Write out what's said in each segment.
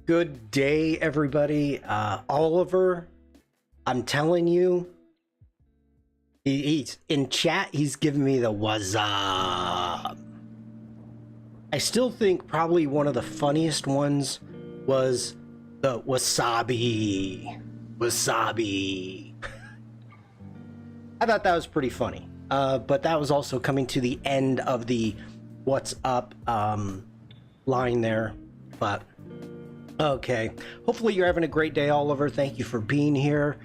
Good day, everybody. Oliver, I'm telling you, he's in chat. He's giving me the what's up. I still think probably one of the funniest ones was the wasabi. Wasabi. I thought that was pretty funny. But that was also coming to the end of the what's up line there. But okay, hopefully you're having a great day, Oliver. Thank you for being here.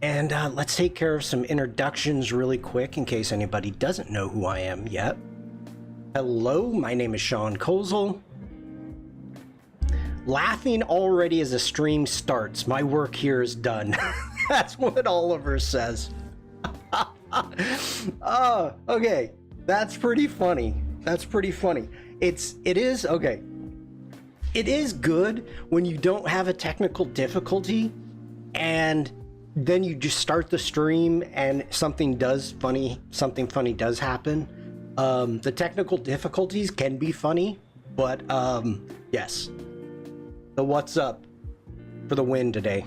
And let's take care of some introductions really quick in case anybody doesn't know who I am yet. Hello, my name is Shawn Kozel. Laughing already as the stream starts. My work here is done. That's what Oliver says. Oh, okay. That's pretty funny. That's pretty funny. It is okay. It is good when you don't have a technical difficulty and then you just start the stream and something funny does happen. The technical difficulties can be funny, but yes. The what's up for the win today.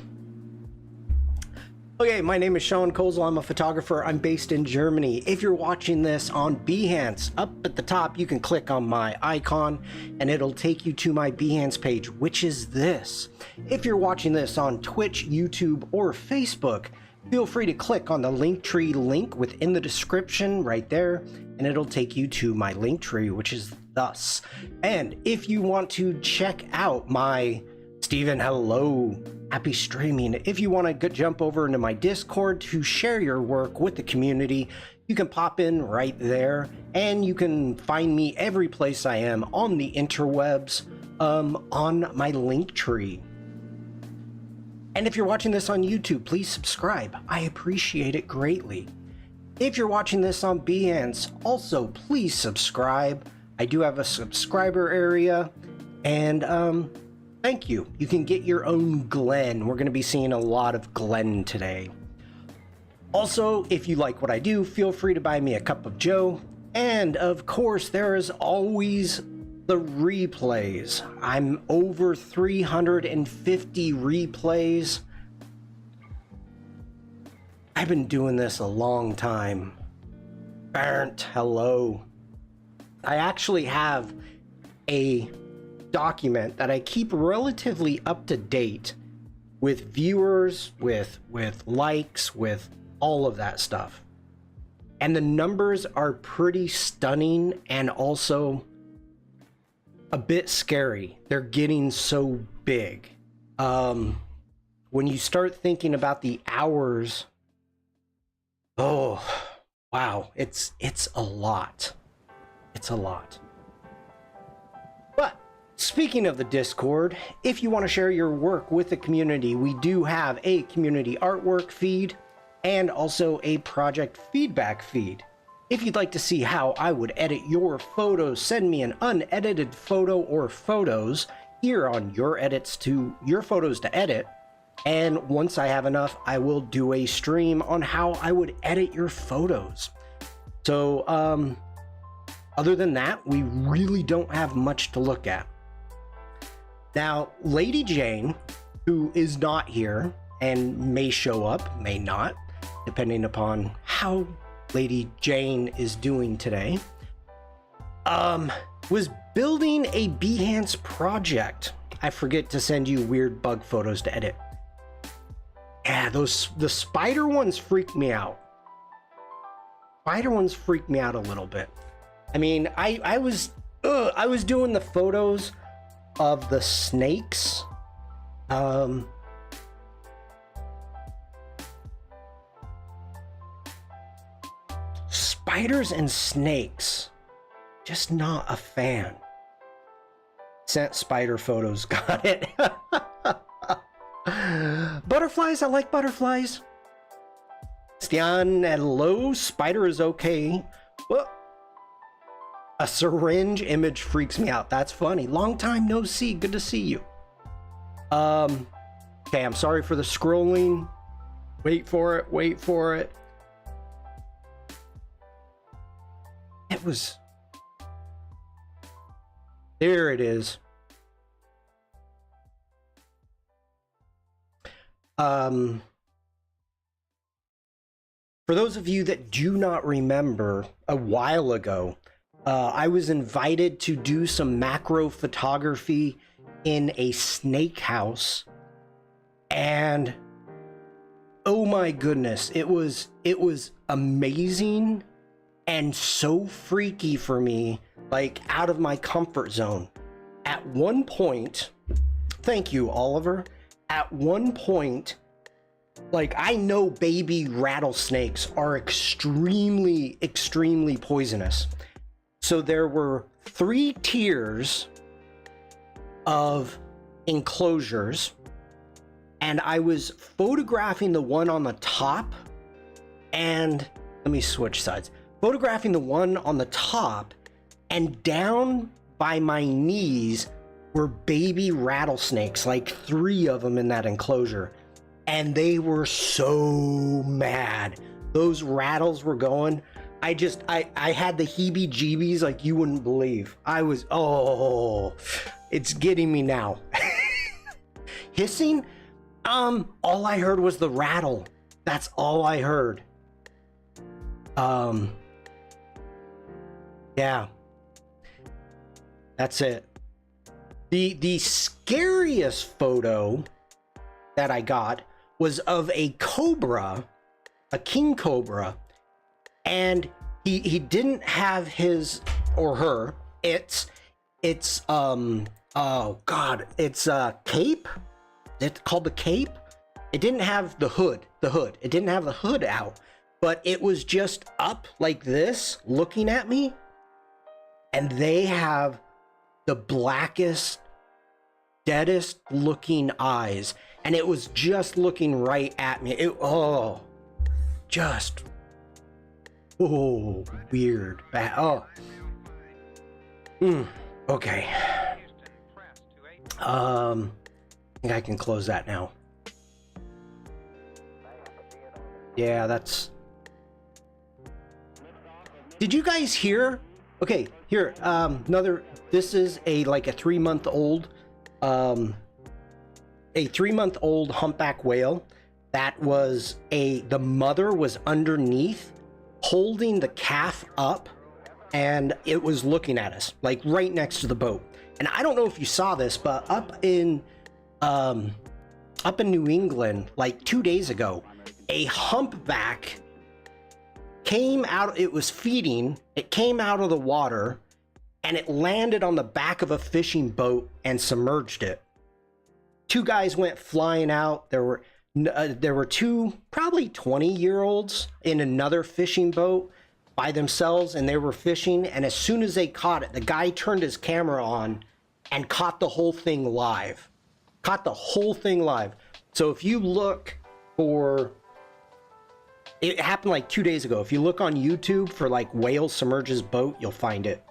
Okay, my name is Shawn Kozel. I'm a photographer. I'm based in Germany. If you're watching this on Behance, up at the top, you can click on my icon and it'll take you to my Behance page, which is this. If you're watching this on Twitch, YouTube, or Facebook, feel free to click on the Linktree link within the description right there, and it'll take you to my Linktree, which is thus. And if you want to check out my Steven, hello. Happy streaming. If you want to jump over into my Discord to share your work with the community, you can pop in right there, and you can find me every place I am on the interwebs on my Linktree. And if you're watching this on YouTube, please subscribe. I appreciate it greatly. If you're watching this on Behance, also please subscribe. I do have a subscriber area, and thank you. You can get your own Glen. We're going to be seeing a lot of Glen today. Also, if you like what I do, feel free to buy me a cup of joe. And of course, there is always the replays. I'm over 350 replays. I've been doing this a long time. Bernd, hello. I actually have a document that I keep relatively up to date with viewers, with likes, with all of that stuff. And the numbers are pretty stunning and also a bit scary. They're getting so big. When you start thinking about the hours, oh, wow, it's a lot. It's a lot. But speaking of the Discord, if you want to share your work with the community, we do have a community artwork feed and also a project feedback feed. If you'd like to see how I would edit your photos, send me an unedited photo or photos here on your photos to edit. And once I have enough, I will do a stream on how I would edit your photos. So, other than that, we really don't have much to look at. Now, Lady Jane, who is not here and may show up, may not, depending upon how Lady Jane is doing today, was building a Behance project. I forget to send you weird bug photos to edit. Yeah, the spider ones freaked me out. Spider ones freaked me out a little bit. I mean, I was doing the photos of the snakes. Spiders and snakes, just not a fan. Sent spider photos, got it. Butterflies, I like butterflies. Stian, hello, spider is okay. Well, a syringe image freaks me out. That's funny. Long time no see. Good to see you. Okay, I'm sorry for the scrolling. Wait for it. Wait for it. It was... There it is. For those of you that do not remember, a while ago, I was invited to do some macro photography in a snake house, and oh my goodness, it was amazing and so freaky for me, like out of my comfort zone. At one point, thank you, Oliver. At one point, like, I know baby rattlesnakes are extremely, extremely poisonous. So there were 3 tiers of enclosures, and I was photographing the one on the top, and let me switch sides. Photographing the one on the top, and down by my knees were baby rattlesnakes, like 3 of them in that enclosure. And they were so mad. Those rattles were going. I had the heebie-jeebies like you wouldn't believe. Oh, it's getting me now. Hissing? All I heard was the rattle. That's all I heard. Yeah. That's it. The scariest photo that I got was of a cobra, a king cobra, and he didn't have his or her, it's oh god, it's a cape. It's called the cape. It didn't have the hood. It didn't have the hood out, but it was just up like this, looking at me. And they have the blackest, deadest looking eyes, and it was just looking right at me. Weird. Bad. Okay. I think I can close that now. Yeah, that's... Did you guys hear? Okay, here, another... This is a 3-month-old, a 3-month-old humpback whale that was the mother was underneath holding the calf up, and it was looking at us, like right next to the boat. And I don't know if you saw this, but up in New England, like 2 days ago, a humpback came out. It was feeding. It came out of the water, and it landed on the back of a fishing boat and submerged it. 2 guys went flying out. There were 2 probably 20-year-olds in another fishing boat by themselves, and they were fishing. And as soon as they caught it, the guy turned his camera on and caught the whole thing live. So if you look for... It happened like 2 days ago. If you look on YouTube for like whale submerges boat, you'll find it.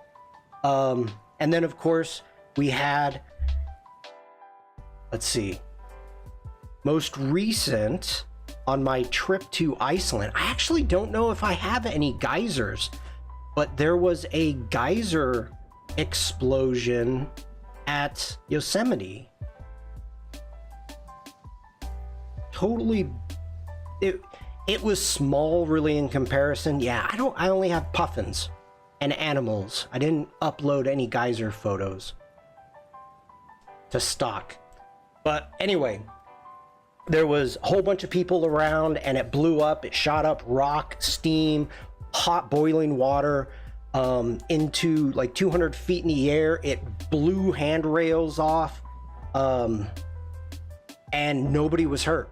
And then of course we had, let's see, most recent on my trip to Iceland. I actually don't know if I have any geysers, but there was a geyser explosion at Yosemite. Totally, it was small really in comparison. Yeah, I only have puffins and animals. I didn't upload any geyser photos to stock. But anyway, there was a whole bunch of people around, and it blew up. It shot up rock, steam, hot boiling water into like 200 feet in the air. It blew handrails off, and nobody was hurt.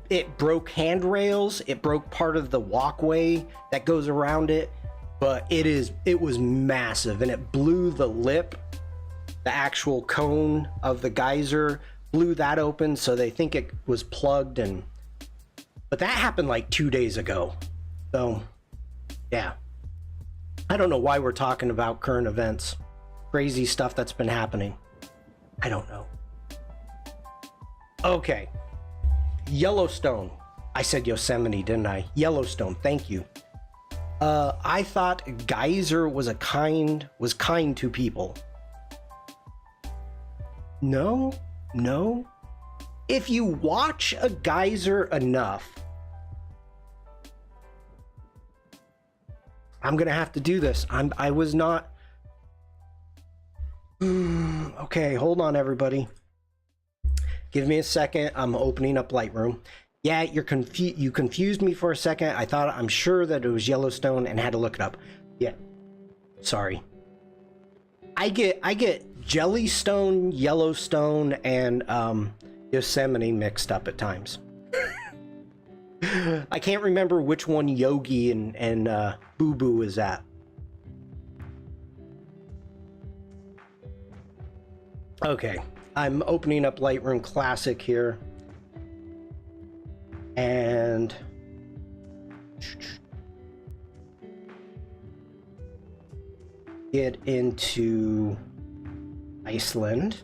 It broke handrails. It broke part of the walkway that goes around it, but it was massive, and it blew the lip, the actual cone of the geyser, blew that open, so they think it was plugged. But that happened like 2 days ago. So yeah, I don't know why we're talking about current events, crazy stuff that's been happening. I don't know. Okay, Yellowstone. I said Yosemite, didn't I? Yellowstone, thank you. I thought geyser was kind to people. No. if you watch a geyser enough, I'm gonna have to do this. I was not. Okay, hold on, everybody. Give me a second. I'm opening up Lightroom. Yeah, you confused me for a second. I'm sure that it was Yellowstone and had to look it up. Yeah, sorry. I get Jellystone, Yellowstone, and Yosemite mixed up at times. I can't remember which one Yogi and Boo Boo is at. Okay, I'm opening up Lightroom Classic here. And get into Iceland.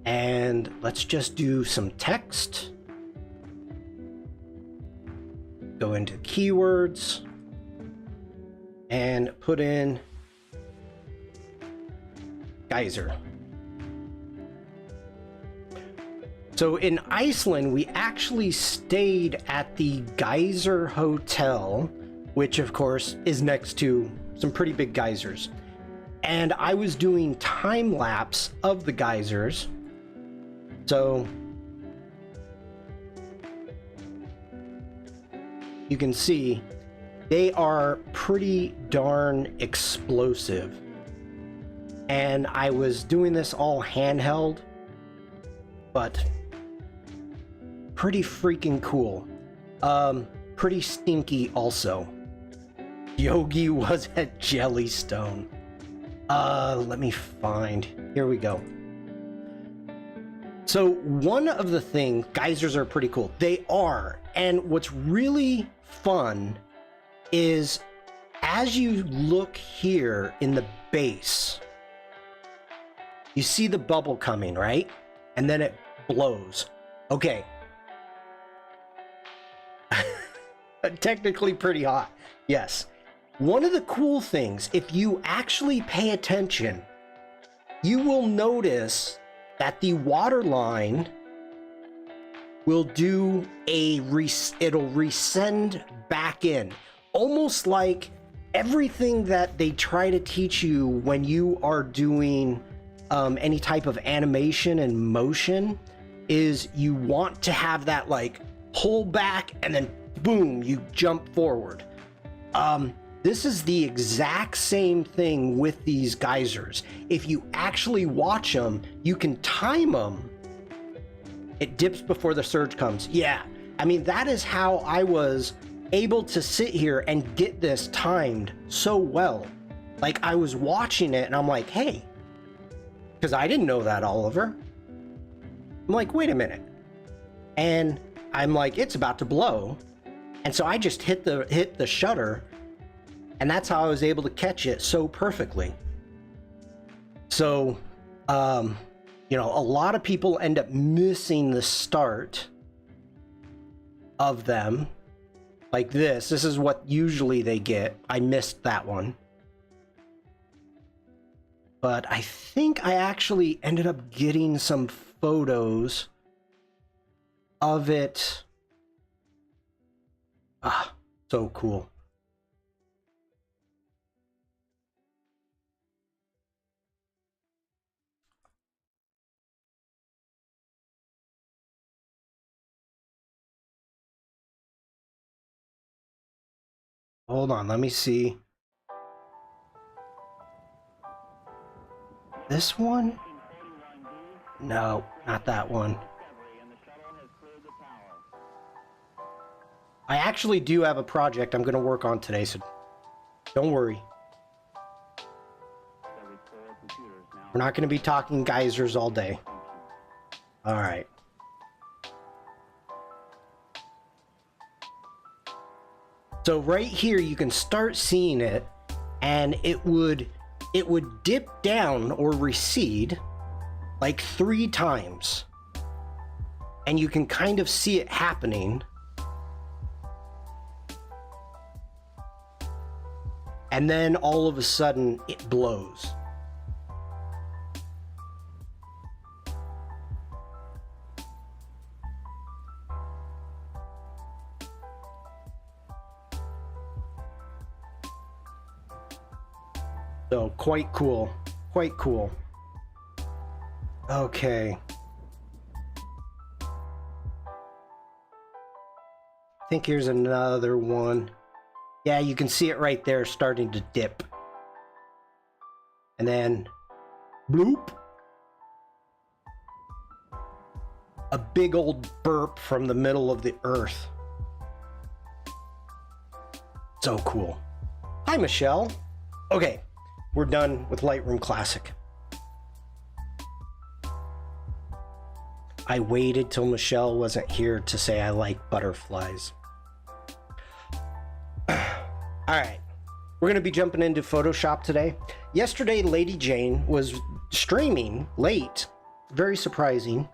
And let's just do some text. Go into keywords and put in geyser. So in Iceland, we actually stayed at the Geyser Hotel, which of course is next to some pretty big geysers. And I was doing time lapse of the geysers. So you can see they are pretty darn explosive. And I was doing this all handheld, but pretty freaking cool. Pretty stinky also. Yogi was at Jellystone. Let me find. Here we go. So one of the things, geysers are pretty cool. They are. And what's really fun is as you look here in the base, you see the bubble coming, right? And then it blows. Okay. Technically pretty hot. Yes. One of the cool things, if you actually pay attention, you will notice that the water line will do it'll resend back in. Almost like everything that they try to teach you when you are doing any type of animation and motion is you want to have that like pull back and then boom, you jump forward. This is the exact same thing with these geysers. If you actually watch them, you can time them. It dips before the surge comes. Yeah, I mean, that is how I was able to sit here and get this timed so well. Like I was watching it and I'm like, hey, because I didn't know that, Oliver. I'm like, wait a minute. And I'm like, it's about to blow. And so I just hit the shutter, and that's how I was able to catch it so perfectly. So, you know, a lot of people end up missing the start of them. Like this. This is what usually they get. I missed that one. But I think I actually ended up getting some photos of it. Ah, so cool. Hold on, let me see. This one? No, not that one. I actually do have a project I'm going to work on today, so don't worry. We're not going to be talking geysers all day. All right. So right here, you can start seeing it, and it would dip down or recede like 3 times. And you can kind of see it happening. And then all of a sudden it blows. So quite cool, quite cool. Okay. I think here's another one. Yeah, you can see it right there starting to dip. And then, bloop. A big old burp from the middle of the earth. So cool. Hi, Michelle. Okay, we're done with Lightroom Classic. I waited till Michelle wasn't here to say I like butterflies. All right, we're gonna be jumping into Photoshop today. Yesterday, Lady Jane was streaming late, very surprising.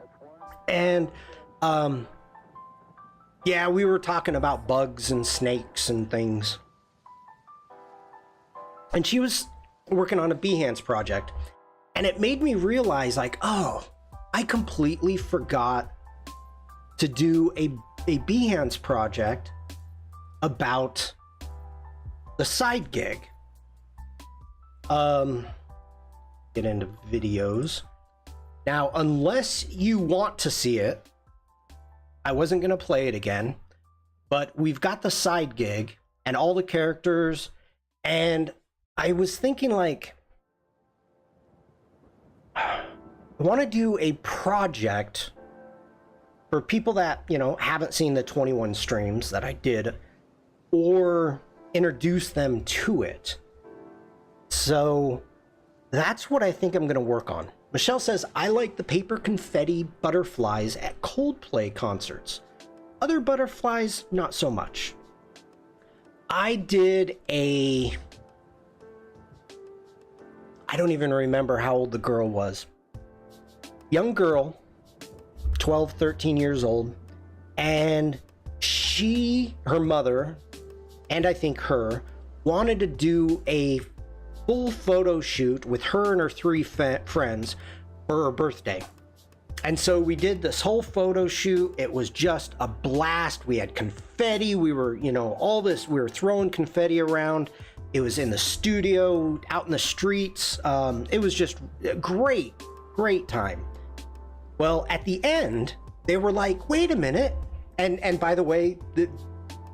And yeah, we were talking about bugs and snakes and things. And she was working on a Behance project. And it made me realize, like, oh, I completely forgot to do a Behance project about the side gig. Get into videos. Now, unless you want to see it, I wasn't going to play it again, but we've got the side gig and all the characters, and I was thinking, like, I want to do a project for people that, you know, haven't seen the 21 streams that I did, or introduce them to it. So that's what I think I'm going to work on. Michelle says, I like the paper confetti butterflies at Coldplay concerts. Other butterflies, not so much. I did a... I don't even remember how old the girl was. Young girl, 12, 13 years old. And her mother, and I think her, wanted to do a full photo shoot with her and her three friends for her birthday. And so we did this whole photo shoot. It was just a blast. We had confetti. We were, you know, all this, we were throwing confetti around. It was in the studio, out in the streets. It was just a great time. Well, at the end, they were like, wait a minute. And by the way,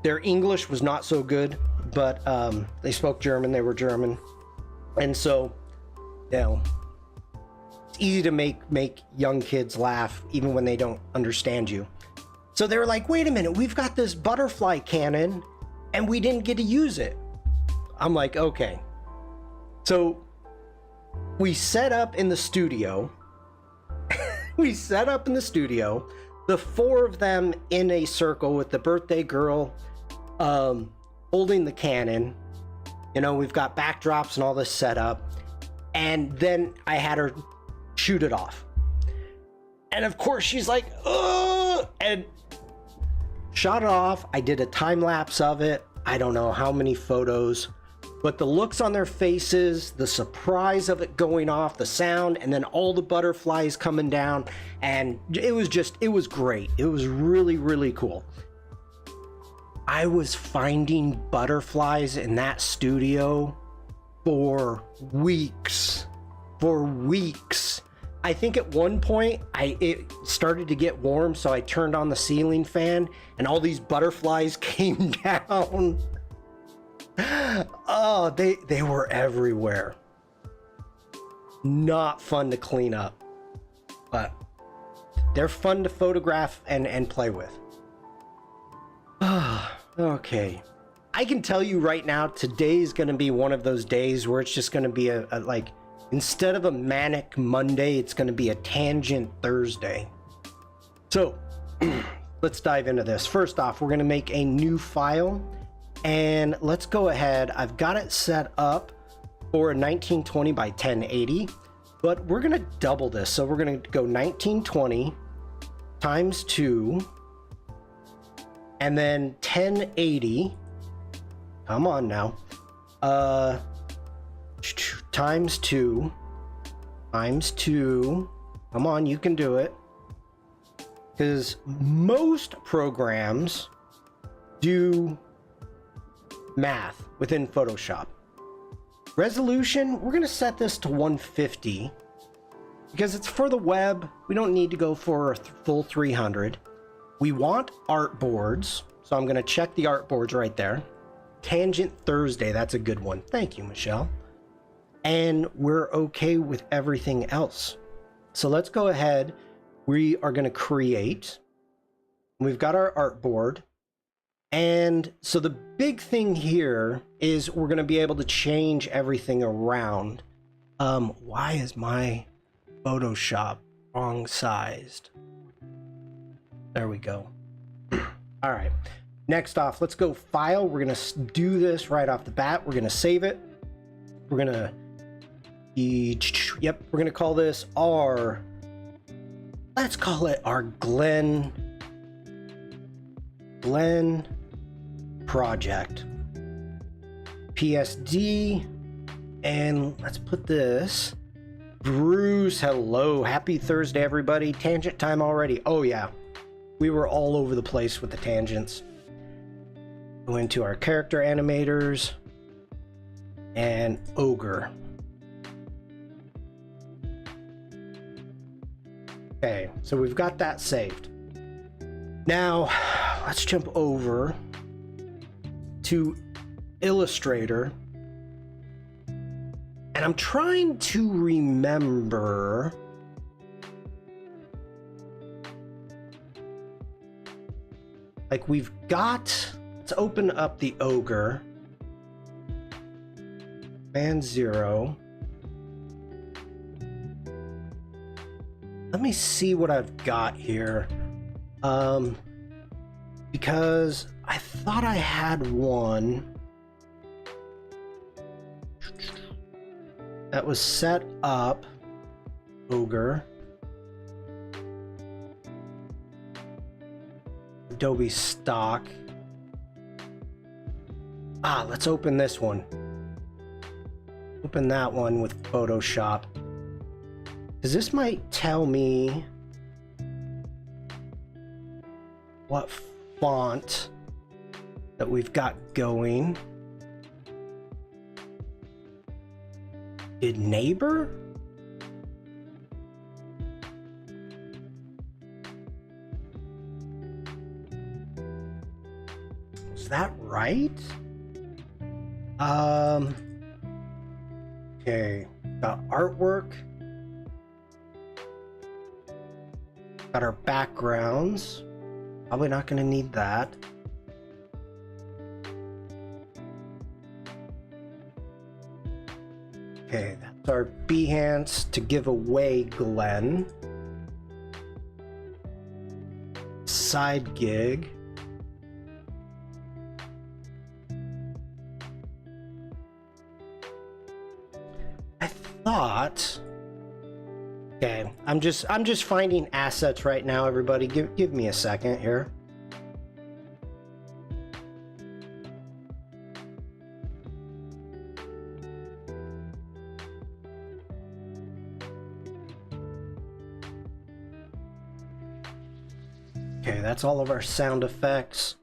their English was not so good, but they spoke German. They were German. And so, you know, it's easy to make young kids laugh even when they don't understand you. So they were like, wait a minute, we've got this butterfly cannon and we didn't get to use it. I'm like, okay. So we set up in the studio. The four of them in a circle with the birthday girl holding the cannon. You know, we've got backdrops and all this set up. And then I had her shoot it off. And of course she's like, ugh! And shot it off. I did a time lapse of it. I don't know how many photos, but the looks on their faces, the surprise of it going off, the sound, and then all the butterflies coming down. And it was great. It was really, really cool. I was finding butterflies in that studio for weeks. I think at one point it started to get warm, so I turned on the ceiling fan and all these butterflies came down. Oh, they were everywhere. Not fun to clean up, but they're fun to photograph and play with. Okay. I can tell you right now, today's going to be one of those days where it's just going to be a like, instead of a manic Monday, it's going to be a tangent Thursday. So let's dive into this. First off, we're going to make a new file and let's go ahead. I've got it set up for a 1920 by 1080, but we're going to double this. So we're going to go 1920 times 2 and then 1080. Come on now. Times 2. Come on, you can do it. Because most programs do math within Photoshop. Resolution, we're gonna set this to 150 because it's for the web. We don't need to go for a full 300. We want artboards, so I'm gonna check the artboards right there. Tangent Thursday, that's a good one. Thank you, Michelle. And we're okay with everything else. So let's go ahead. We are gonna create. We've got our artboard. And so the big thing here is we're going to be able to change everything around. Why is my Photoshop wrong sized? There we go. All right. Next off, let's go file. We're going to do this right off the bat. We're going to save it. We're going to, we're going to call this our, let's call it our Glenn Project PSD, and let's put this Bruce. Hello, happy Thursday everybody. Tangent time already. Oh yeah, we were all over the place with the tangents. Go into our character animators and ogre. Okay, so we've got that saved. Now let's jump over to Illustrator, and I'm trying to remember like we've got, let's open up the ogre, band 0. Let me see what I've got here. Because I thought I had one that was set up. Ogre. Adobe stock. Let's open this one. Open that one with Photoshop. Because this might tell me what font that we've got going. Did neighbor? Is that right? Okay, got artwork. Got our backgrounds. Probably not going to need that. Okay, that's our Behance to give away Glenn. Side gig. I thought. Okay, I'm just finding assets right now, everybody. Give me a second here. Okay, that's all of our sound effects.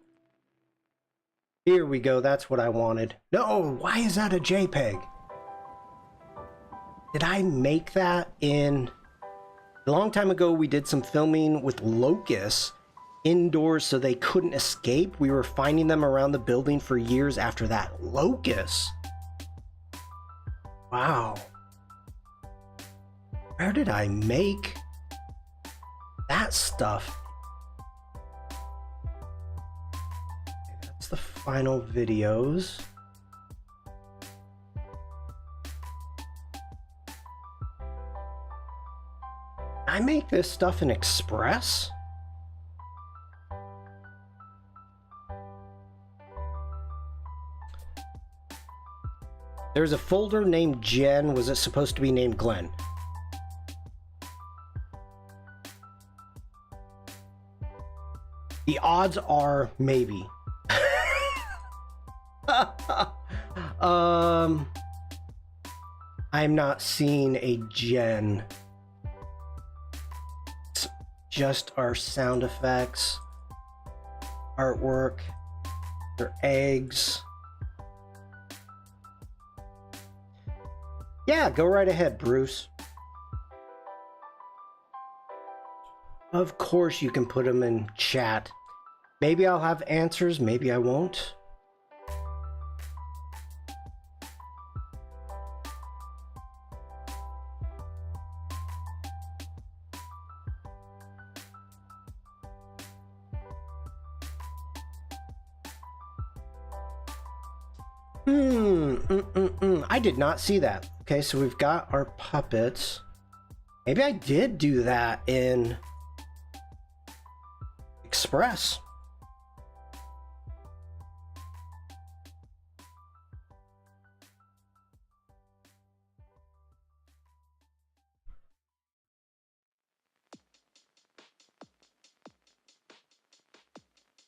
Here we go, that's what I wanted. No, why is that a JPEG? Did I make that in... A long time ago, we did some filming with locusts indoors so they couldn't escape. We were finding them around the building for years after that. Locusts? Wow. Where did I make that stuff? That's the final videos. I make this stuff in Express? There's a folder named Jen. Was it supposed to be named Glenn? The odds are maybe. I'm not seeing a Jen. It's just our sound effects, artwork, their eggs. Yeah, go right ahead, Bruce. Of course you can put them in chat. Maybe I'll have answers, maybe I won't. I did not see that. Okay, so we've got our puppets. Maybe I did do that in Express.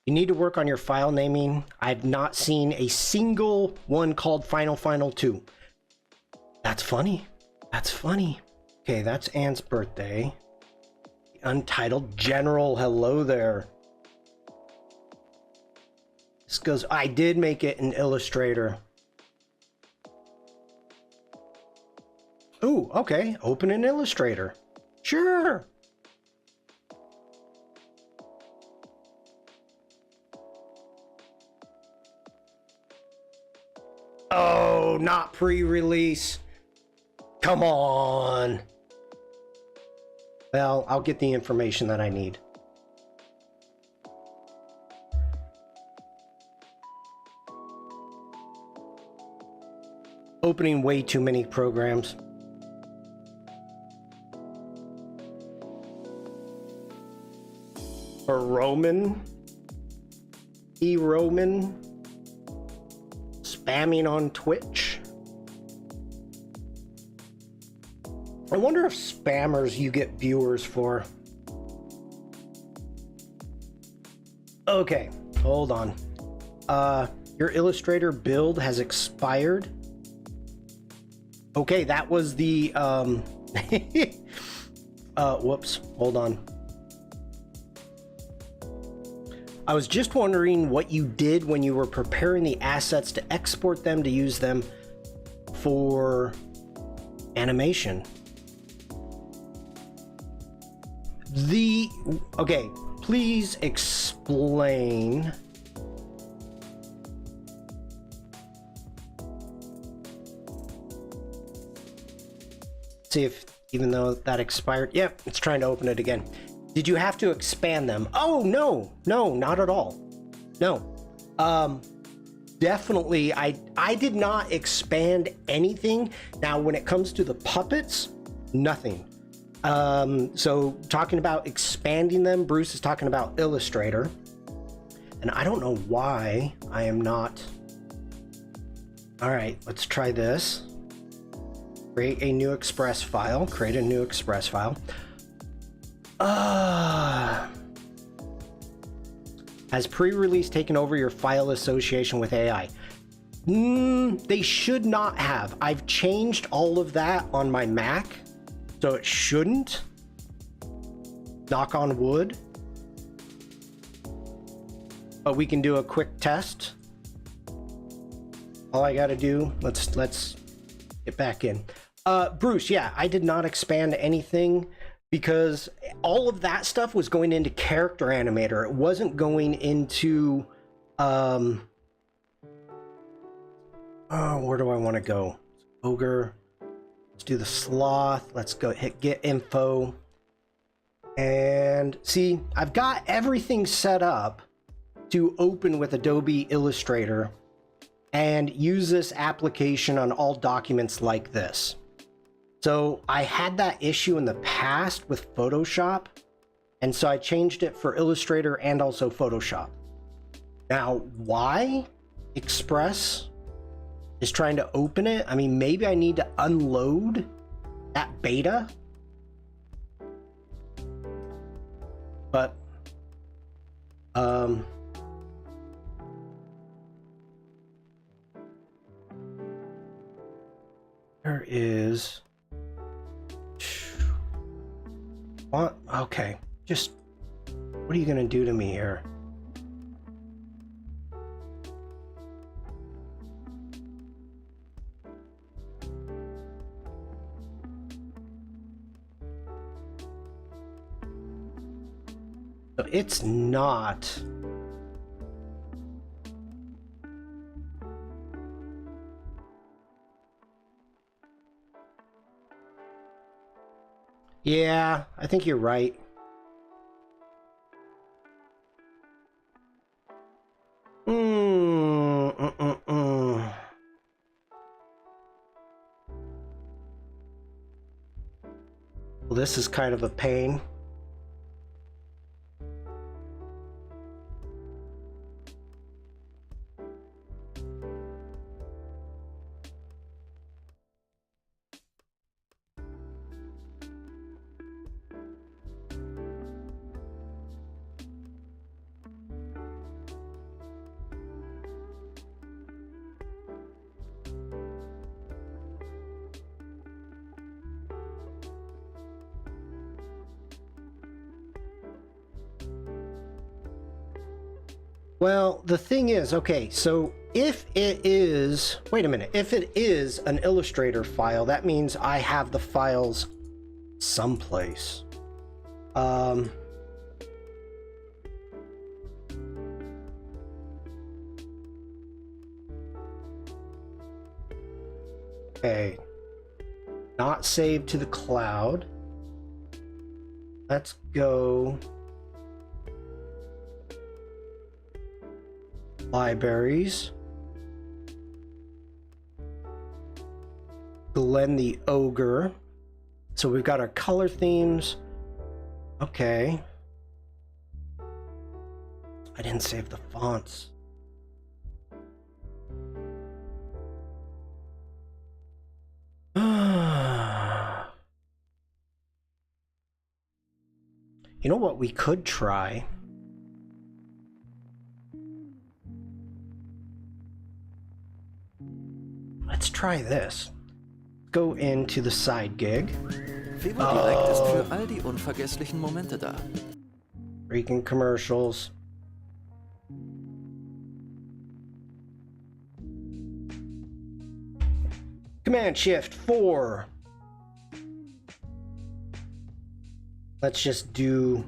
You need to work on your file naming. I've not seen a single one called Final 2. That's funny. That's funny. Okay, that's Anne's birthday. Untitled General, hello there. This goes, I did make it in Illustrator. Ooh, okay, open an Illustrator. Sure. Oh, not pre-release. Come on. Well, I'll get the information that I need. Opening way too many programs. Or Roman. E-Roman. Spamming on Twitch. I wonder if spammers you get viewers for. Okay, hold on. Your Illustrator build has expired. Okay, that was the whoops, hold on. I was just wondering what you did when you were preparing the assets to export them to use them for animation. Okay, please explain. See if, even though that expired, yep, it's trying to open it again. Did you have to expand them? Oh, no, not at all. No. Definitely, I did not expand anything. Now, when it comes to the puppets, nothing. So talking about expanding them, Bruce is talking about Illustrator. And I don't know why I am not. All right, let's try this. Create a new Express file. Create a new Express file. Has pre-release taken over your file association with AI? They should not have. I've changed all of that on my Mac, so it shouldn't. Knock on wood. But we can do a quick test. All I gotta do, let's get back in. Bruce, yeah, I did not expand anything because all of that stuff was going into Character Animator. It wasn't going into, oh, where do I want to go? Ogre. Let's do the sloth. Let's go hit get info. And see, I've got everything set up to open with Adobe Illustrator and use this application on all documents like this. So I had that issue in the past with Photoshop, and so I changed it for Illustrator and also Photoshop. Now, why Express is trying to open it? I mean, maybe I need to unload that beta. But, there is... What? Okay, just... What are you gonna do to me here? but it's not. Yeah, I think you're right. Well, this is kind of a pain. Well, the thing is, okay, so if it is, wait a minute, if it is an Illustrator file, that means I have the files someplace. Okay, not saved to the cloud. Let's go libraries. Glenn the Ogre. So we've got our color themes. Okay. I didn't save the fonts. You know what we could try? Let's try this. Go into the side gig. Direkt ist für all die unvergesslichen Momente da. Freaking commercials. Command Shift 4. Let's just do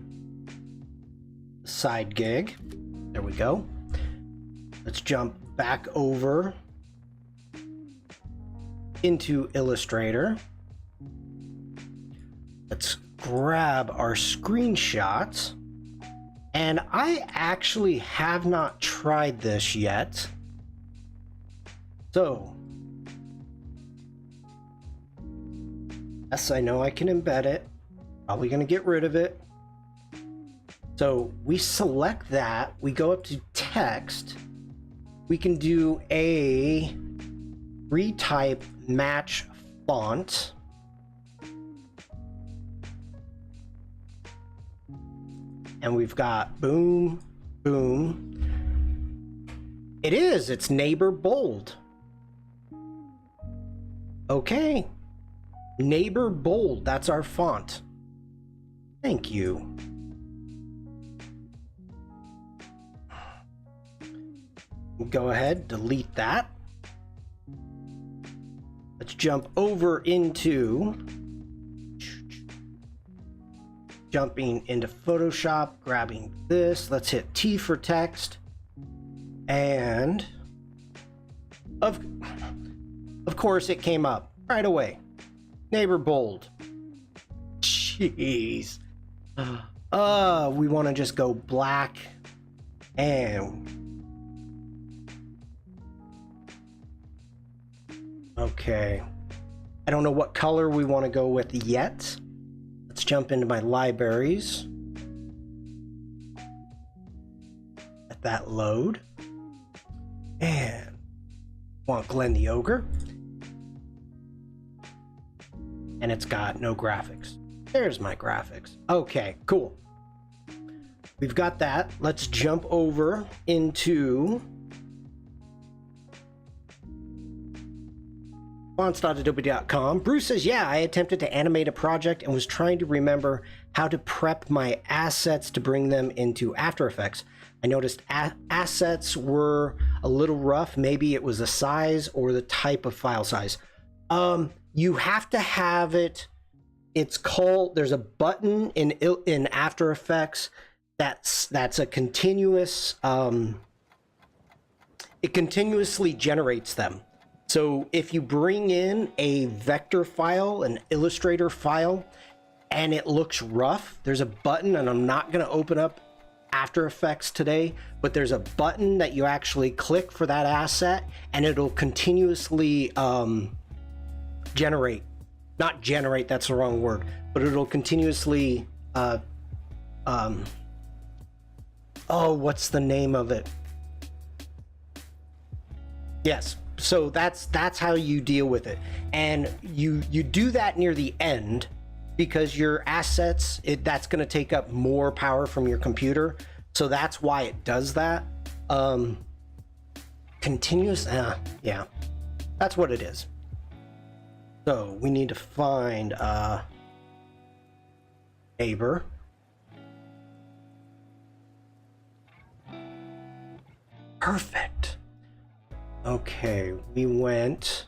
side gig. There we go. Let's jump back over into Illustrator. Let's grab our screenshots. And I actually have not tried this yet. So, yes, I know I can embed it. Probably going to get rid of it. So we select that. We go up to text. We can do a retype match font. And we've got boom, boom. It's neighbor bold. Okay. Neighbor bold, that's our font. Thank you. Go ahead, delete that. Let's jump over into jumping into Photoshop, grabbing this. Let's hit T for text. And of course it came up right away. Neighbor bold. Jeez. We want to just go black and okay. I don't know what color we want to go with yet. Let's jump into my libraries. Let that load. And want Glenn the Ogre. And it's got no graphics. There's my graphics. Okay, cool. We've got that. Let's jump over into fonts.adobe.com. Bruce says, yeah, I attempted to animate a project and was trying to remember how to prep my assets to bring them into After Effects. I noticed assets were a little rough. Maybe it was the size or the type of file size. You have to have it. It's called, there's a button in After Effects that's a continuous, it continuously generates them. So if you bring in a vector file, an Illustrator file, and it looks rough, there's a button, and I'm not going to open up After Effects today, but there's a button that you actually click for that asset, and it'll continuously generate. Not generate, that's the wrong word, but it'll continuously, oh, what's the name of it? Yes. So that's how you deal with it, and you do that near the end because your assets, that's going to take up more power from your computer, so that's why it does that. Continuous, yeah, that's what it is. So we need to find neighbor. Perfect. Okay, we went,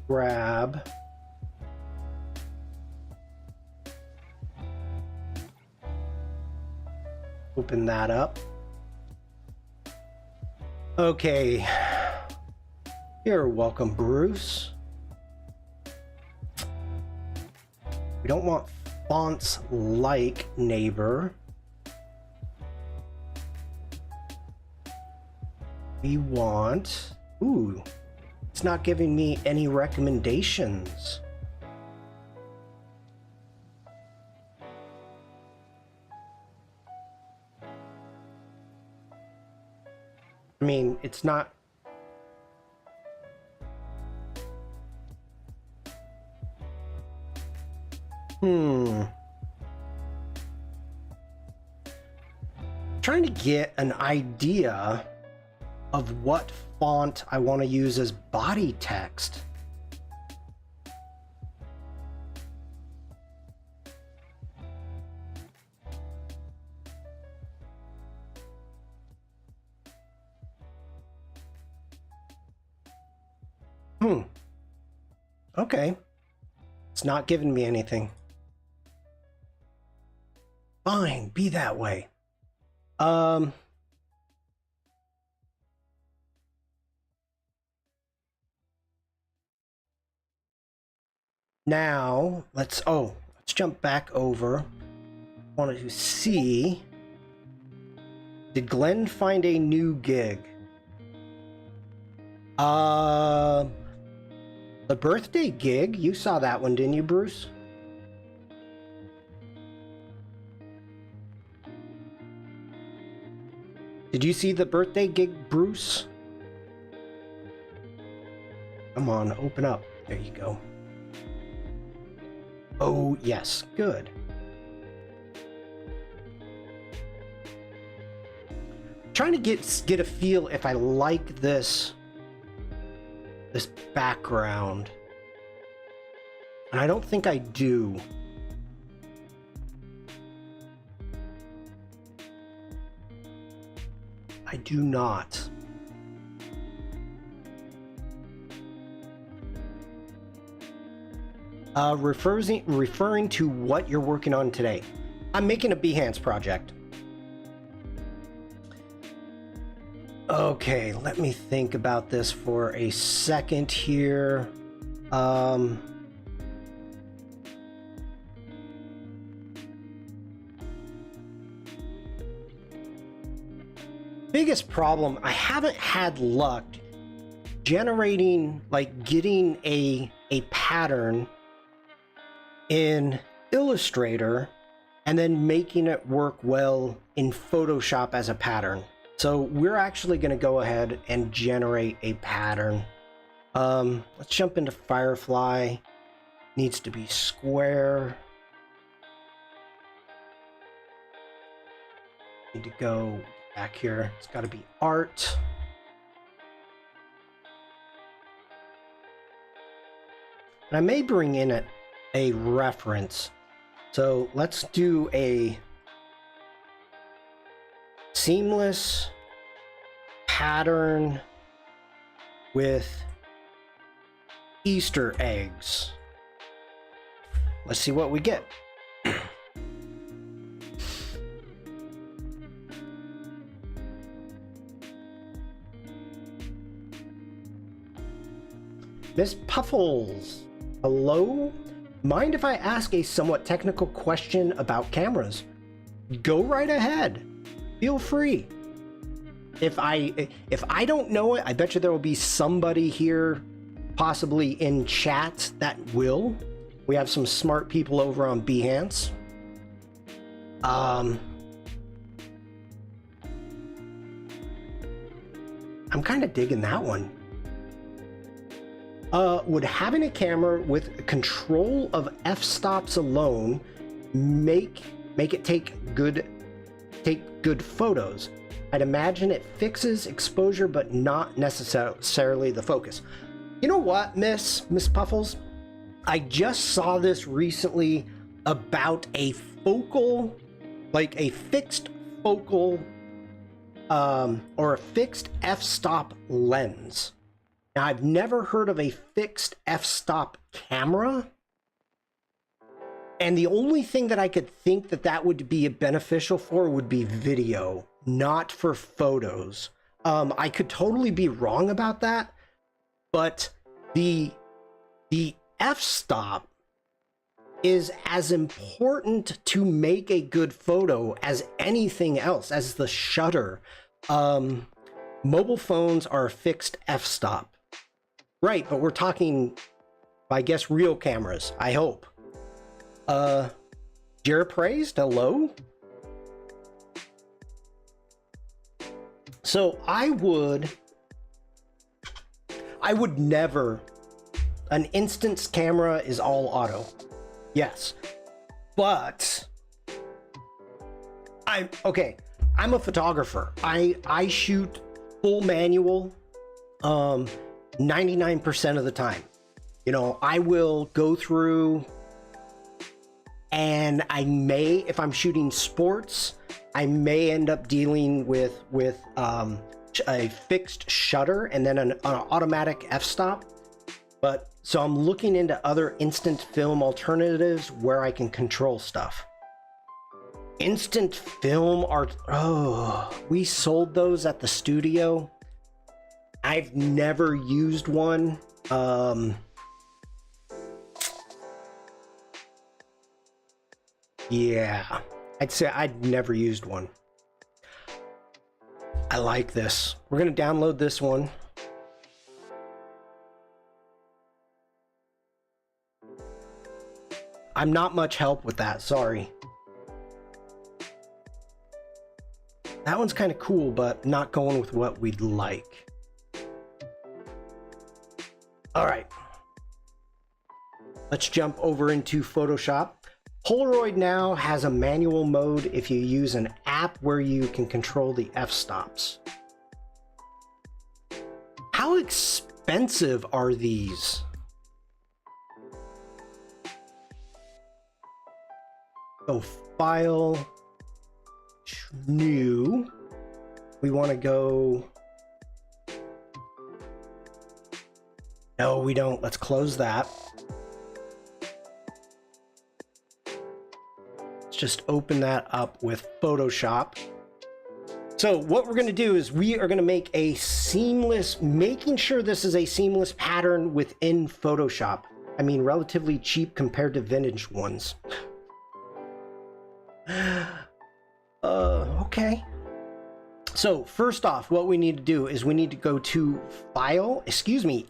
grab, open that up. Okay, you're welcome, Bruce. We don't want fonts like neighbor. We want, ooh, it's not giving me any recommendations. I mean, it's not. Trying to get an idea of what font I want to use as body text. Okay. It's not giving me anything. Fine, be that way. Now, let's jump back over. Wanted to see, did Glenn find a new gig? The birthday gig, you saw that one, didn't you, Bruce? Did you see the birthday gig, Bruce? Come on, open up. There you go. Oh, yes, good. Trying to get a feel if I like this background. And I don't think I do. I do not. Referring to what you're working on today. I'm making a Behance project. Okay, let me think about this for a second here. Biggest problem, I haven't had luck generating, like getting a pattern in Illustrator and then making it work well in Photoshop as a pattern. So we're actually going to go ahead and generate a pattern. Let's jump into Firefly. Needs to be square. Need to go back here. It's got to be art. And I may bring in a reference. So let's do a seamless pattern with Easter eggs. Let's see what we get. Miss Puffles, hello? Mind if I ask a somewhat technical question about cameras? Go right ahead. Feel free. If I don't know it, I bet you there will be somebody here, possibly in chat, that will. We have some smart people over on Behance. I'm kind of digging that one. Would having a camera with control of f-stops alone make it take good photos? I'd imagine it fixes exposure, but not necessarily the focus. You know what, Miss Puffles? I just saw this recently about a focal, like a fixed focal, or a fixed f-stop lens. Now, I've never heard of a fixed f-stop camera. And the only thing that I could think that would be beneficial for would be video, not for photos. I could totally be wrong about that, but the f-stop is as important to make a good photo as anything else, as the shutter. Mobile phones are a fixed f-stop. Right, but we're talking, I guess, real cameras, I hope. Jira praised, hello? So I would never, an instance camera is all auto. Yes, but I'm a photographer. I shoot full manual 99% of the time. You know, I will go through, and I may, if I'm shooting sports, I may end up dealing with a fixed shutter and then an automatic f-stop. But so I'm looking into other instant film alternatives where I can control stuff. Instant film art. Oh, we sold those at the studio. I've never used one. Yeah, I'd say I'd never used one. I like this. We're gonna download this one. I'm not much help with that, sorry. That one's kind of cool, but not going with what we'd like. All right, let's jump over into Photoshop. Polaroid now has a manual mode if you use an app where you can control the f-stops. How expensive are these? So file, new, we want to go, no we don't, let's close that. Let's just open that up with Photoshop. So what we're going to do is we are going to make a seamless, making sure this is a seamless pattern within Photoshop. I mean, relatively cheap compared to vintage ones. Okay. So first off, what we need to do is we need to go to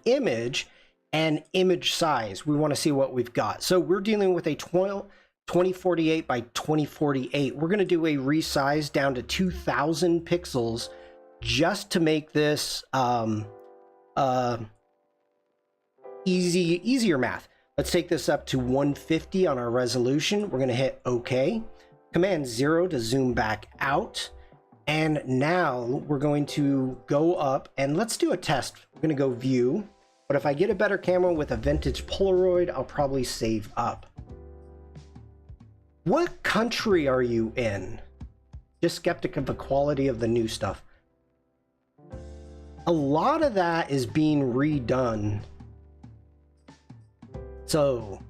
image, and image size. We want to see what we've got. So we're dealing with a 2048 by 2048. We're going to do a resize down to 2000 pixels just to make this easier math. Let's take this up to 150 on our resolution. We're going to hit OK. Command 0 to zoom back out. And now we're going to go up and let's do a test. We're going to go view. But if I get a better camera with a vintage Polaroid, I'll probably save up. What country are you in? Just skeptic of the quality of the new stuff. A lot of that is being redone. So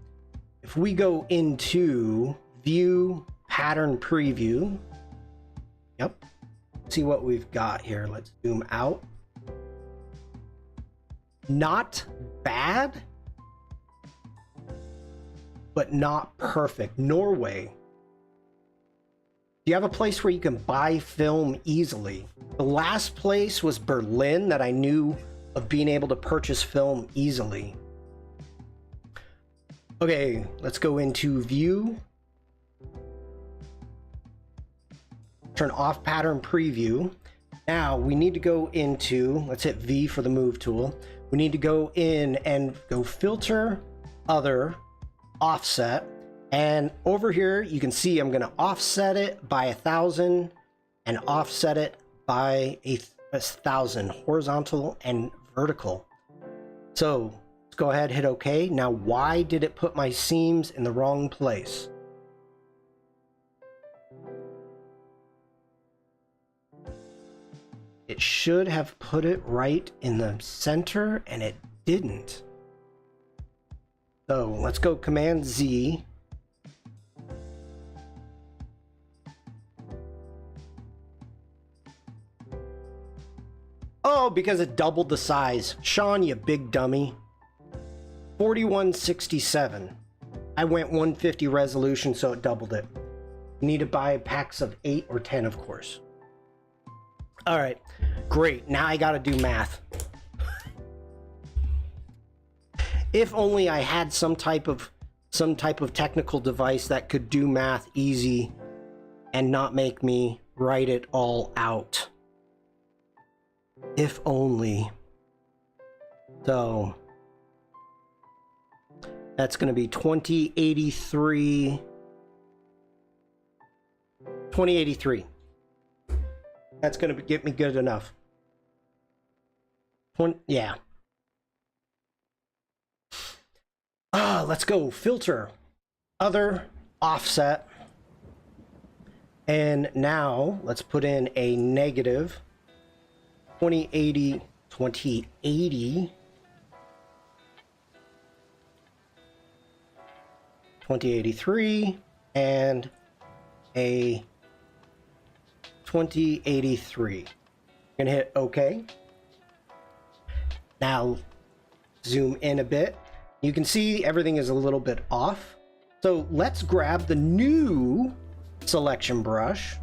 if we go into view pattern preview, yep, see what we've got here. Let's zoom out. Not bad, but not perfect. Norway. Do you have a place where you can buy film easily? The last place was Berlin that I knew of being able to purchase film easily. Okay, let's go into view. Turn off pattern preview. Now we need to go into, let's hit V for the move tool. We need to go in and go filter, other, offset. And over here, you can see I'm gonna offset it by 1,000 and offset it by 1,000, horizontal and vertical. So let's go ahead, hit OK. Now, why did it put my seams in the wrong place? It should have put it right in the center, and it didn't. So let's go Command Z. Oh, because it doubled the size. Shawn, you big dummy. 4167. I went 150 resolution, so it doubled it. You need to buy packs of 8 or 10, of course. All right, great. Now I got to do math. If only I had some type of technical device that could do math easy and not make me write it all out. If only. So that's going to be 2083. 2083. That's going to get me good enough. Yeah. Let's go filter, other, offset. And now let's put in a negative 2080, 2080, 2083, and a 2083. I'm gonna hit OK. Now zoom in a bit. You can see everything is a little bit off. So let's grab the new selection brush,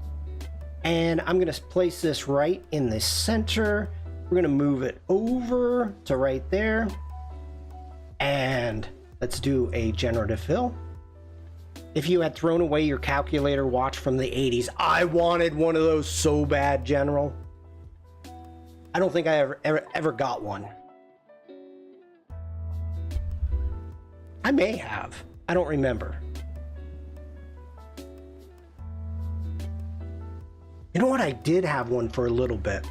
and I'm gonna place this right in the center. We're gonna move it over to right there, and let's do a generative fill. If you had thrown away your calculator watch from the 80s, I wanted one of those so bad, General. I don't think I ever got one. I may have. I don't remember. You know what? I did have one for a little bit.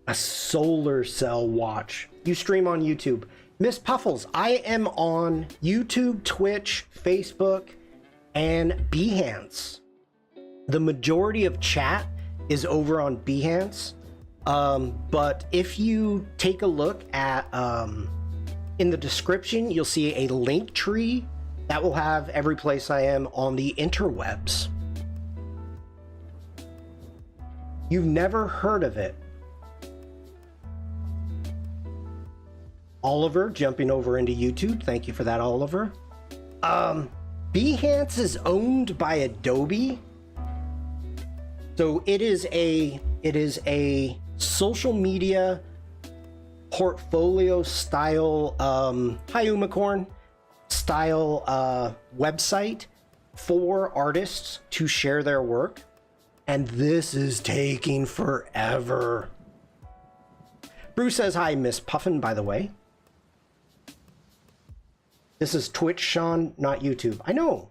A solar cell watch. You stream on YouTube. Miss Puffles, I am on YouTube, Twitch, Facebook, and Behance. The majority of chat is over on Behance. But if you take a look at in the description, you'll see a link tree that will have every place I am on the interwebs. You've never heard of it. Oliver jumping over into YouTube. Thank you for that, Oliver. Behance is owned by Adobe. So it is a social media portfolio style hi Umacorn style website for artists to share their work, and this is taking forever. Bruce says hi, Miss Puffin, by the way. This is Twitch, Shawn, not YouTube. I know.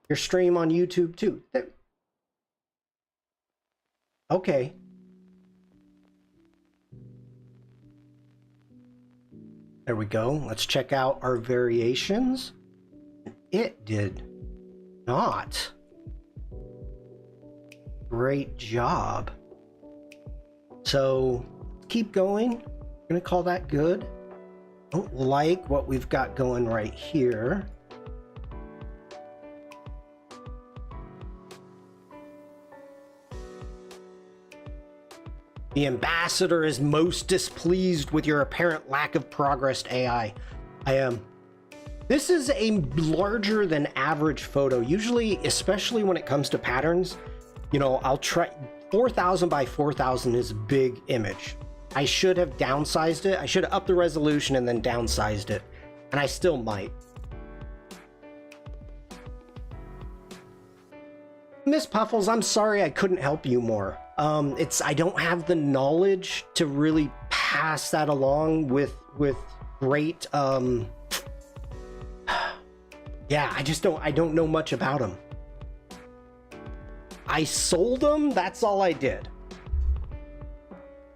Your stream on YouTube too. Okay. There we go. Let's check out our variations. It did not. Great job. So keep going. I'm gonna call that good. Don't like what we've got going right here. The ambassador is most displeased with your apparent lack of progress, AI. I am. This is a larger than average photo. Usually, especially when it comes to patterns, you know, I'll try 4,000 by 4,000 is a big image. I should have downsized it. I should have upped the resolution and then downsized it. And I still might. Miss Puffles, I'm sorry I couldn't help you more. I don't have the knowledge to really pass that along with great, yeah, I don't know much about them. I sold them, that's all I did.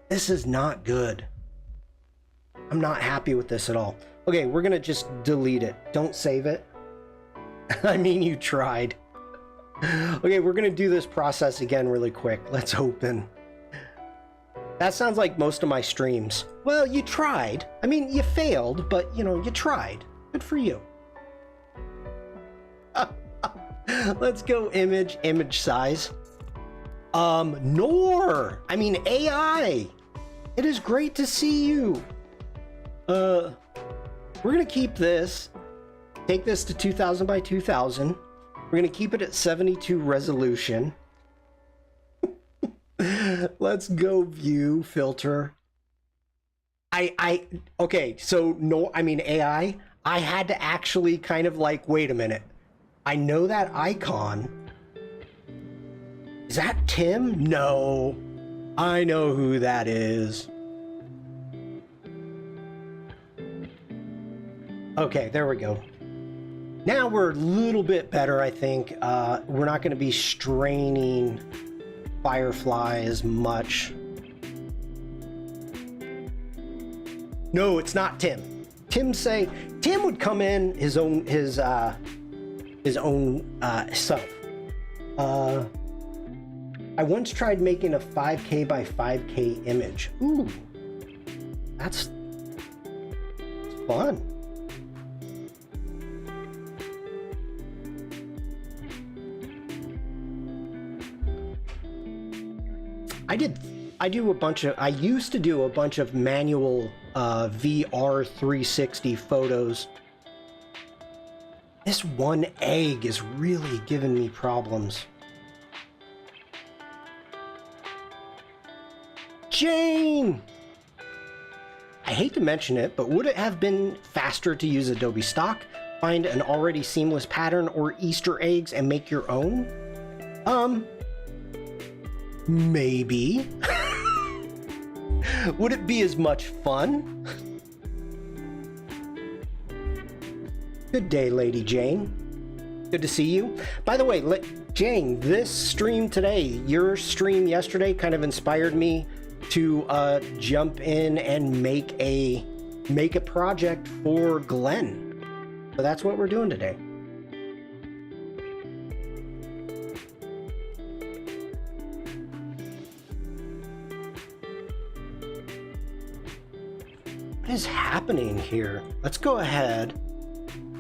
This is not good. I'm not happy with this at all. Okay, we're gonna just delete it. Don't save it. I mean, you tried. Okay, we're gonna do this process again really quick. Let's open. That sounds like most of my streams. Well, you tried. I mean, you failed, but you know, you tried. Good for you. Let's go image size. Nor, I mean AI. It is great to see you. We're gonna keep this. Take this to 2000 by 2000. We're gonna keep it at 72 resolution. Let's go view filter. Okay, so no, I mean AI, I had to actually kind of like, wait a minute. I know that icon. Is that Tim? No. I know who that is. Okay, there we go. Now we're a little bit better, I think. We're not going to be straining Firefly as much. No, it's not Tim. Tim would come in his own self. I once tried making a 5K by 5K image. Ooh, that's fun. I used to do a bunch of manual VR 360 photos. This one egg is really giving me problems. Jane! I hate to mention it, but would it have been faster to use Adobe Stock, find an already seamless pattern or Easter eggs and make your own? Maybe. Would it be as much fun? Good day, Lady Jane. Good to see you. By the way, Jane, this stream today, your stream yesterday kind of inspired me to jump in and make a project for Glenn. So that's what we're doing today. What is happening here? Let's go ahead.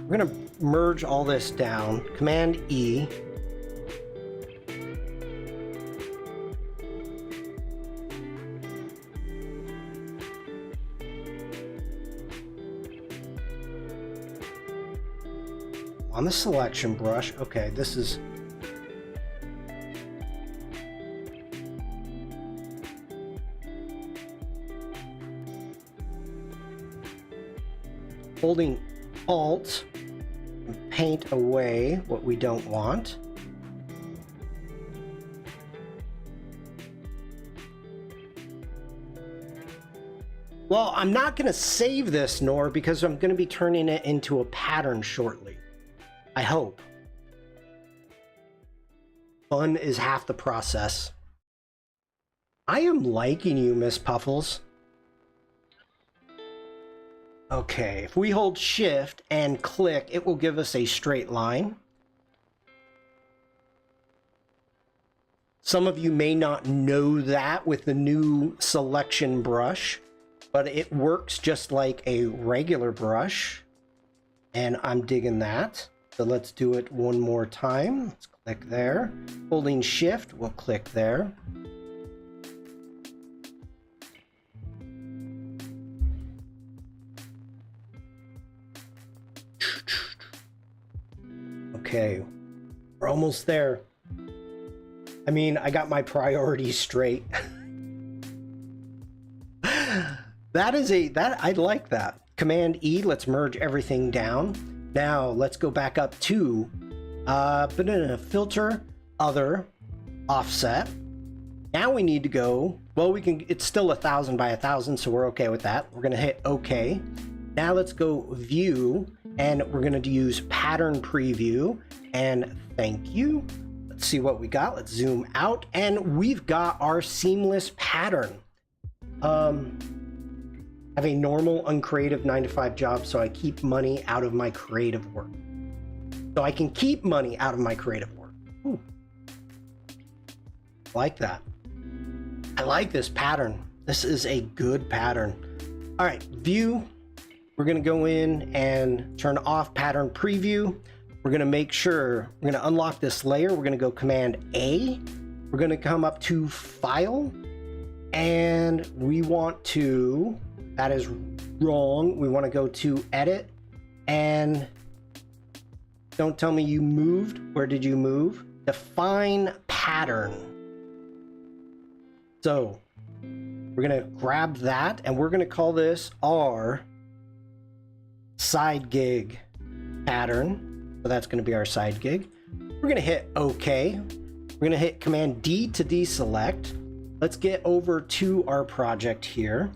We're gonna merge all this down. Command E. On the selection brush. Okay, this is holding Alt and paint away what we don't want. Well, I'm not going to save this, Nor, because I'm going to be turning it into a pattern shortly. I hope. Fun is half the process. I am liking you, Miss Puffles. Okay, if we hold Shift and click, it will give us a straight line. Some of you may not know that with the new selection brush, but it works just like a regular brush, and I'm digging that. So let's do it one more time. Let's click there. Holding Shift, we'll click there. Okay, we're almost there. I mean, I got my priorities straight. I like that. Command E, let's merge everything down. Now let's go back up to filter, other, offset. Now we need to go, well, it's still 1000 by 1000, so we're okay with that. We're gonna hit OK. Now let's go view, and we're gonna use pattern preview, and thank you. Let's see what we got. Let's zoom out, and we've got our seamless pattern. I have a normal, uncreative 9-to-5 job, so I keep money out of my creative work. So I can keep money out of my creative work. Ooh. Like that. I like this pattern. This is a good pattern. All right, view. We're gonna go in and turn off pattern preview. We're gonna make sure, we're gonna unlock this layer. We're gonna go Command A. We're gonna come up to File, and we want to, that is wrong. We wanna go to Edit, and don't tell me you moved. Where did you move? Define pattern. So we're gonna grab that, and we're gonna call this our side gig pattern. So that's gonna be our side gig. We're gonna hit OK. We're gonna hit Command D to deselect. Let's get over to our project here.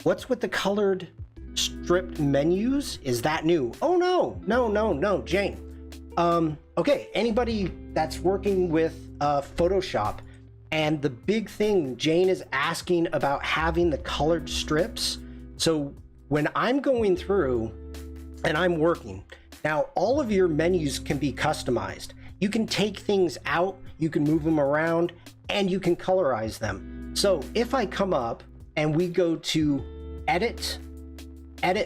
What's with the colored stripped menus? Is that new? Oh no, Jane. Okay, anybody that's working with Photoshop, and the big thing Jane is asking about having the colored strips. So when I'm going through and I'm working, now all of your menus can be customized. You can take things out, you can move them around, and you can colorize them. So if I come up and we go to edit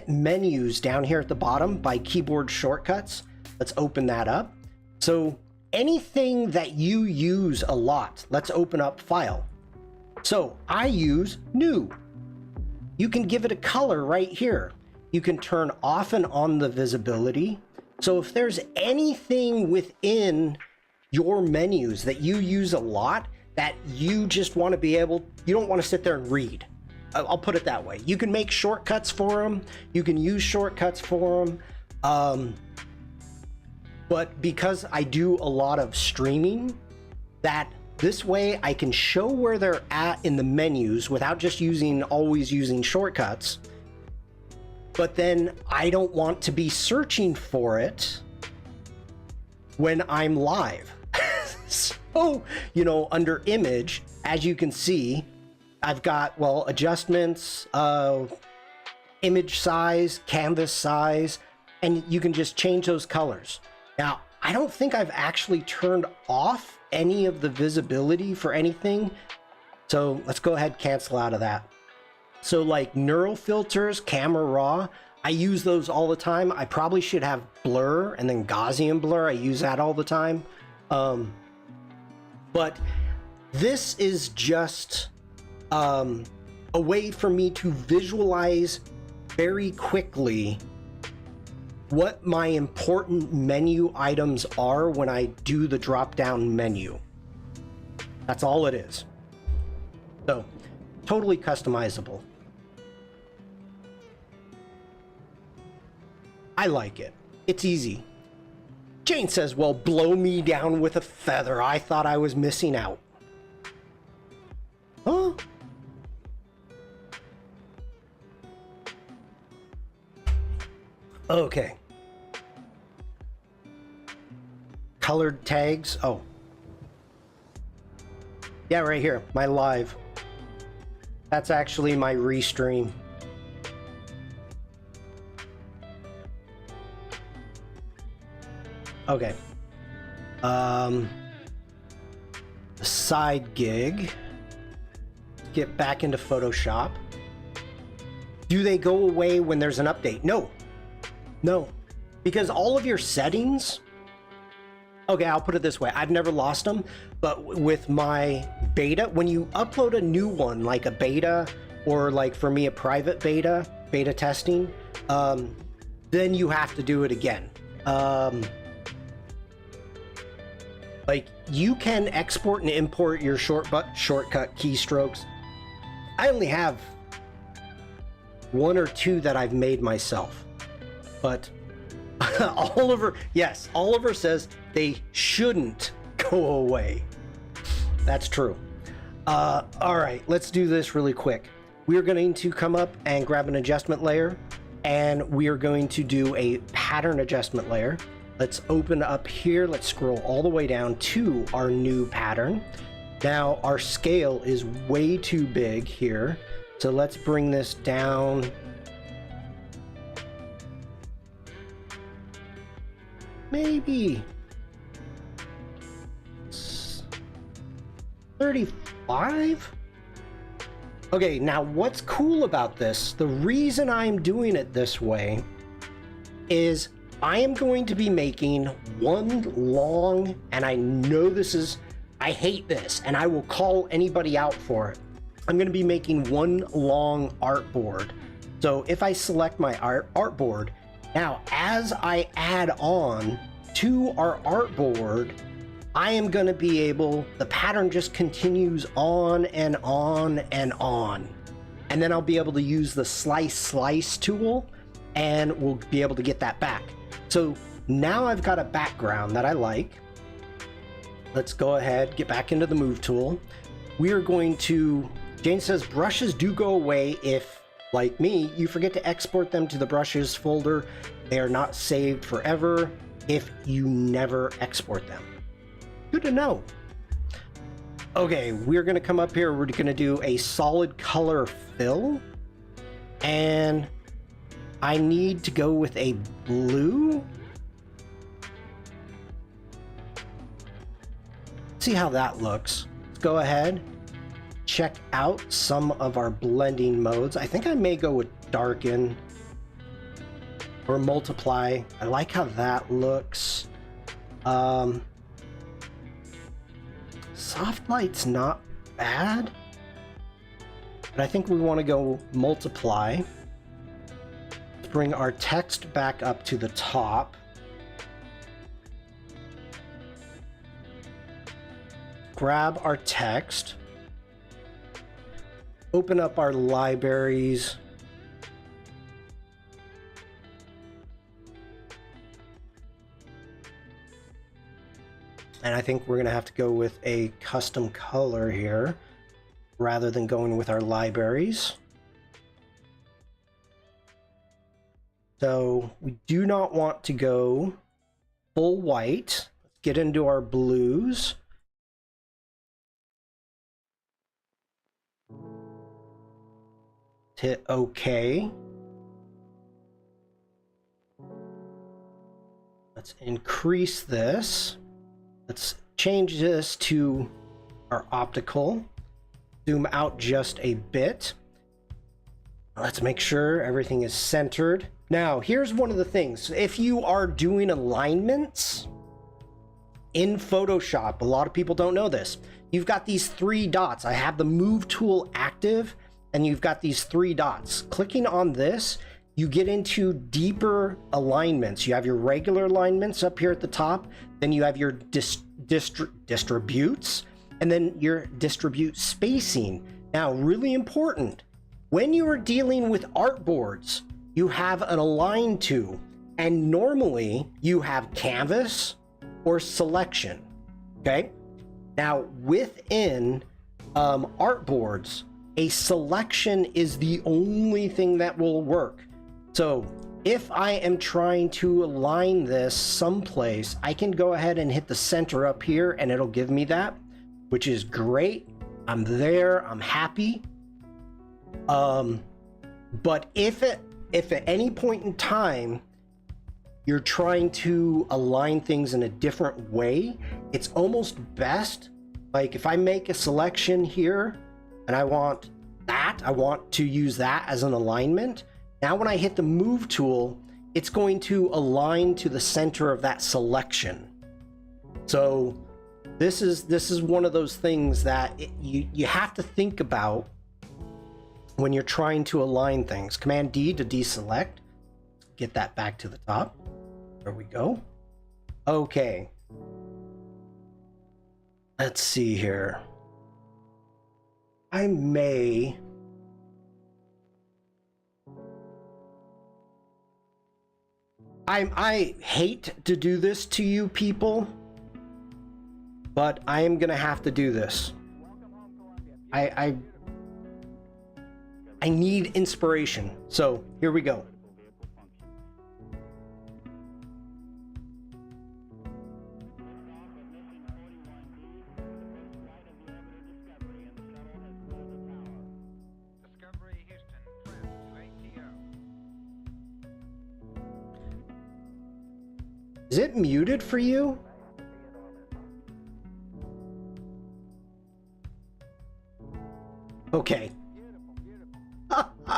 menus down here at the bottom by keyboard shortcuts, let's open that up. So anything that you use a lot, let's open up File. So I use New. You can give it a color right here. You can turn off and on the visibility. So if there's anything within your menus that you use a lot that you just want to be able, you don't want to sit there and read. I'll put it that way. You can make shortcuts for them. You can use shortcuts for them. But because I do a lot of streaming, that this way I can show where they're at in the menus without just always using shortcuts. But then I don't want to be searching for it when I'm live. So, under image, as you can see, I've got, well, adjustments, image size, canvas size, and you can just change those colors. Now, I don't think I've actually turned off any of the visibility for anything. So let's go ahead and cancel out of that. So like neural filters, camera raw, I use those all the time. I probably should have blur and then Gaussian blur. I use that all the time. But this is just a way for me to visualize very quickly what my important menu items are when I do the drop-down menu. That's all it is. So, totally customizable. I like it. It's easy. Jane says, well, blow me down with a feather. I thought I was missing out. Huh? Okay. Colored tags. Oh. Yeah, right here. My live. That's actually my restream. Okay. Side gig. Get back into Photoshop. Do they go away when there's an update? No. No. Because all of your settings... Okay, I'll put it this way. I've never lost them, but with my beta, when you upload a new one, like a beta, or like for me, a private beta testing, then you have to do it again. Like, you can export and import your shortcut keystrokes. I only have 1 or 2 that I've made myself, but Oliver says they shouldn't go away. That's true. All right, let's do this really quick. We're going to come up and grab an adjustment layer, and we are going to do a pattern adjustment layer. Let's open up here. Let's scroll all the way down to our new pattern. Now our scale is way too big here, so let's bring this down. Maybe 35? Okay, now what's cool about this, the reason I'm doing it this way is I am going to be making one long, and I know I hate this, and I will call anybody out for it. I'm going to be making one long artboard. So if I select my artboard, now as I add on to our artboard, I am going to be able, the pattern just continues on and on and on. And then I'll be able to use the slice tool, and we'll be able to get that back. So now I've got a background that I like. Let's go ahead, get back into the move tool. We are going to, Jane says brushes do go away if, like me, you forget to export them to the brushes folder. They are not saved forever if you never export them. Good to know. Okay, we're gonna come up here. We're gonna do a solid color fill, and I need to go with a blue. See how that looks. Let's go ahead, check out some of our blending modes. I think I may go with darken or multiply. I like how that looks. Soft light's not bad, but I think we want to go multiply. Let's bring our text back up to the top. Grab our text, open up our libraries, and I think we're going to have to go with a custom color here rather than going with our libraries. So we do not want to go full white. Let's get into our blues. Hit OK. Let's increase this. Let's change this to our optical. Zoom out just a bit. Let's make sure everything is centered. Now, here's one of the things. If you are doing alignments in Photoshop, a lot of people don't know this. You've got these 3 dots. I have the move tool active, and you've got these 3 dots. Clicking on this, you get into deeper alignments. You have your regular alignments up here at the top, then you have your distributes, and then your distribute spacing. Now, really important, when you are dealing with artboards, you have an align to, and normally you have canvas or selection, okay? Now, within artboards, a selection is the only thing that will work. So if I am trying to align this someplace, I can go ahead and hit the center up here and it'll give me that, which is great. I'm there, I'm happy. But if at any point in time you're trying to align things in a different way, it's almost best, like if I make a selection here and I want to use that as an alignment. Now when I hit the move tool, it's going to align to the center of that selection. So this is one of those things that you have to think about when you're trying to align things. Command D to deselect. Get that back to the top. There we go. Okay. let's see here. I hate to do this to you people, but I am gonna have to do this. I need inspiration, so here we go. Is it muted for you? Okay.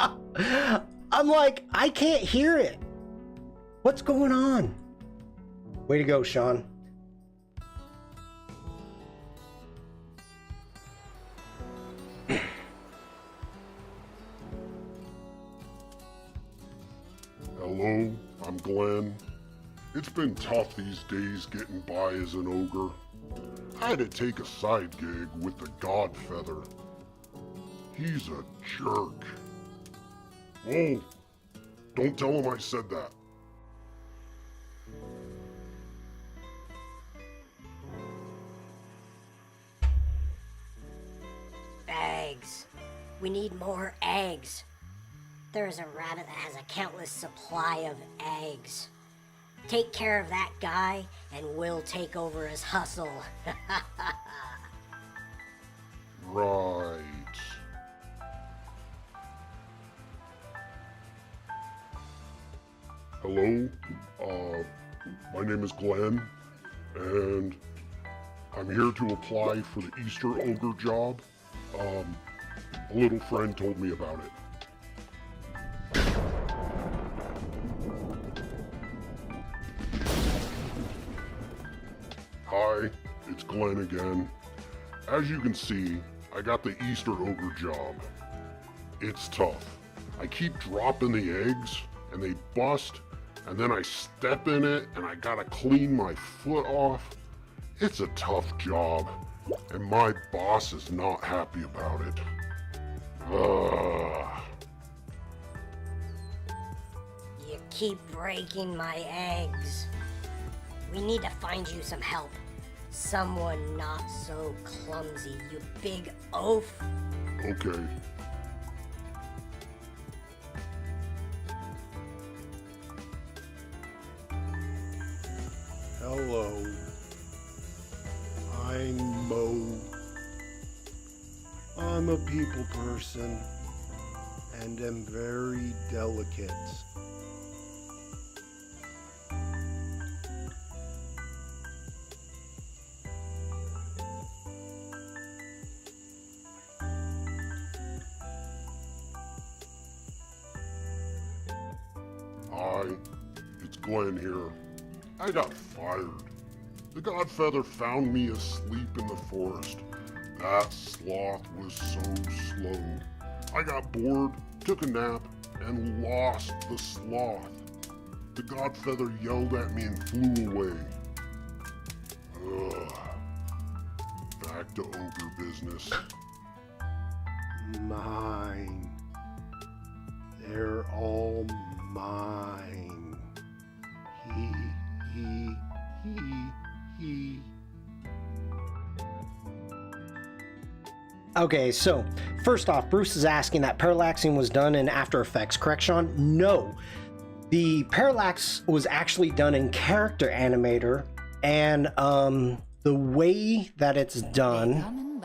I'm like, I can't hear it. What's going on? Way to go, Shawn. Hello, I'm Glenn. It's been tough these days getting by as an ogre. I had to take a side gig with the Godfeather. He's a jerk. Oh, don't tell him I said that. Eggs. We need more eggs. There's a rabbit that has a countless supply of eggs. Take care of that guy, and we'll take over his hustle. Right. Hello, my name is Glenn, and I'm here to apply for the Easter ogre job. A little friend told me about it. Hi, it's Glenn again. As you can see, I got the Easter ogre job. It's tough. I keep dropping the eggs, and they bust, and then I step in it, and I gotta clean my foot off. It's a tough job, and my boss is not happy about it. You keep breaking my eggs. We need to find you some help. Someone not so clumsy, you big oaf. Okay. Hello. I'm Mo. I'm a people person and am very delicate. Hi, it's Glenn here. I got fired. The Godfeather found me asleep in the forest. That sloth was so slow. I got bored, took a nap, and lost the sloth. The Godfeather yelled at me and flew away. Ugh. Back to ogre business. Mine. They're all mine. He. Okay, so first off, Bruce is asking that parallaxing was done in After Effects, correct, Shawn? No. The parallax was actually done in Character Animator, and the way that it's done.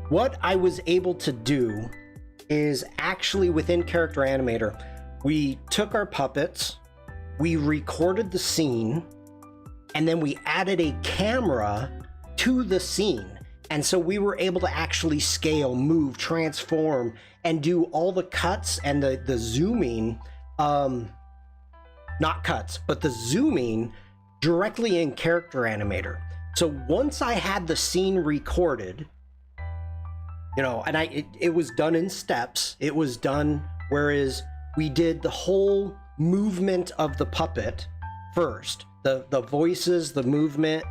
What I was able to do is actually within Character Animator, we took our puppets, we recorded the scene, and then we added a camera to the scene. And so we were able to actually scale, move, transform, and do all the cuts and the zooming, not cuts, but the zooming directly in Character Animator. So once I had the scene recorded, you know, and it was done in steps. It was done, whereas we did the whole movement of the puppet first. The voices, the movement.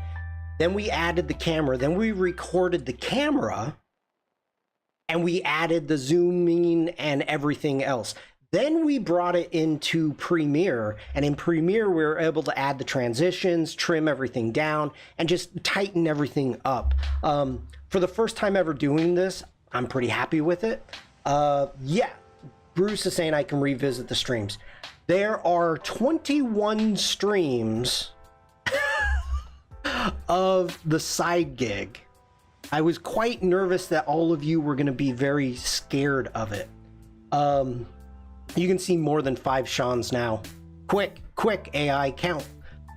Then we added the camera. Then we recorded the camera. And we added the zooming and everything else. Then we brought it into Premiere. And in Premiere, we were able to add the transitions, trim everything down, and just tighten everything up. For the first time ever doing this, I'm pretty happy with it. Yeah, Bruce is saying I can revisit the streams. There are 21 streams of the side gig. I was quite nervous that all of you were going to be very scared of it. You can see more than 5 Shawns now. Quick AI count.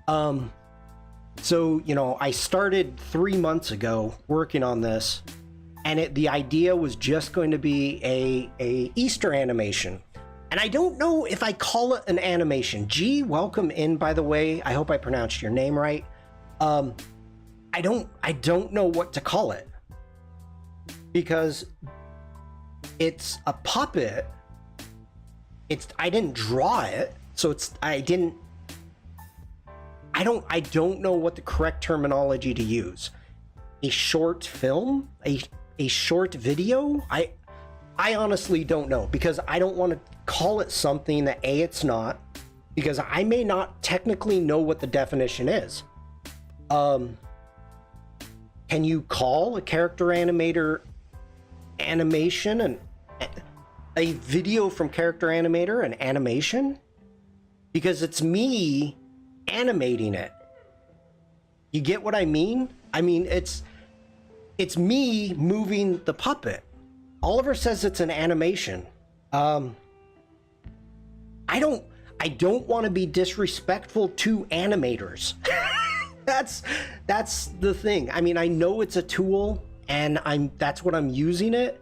So, you know, I started 3 months ago working on this, and the idea was just going to be a Easter animation. And I don't know if I call it an animation. G, welcome in, by the way. I hope I pronounced your name right. I don't know what to call it, because it's a puppet. I didn't draw it, so I don't know what the correct terminology to use. A short film? A short video? I honestly don't know, because I don't want to call it something that it's not, because I may not technically know what the definition is. Can you call a character animator animation and a video from Character Animator an animation? Because it's me animating it. You get what I mean? I mean, it's me moving the puppet. Oliver says it's an animation. I don't want to be disrespectful to animators. That's the thing. I mean, I know it's a tool, and that's what I'm using it.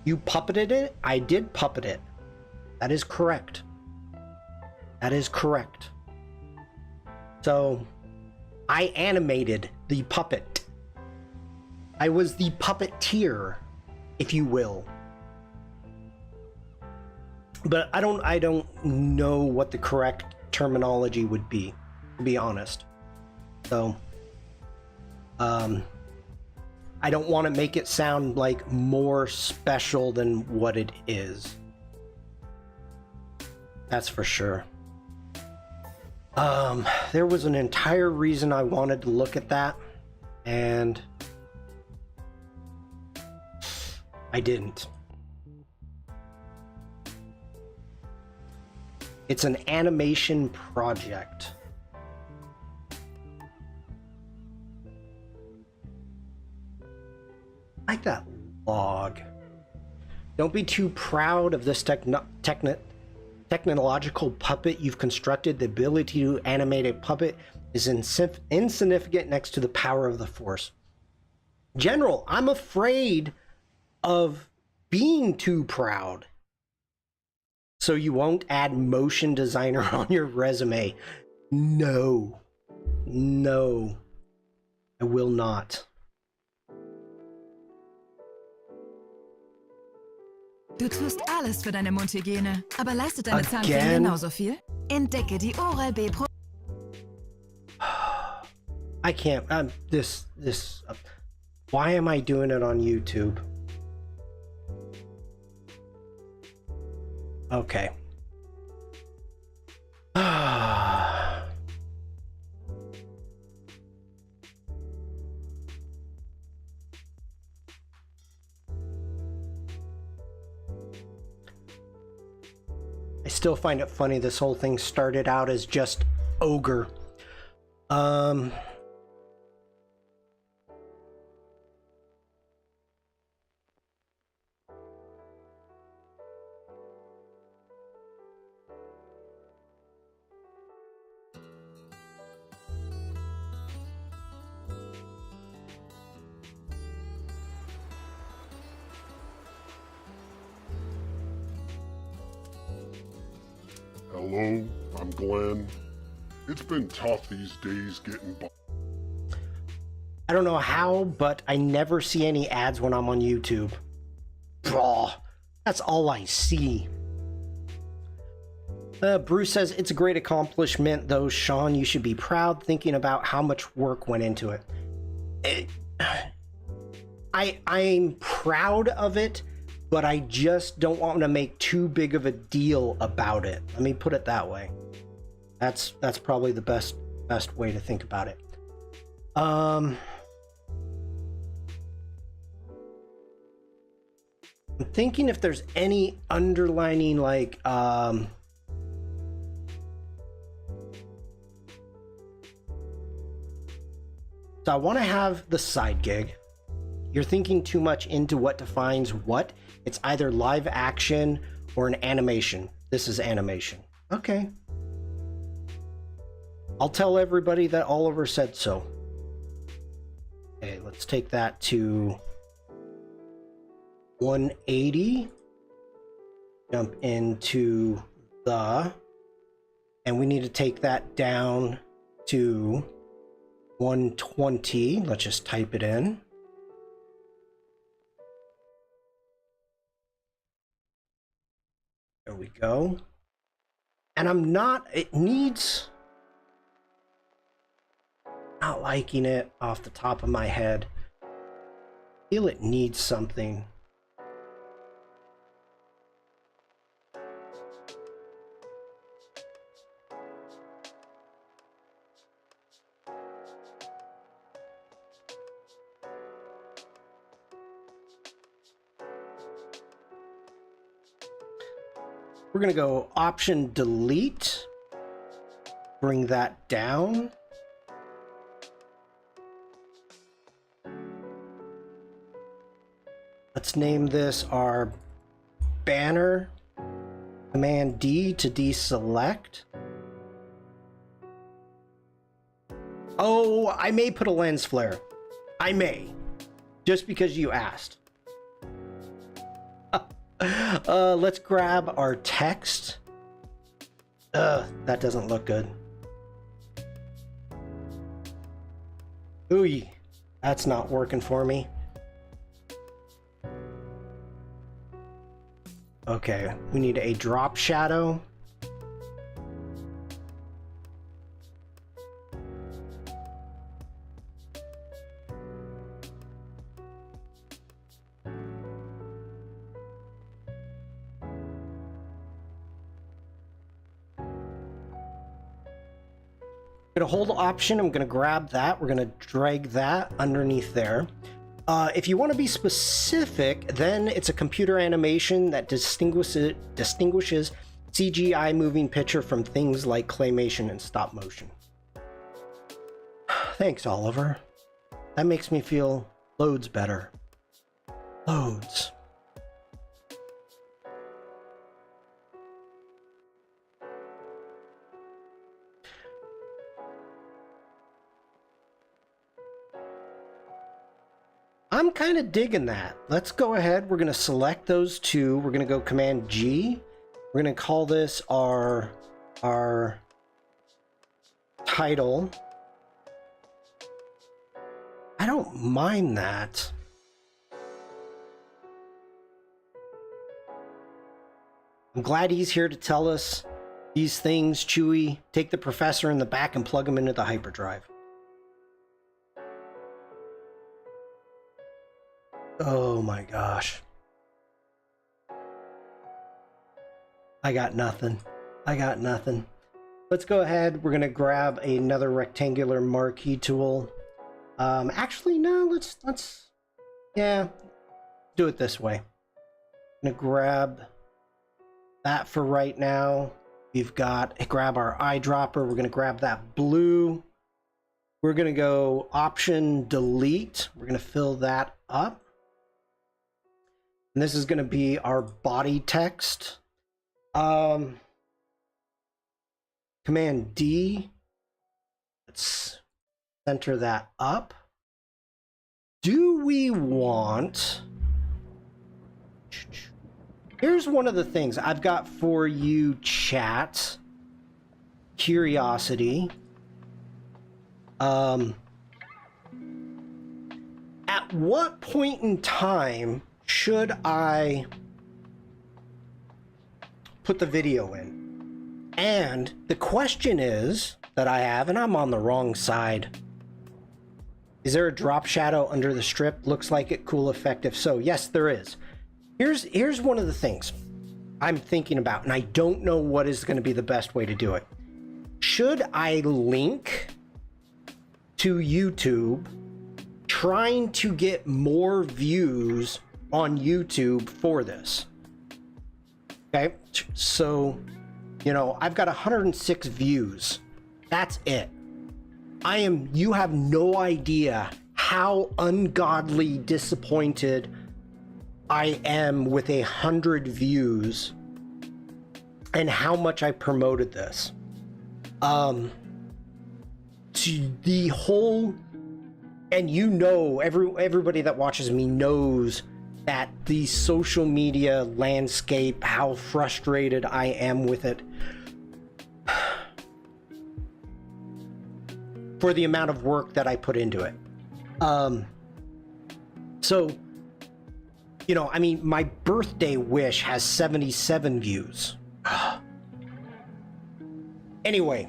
You puppeted it? I did puppet it. That is correct. That is correct. So, I animated the puppet. I was the puppeteer, if you will. But I don't know what the correct terminology would be, to be honest. So, I don't want to make it sound like more special than what it is. That's for sure. There was an entire reason I wanted to look at that, and I didn't. It's an animation project. I like that log. Don't be too proud of this technological puppet you've constructed. The ability to animate a puppet is insignificant next to the power of the Force. General, I'm afraid of being too proud. So you won't add motion designer on your resume? No. No. I will not. Du tust alles für deine Mundhygiene, aber leistet deine Zahnpflege genauso viel? Entdecke die Oral-B Pro. I can't. Why am I doing it on YouTube? Okay. I still find it funny this whole thing started out as just ogre. Hello, I'm Glenn. It's been tough these days getting by. I don't know how, but I never see any ads when I'm on YouTube. Bro, that's all I see. Bruce says, it's a great accomplishment, though, Shawn. You should be proud thinking about how much work went into it. I'm proud of it, but I just don't want to make too big of a deal about it. Let me put it that way. That's probably the best way to think about it. I'm thinking if there's any underlining, like, so I want to have the side gig. You're thinking too much into what defines what. It's either live action or an animation. This is animation. Okay. I'll tell everybody that Oliver said so. Okay, let's take that to 180. Jump into the, and we need to take that down to 120. Let's just type it in. There we go. And I'm not, it needs, not liking it off the top of my head. I feel it needs something. We're going to go Option Delete, bring that down. Let's name this our banner. Command D to deselect. Oh, I may put a lens flare. I may, just because you asked. Let's grab our text. That doesn't look good. Ooh, that's not working for me. Okay, we need a drop shadow. I'm gonna hold Option. I'm gonna grab that. We're gonna drag that underneath there. If you want to be specific, then it's a computer animation that distinguishes CGI moving picture from things like claymation and stop motion. Thanks, Oliver. That makes me feel loads better. Loads. I'm kind of digging that. Let's go ahead. We're going to select those two. We're going to go Command G. We're going to call this our title. I don't mind that. I'm glad he's here to tell us these things. Chewie, take the professor in the back and plug him into the hyperdrive. Oh my gosh. I got nothing. I got nothing. Let's go ahead. We're going to grab another rectangular marquee tool. Actually, no, let's do it this way. I'm going to grab that for right now. We've got, grab our eyedropper. We're going to grab that blue. We're going to go Option Delete. We're going to fill that up. And this is going to be our body text. Command D. Let's center that up. Do we want... Here's one of the things I've got for you, chat. Curiosity. At what point in time should I put the video in? And the question is that I have, and I'm on the wrong side. Is there a drop shadow under the strip? Looks like it. Cool effect. If so, yes, there is. Here's one of the things I'm thinking about, and I don't know what is going to be the best way to do it. Should I link to YouTube trying to get more views on YouTube for this? Okay, so, you know, I've got 106 views. That's it. You have no idea how ungodly disappointed I am with 100 views and how much I promoted this. To the whole, and you know, everybody that watches me knows that the social media landscape, how frustrated I am with it for the amount of work that I put into it. So, you know, I mean, my birthday wish has 77 views. Anyway,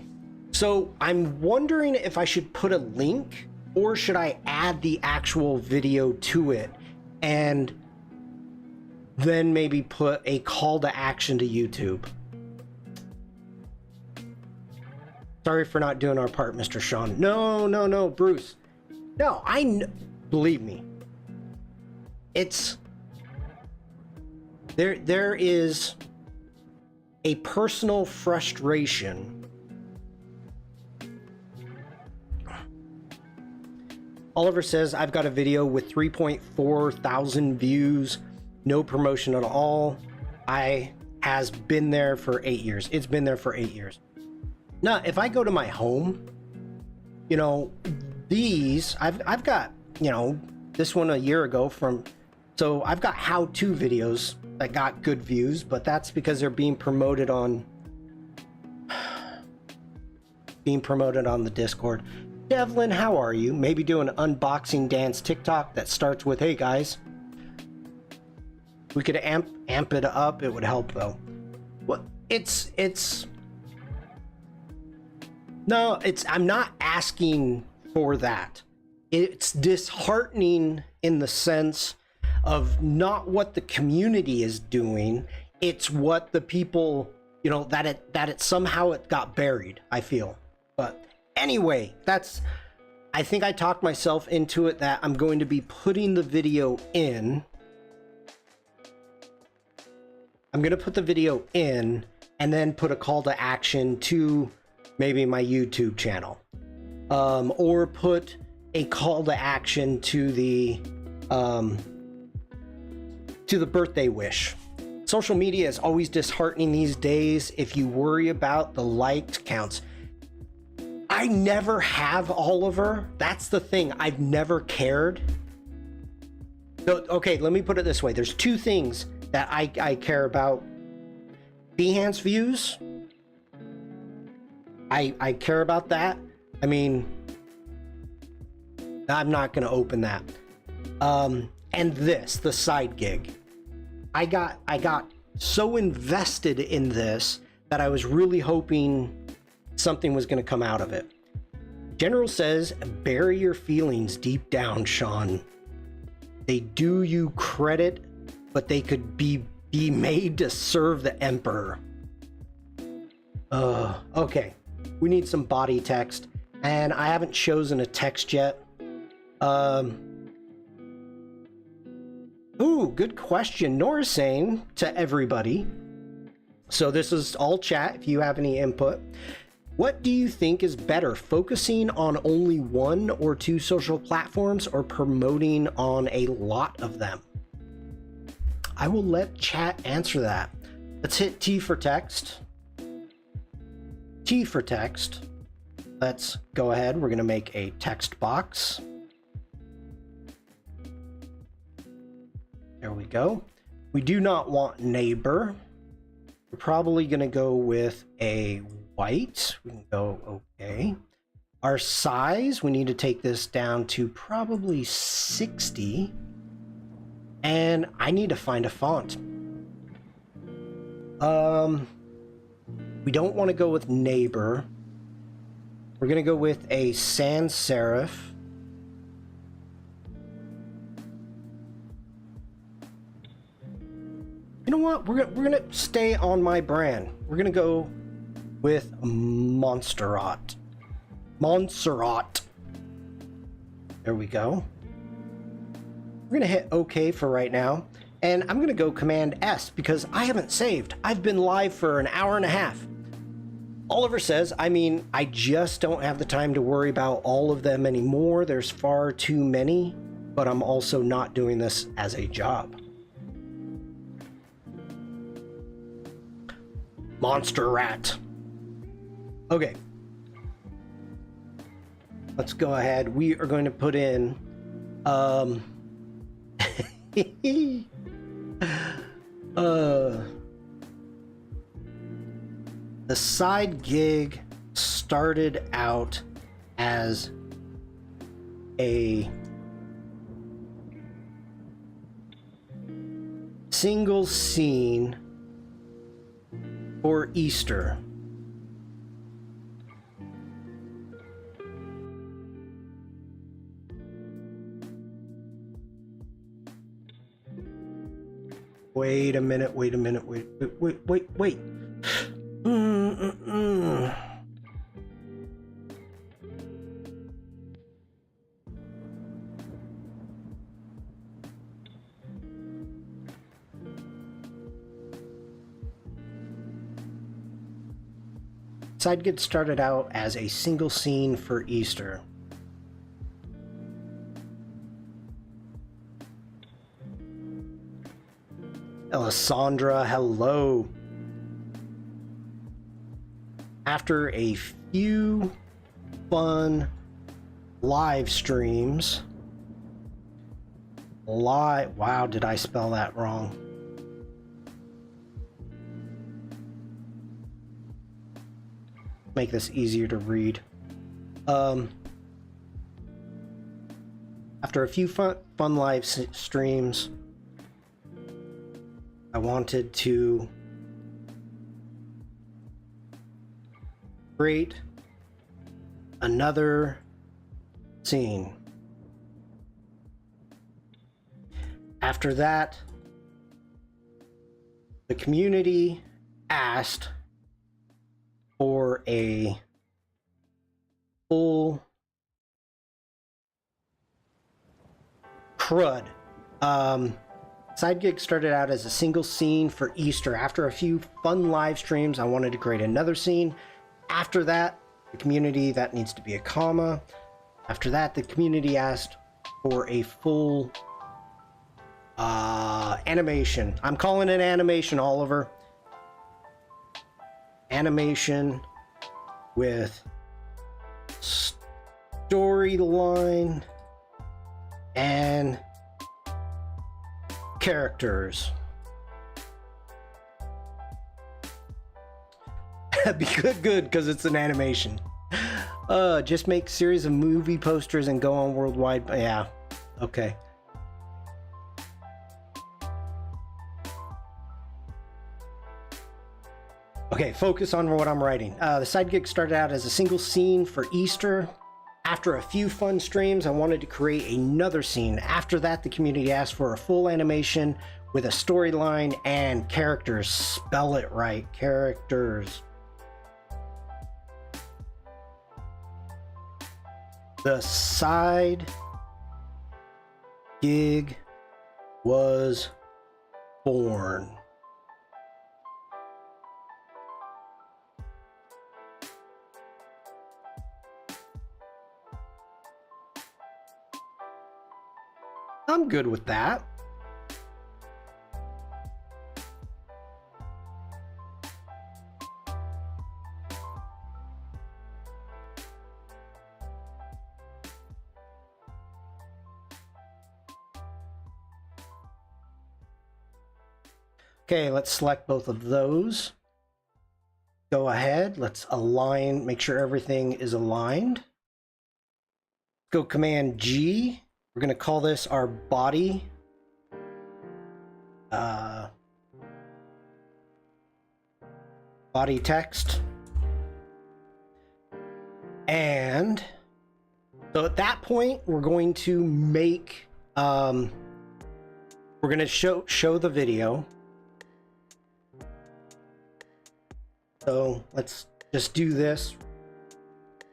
so I'm wondering if I should put a link or should I add the actual video to it and then maybe put a call to action to YouTube. Sorry for not doing our part, Mr. Shawn. No, Bruce. No, believe me. It's there is a personal frustration. Oliver says, I've got a video with 3.4 thousand views, no promotion at all. Has been there for 8 years. It's been there for 8 years. Now, if I go to my home, you know, I've got, you know, this one a year ago so I've got how-to videos that got good views, but that's because they're being promoted on the Discord. Devlin, how are you? Maybe do an unboxing dance TikTok that starts with, hey guys. We could amp it up. It would help though. Well, I'm not asking for that. It's disheartening in the sense of not what the community is doing. It's what the people, you know, that it somehow got buried, I feel. But anyway, I think I talked myself into it that I'm going to be putting the video in. I'm going to put the video in and then put a call to action to maybe my YouTube channel, or put a call to action to the birthday wish. Social media is always disheartening these days if you worry about the liked counts. I never have, Oliver. That's the thing. I've never cared. So, okay, let me put it this way. There's two things that I care about. Behance views. I care about that. I mean, I'm not going to open that. And the side gig. I got so invested in this that I was really hoping something was going to come out of it. General says, bury your feelings deep down, Shawn. They do you credit, but they could be made to serve the Emperor. Okay. We need some body text, and I haven't chosen a text yet. Ooh, good question. Nora's saying to everybody. So this is all chat if you have any input. What do you think is better, focusing on only one or two social platforms or promoting on a lot of them? I will let chat answer that. Let's hit T for text. T for text. Let's go ahead. We're going to make a text box. There we go. We do not want neighbor. We're probably going to go with a white. We can go okay. Our size, we need to take this down to probably 60. And I need to find a font. We don't want to go with neighbor. We're going to go with a sans serif. You know what? We're gonna stay on my brand. We're gonna go with Montserrat. Montserrat. There we go. We're gonna hit OK for right now, and I'm gonna go Command S because I haven't saved. I've been live for an hour and a half. Oliver says, I mean, I just don't have the time to worry about all of them anymore. There's far too many, but I'm also not doing this as a job. Monster rat. Okay. Let's go ahead. We are going to put in the side gig started out as a single scene for Easter. Wait a minute, wait. Side gig started out as a single scene for Easter. Alessandra, hello. After a few fun live streams, wow, did I spell that wrong? Make this easier to read. After a few fun live streams, I wanted to create another scene. After that, the community asked for a full crud. Side gig started out as a single scene for Easter. After a few fun live streams, I wanted to create another scene. After that, the community, that needs to be a comma. After that, the community asked for a full animation. I'm calling it animation, Oliver. Animation with storyline and characters. Be good, because it's an animation. Just make series of movie posters and go on worldwide. Yeah, okay. Okay, focus on what I'm writing. The side gig started out as a single scene for Easter. After a few fun streams, I wanted to create another scene. After that, the community asked for a full animation with a storyline and characters. Spell it right. Characters. The side gig was born. I'm good with that. Okay, let's select both of those. Go ahead, let's align, make sure everything is aligned. Go Command G. We're going to call this our body. body text. And so at that point, we're going to make, we're going to show the video. So let's just do this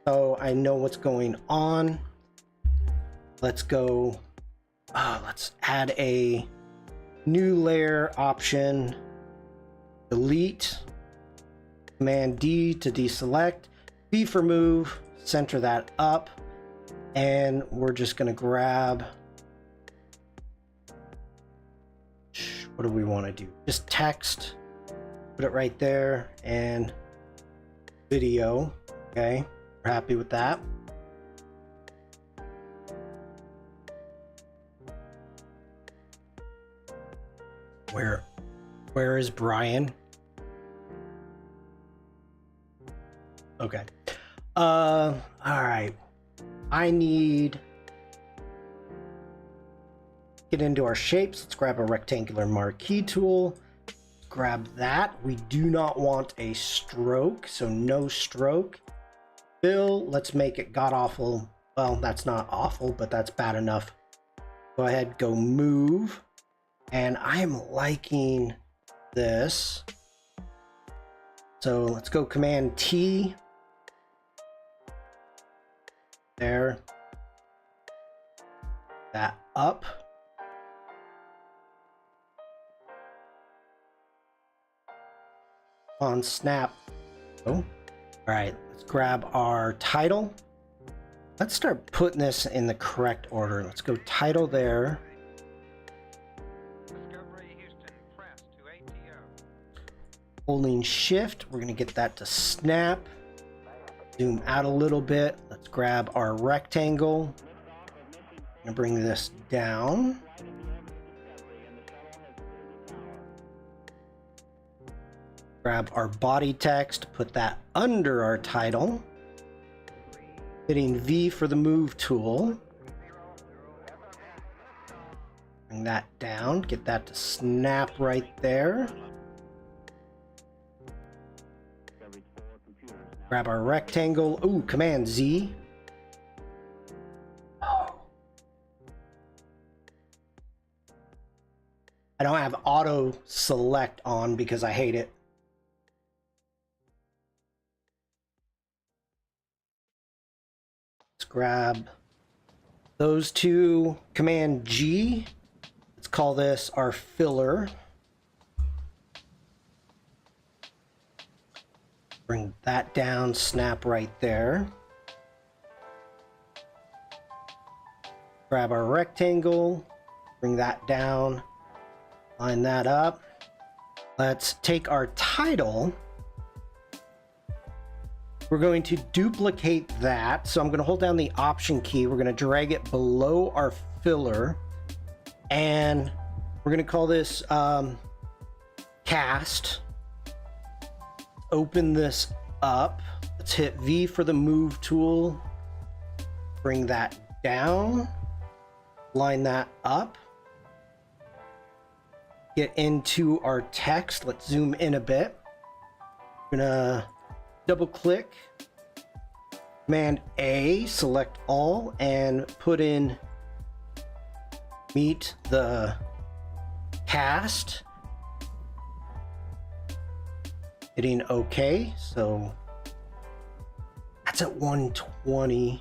so I know what's going on. Let's go, let's add a new layer option, delete, Command D to deselect, B for move, center that up, and we're just gonna grab, what do we want to do? Just text, put it right there, and video. Okay, we're happy with that. Where is Brian? Okay. All right. I need get into our shapes. Let's grab a rectangular marquee tool. Grab that. We do not want a stroke, so no stroke. Fill. Let's make it god awful. Well, that's not awful, but that's bad enough. Go ahead, go move. And I'm liking this. So let's go Command T. There. That up. On snap. Oh. All right, let's grab our title. Let's start putting this in the correct order. Let's go title there. Holding shift, we're going to get that to snap. Zoom out a little bit. Let's grab our rectangle. I'm going to bring this down. Grab our body text, put that under our title. Hitting V for the move tool. Bring that down, get that to snap right there. Grab our rectangle. Ooh, Command Z. Oh. I don't have auto select on because I hate it. Let's grab those two. Command G. Let's call this our filler. Bring that down, snap right there. Grab our rectangle, bring that down, line that up. Let's take our title. We're going to duplicate that. So I'm going to hold down the Option key. We're going to drag it below our filler. And we're going to call this cast. Open this up. Let's hit V for the move tool. Bring that down. Line that up. Get into our text. Let's zoom in a bit. I'm gonna double click. Command A, select all, and put in meet the cast. Hitting OK, so that's at 120.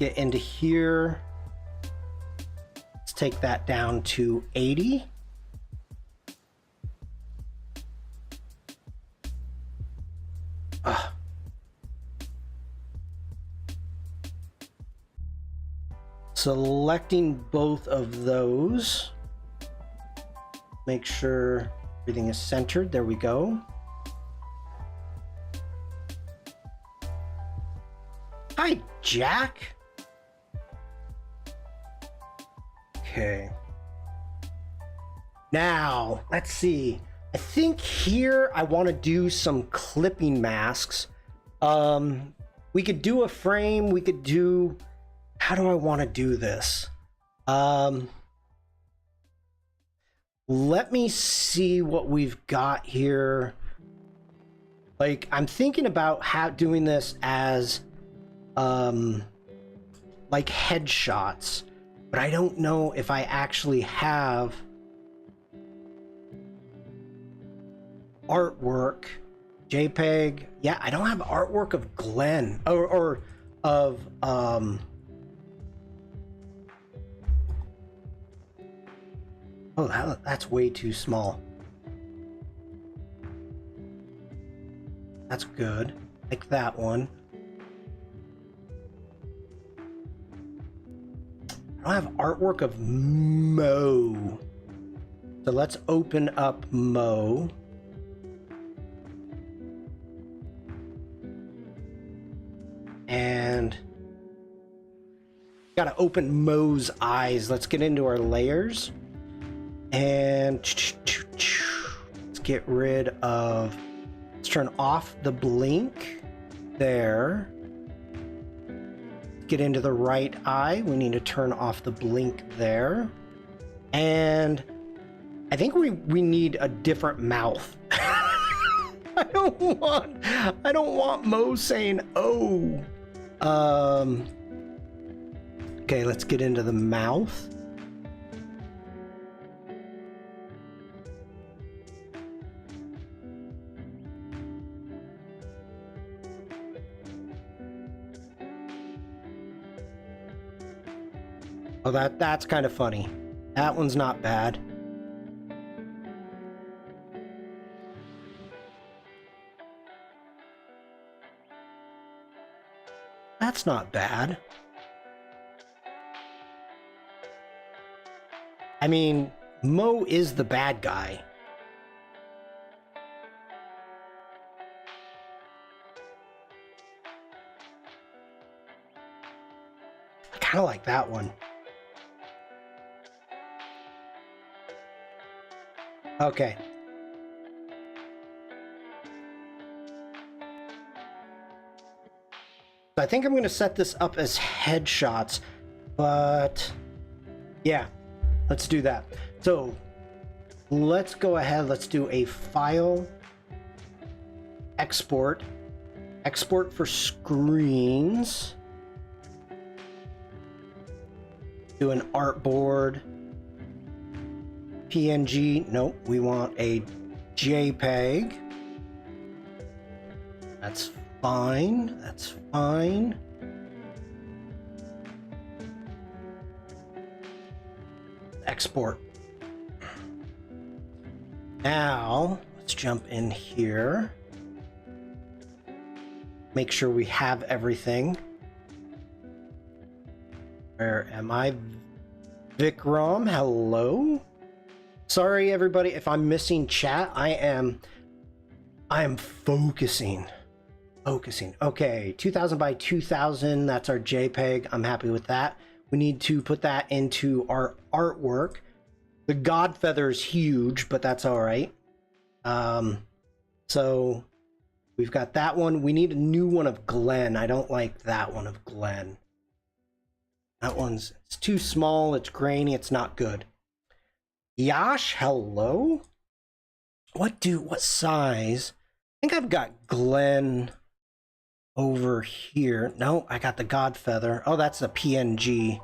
Get into here. Let's take that down to 80. Selecting both of those. Make sure everything is centered. There we go. Hi, Jack. Okay. Now, let's see. I think here I want to do some clipping masks. We could do a frame. We could do... How do I want to do this? let me see what we've got here. Like, I'm thinking about how doing this as like headshots, but I don't know if I actually have artwork. JPEG. Yeah, I don't have artwork of Glenn or of oh, that's way too small. That's good. Like that one. I don't have artwork of Mo. So let's open up Mo. And gotta open Mo's eyes. Let's get into our layers. And let's get rid of, let's turn off the blink there. Get into the right eye. We need to turn off the blink there. And I think we need a different mouth. I don't want Mo saying oh. Okay, let's get into the mouth. Oh, that's kind of funny. That one's not bad. That's not bad. I mean, Mo is the bad guy. I kind of like that one. Okay. I think I'm going to set this up as headshots, but yeah, let's do that. So let's go ahead. Let's do a file, export for screens, do an artboard, PNG. Nope, we want a JPEG. That's fine. That's fine. Export. Now, let's jump in here. Make sure we have everything. Where am I? Vikram, hello? Sorry everybody if I'm missing chat. I am focusing. Okay, 2000 by 2000, that's our JPEG. I'm happy with that. We need to put that into our artwork. The God feather is huge, but that's all right. So we've got that one. We need a new one of Glenn. I don't like that one of Glenn. That one's, it's too small, it's grainy, it's not good. Yash, hello? What size? I think I've got Glenn over here. No, I got the God feather. Oh, that's a PNG.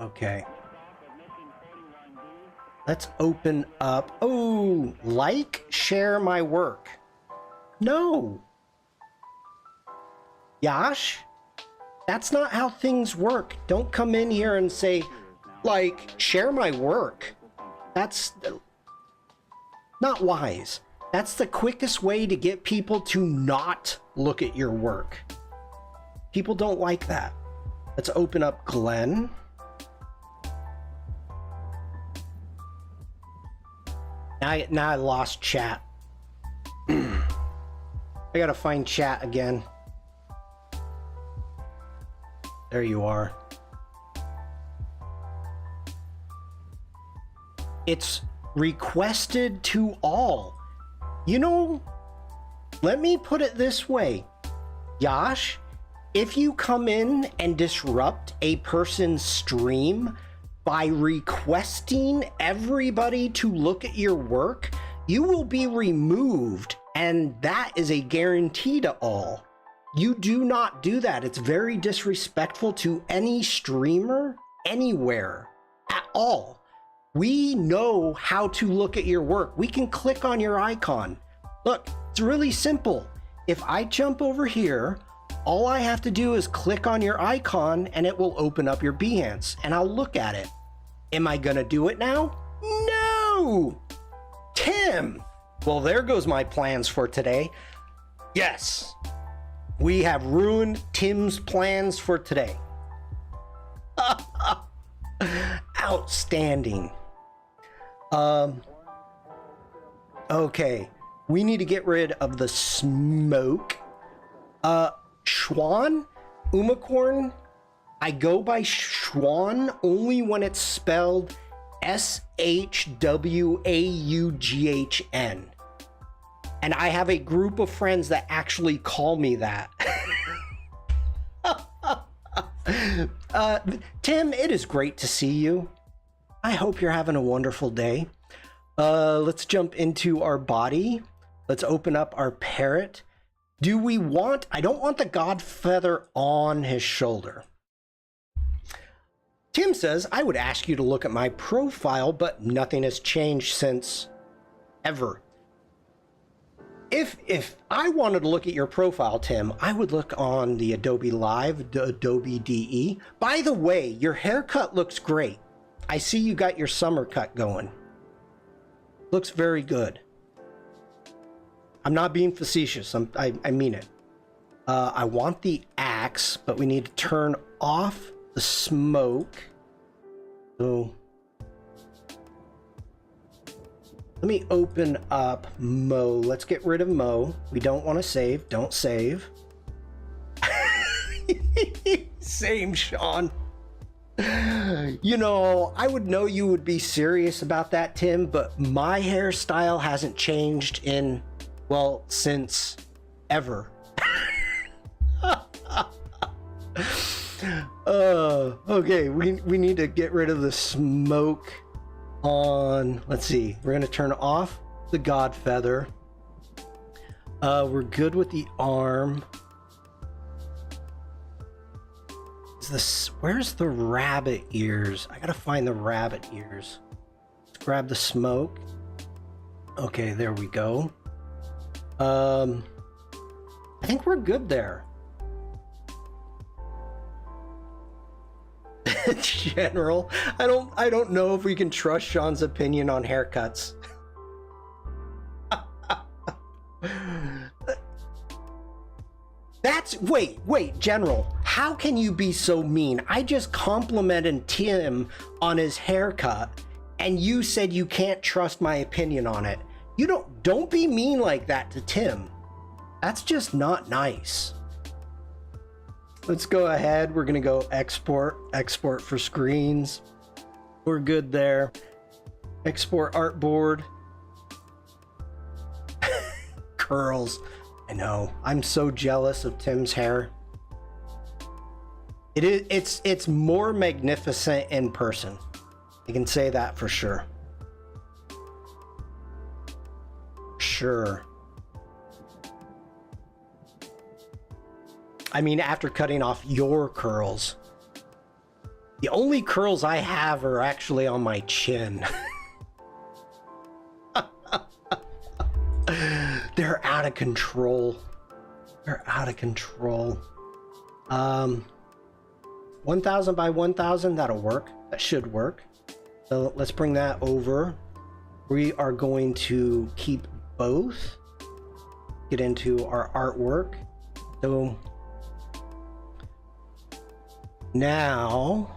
Okay. Let's open up. Oh, like, share my work. No. Yash, that's not how things work. Don't come in here and say, like, share my work. That's not wise. That's the quickest way to get people to not look at your work. People don't like that. Let's open up Glenn. Now I lost chat. I gotta find chat again. There you are. It's requested to all. You know, let me put it this way. Yash, if you come in and disrupt a person's stream, by requesting everybody to look at your work, you will be removed, and that is a guarantee to all. You do not do that. It's very disrespectful to any streamer anywhere at all. We know how to look at your work. We can click on your icon. Look, it's really simple. If I jump over here, all I have to do is click on your icon and it will open up your Behance and I'll look at it. Am I gonna do it now? No! Tim! Well, there goes my plans for today. Yes, we have ruined Tim's plans for today. Outstanding. Okay, we need to get rid of the smoke. Shawn, Umacorn, I go by Shawn only when it's spelled SHWAUGHN. And I have a group of friends that actually call me that. Tim, it is great to see you. I hope you're having a wonderful day. Let's jump into our body. Let's open up our parrot. Do we want, I don't want the god feather on his shoulder. Tim says, I would ask you to look at my profile, but nothing has changed since ever. If I wanted to look at your profile, Tim, I would look on the Adobe Live, the Adobe DE. By the way, your haircut looks great. I see you got your summer cut going. Looks very good. I'm not being facetious. I mean it. I want the axe, but we need to turn off the smoke. So let me open up Mo. Let's get rid of Mo. We don't want to save. Don't save. Same, Shawn. You know, I would know you would be serious about that, Tim, but my hairstyle hasn't changed in, well, since ever. Okay, we need to get rid of the smoke on, let's see, we're gonna turn off the god feather. We're good with the arm. Is this, where's the rabbit ears? I gotta find the rabbit ears. Let's grab the smoke. Okay, there we go. I think we're good there. General, I don't know if we can trust Shawn's opinion on haircuts. Wait, General, how can you be so mean? I just complimented Tim on his haircut and you said you can't trust my opinion on it. You don't be mean like that to Tim. That's just not nice. Let's go ahead. We're gonna go export for screens. We're good there. Export artboard. Curls. I know. I'm so jealous of Tim's hair. It's more magnificent in person. I can say that for sure. Sure. I mean, after cutting off your curls. The only curls I have are actually on my chin. They're out of control. They're out of control. 1000 by 1000, that'll work. That should work. So let's bring that over. We are going to keep both. Get into our artwork. So now,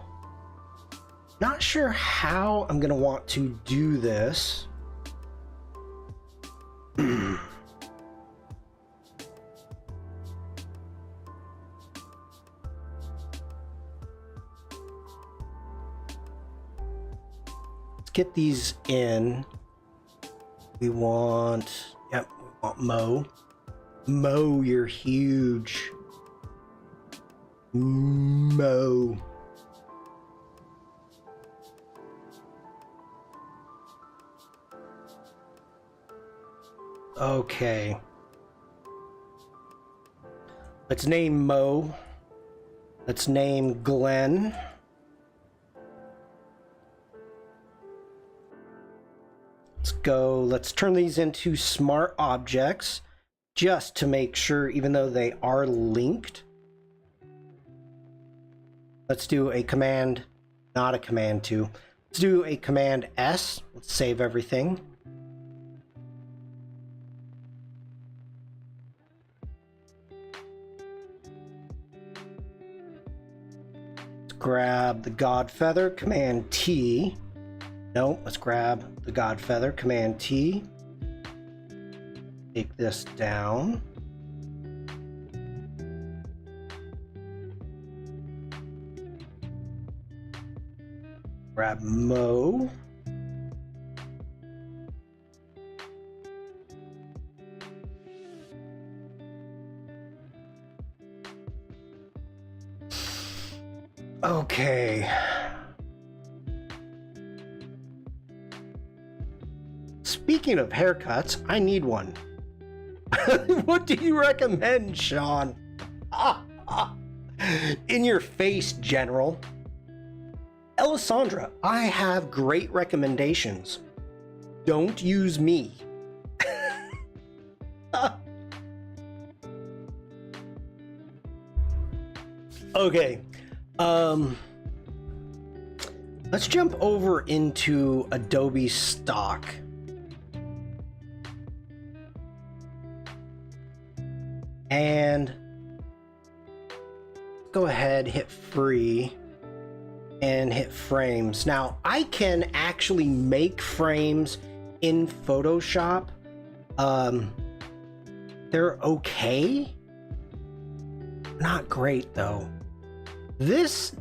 not sure how I'm gonna want to do this. Let's get these in. We want, yep, we want Mo. Mo, you're huge. Mo. Okay. Let's name Mo. Let's name Glenn. Let's go. Let's turn these into smart objects just to make sure, even though they are linked. Let's do a command, not a command 2. Let's do a command S. Let's save everything. Let's grab the God Feather, command T. No, let's grab the God Feather, command T. Take this down. Grab Mo. Okay. Speaking of haircuts, I need one. What do you recommend, Shawn? In your face, General. Alessandra, I have great recommendations. Don't use me. Okay. Let's jump over into Adobe Stock. And go ahead, hit free and hit frames. Now I can actually make frames in Photoshop. They're okay. Not great though. This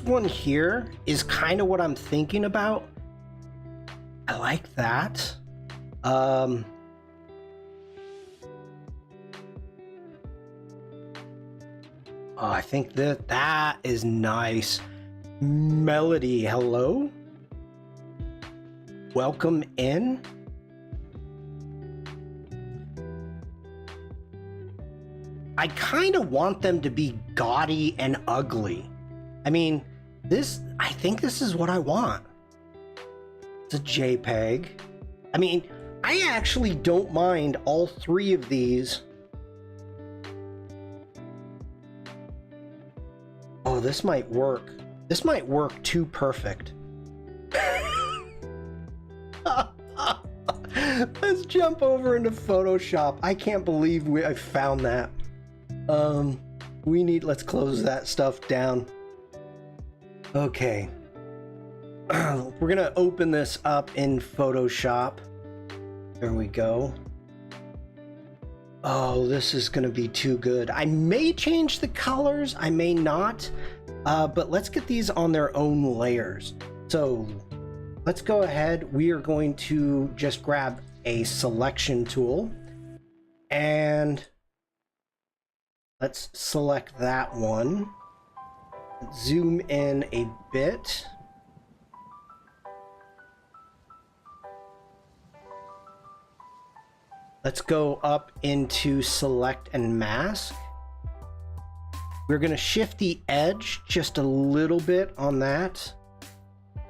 one here is kind of what I'm thinking about. I like that. Oh, I think that is nice. Melody, hello? Welcome in. I kind of want them to be gaudy and ugly. I mean, I think this is what I want. It's a JPEG. I mean, I actually don't mind all 3 of these. Oh, this might work. This might work too perfect. Let's jump over into Photoshop. I can't believe I found that. Let's close that stuff down. Okay. We're gonna open this up in Photoshop. There we go. Oh, this is gonna be too good. I may change the colors, I may not, but let's get these on their own layers. So let's go ahead. We are going to just grab a selection tool and let's select that one. Zoom in a bit. Let's go up into select and mask. We're going to shift the edge just a little bit on that.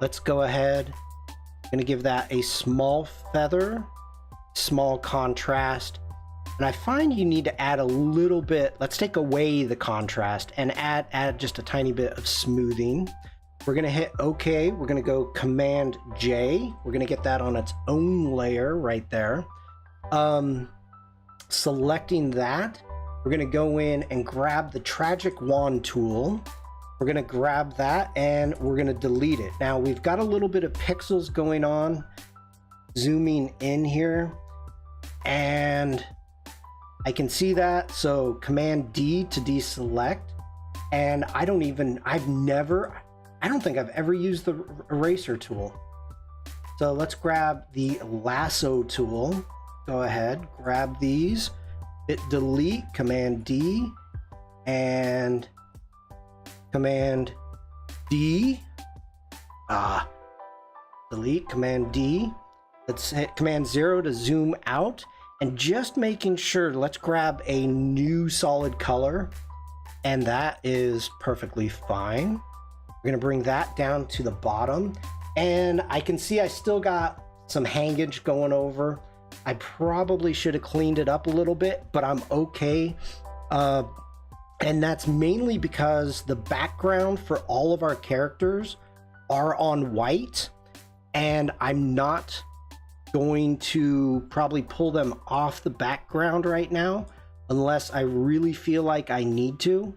Let's go ahead. I'm going to give that a small feather, small contrast. And I find you need to add a little bit. Let's take away the contrast and add just a tiny bit of smoothing. We're going to hit OK. We're going to go Command J. We're going to get that on its own layer right there. Selecting that, we're going to go in and grab the Tragic Wand tool. We're going to grab that and we're going to delete it. Now we've got a little bit of pixels going on. Zooming in here and I can see that. So Command D to deselect. And I don't think I've ever used the eraser tool. So let's grab the lasso tool. Go ahead, grab these, hit delete, Command D, and Command D. Delete, Command D. Let's hit Command 0 to zoom out. and just making sure, let's grab a new solid color, and that is perfectly fine. We're gonna bring that down to the bottom, and I can see I still got some hangage going over. I probably should have cleaned it up a little bit, but I'm okay. And that's mainly because the background for all of our characters are on white, and I'm not going to probably pull them off the background right now unless I really feel like I need to.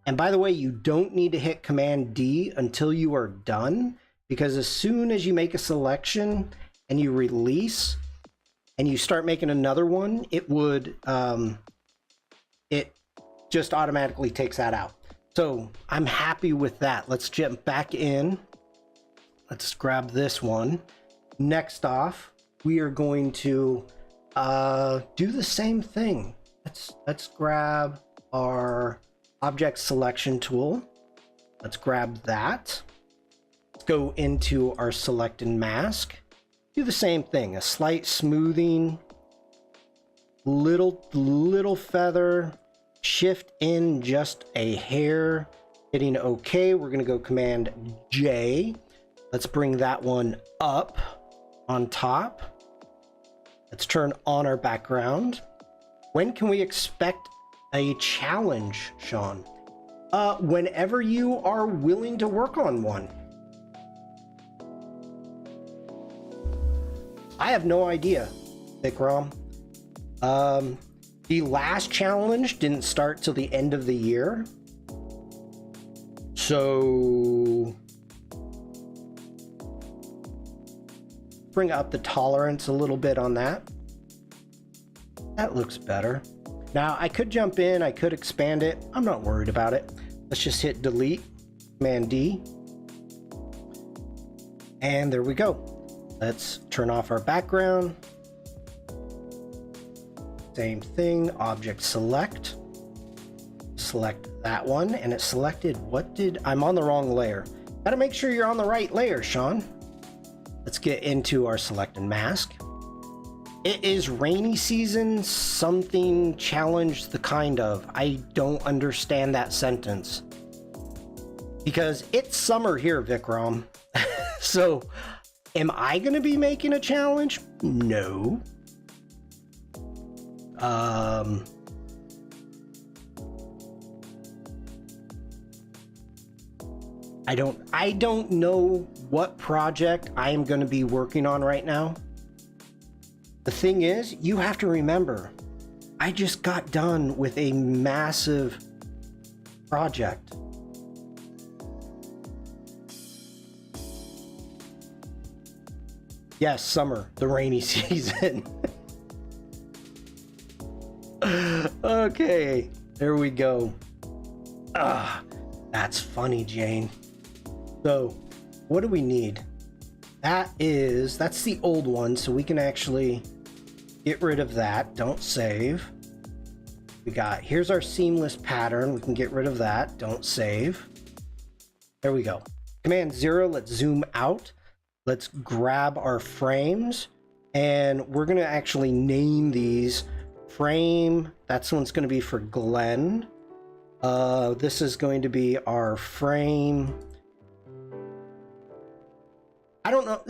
And by the way, you don't need to hit Command D until you are done, because as soon as you make a selection and you release and you start making another one, it would it just automatically takes that out. So I'm happy with that. Let's jump back in. Let's grab this one. Next off, we are going to do the same thing. Let's grab our object selection tool. Let's grab that. Let's go into our select and mask. Do the same thing, a slight smoothing, little feather, shift in just a hair, hitting OK. We're gonna go Command J. Let's bring that one up on top. Let's turn on our background. When can we expect a challenge, Shawn? Whenever you are willing to work on one. I have no idea, Vikram. The last challenge didn't start till the end of the year. So bring up the tolerance a little bit on that. That looks better. Now I could jump in, I could expand it. I'm not worried about it. Let's just hit delete, Command D. And there we go. Let's turn off our background. Same thing, object select. Select that one, and it selected, I'm on the wrong layer. Gotta make sure you're on the right layer, Shawn. Let's get into our select and mask. It is rainy season, something challenged the kind of. I don't understand that sentence. Because it's summer here, Vikram. So, am I gonna be making a challenge? No. I don't know what project I am going to be working on right now. The thing is, you have to remember, I just got done with a massive project. Yes, summer, the rainy season. Okay, there we go. That's funny, Jane. So, what do we need? That's the old one, so we can actually get rid of that. Don't save. Here's our seamless pattern. We can get rid of that. Don't save. There we go. Command 0, let's zoom out. Let's grab our frames, and we're gonna actually name these. Frame, that's one's going to be for Glenn. This is going to be our frame. I don't know.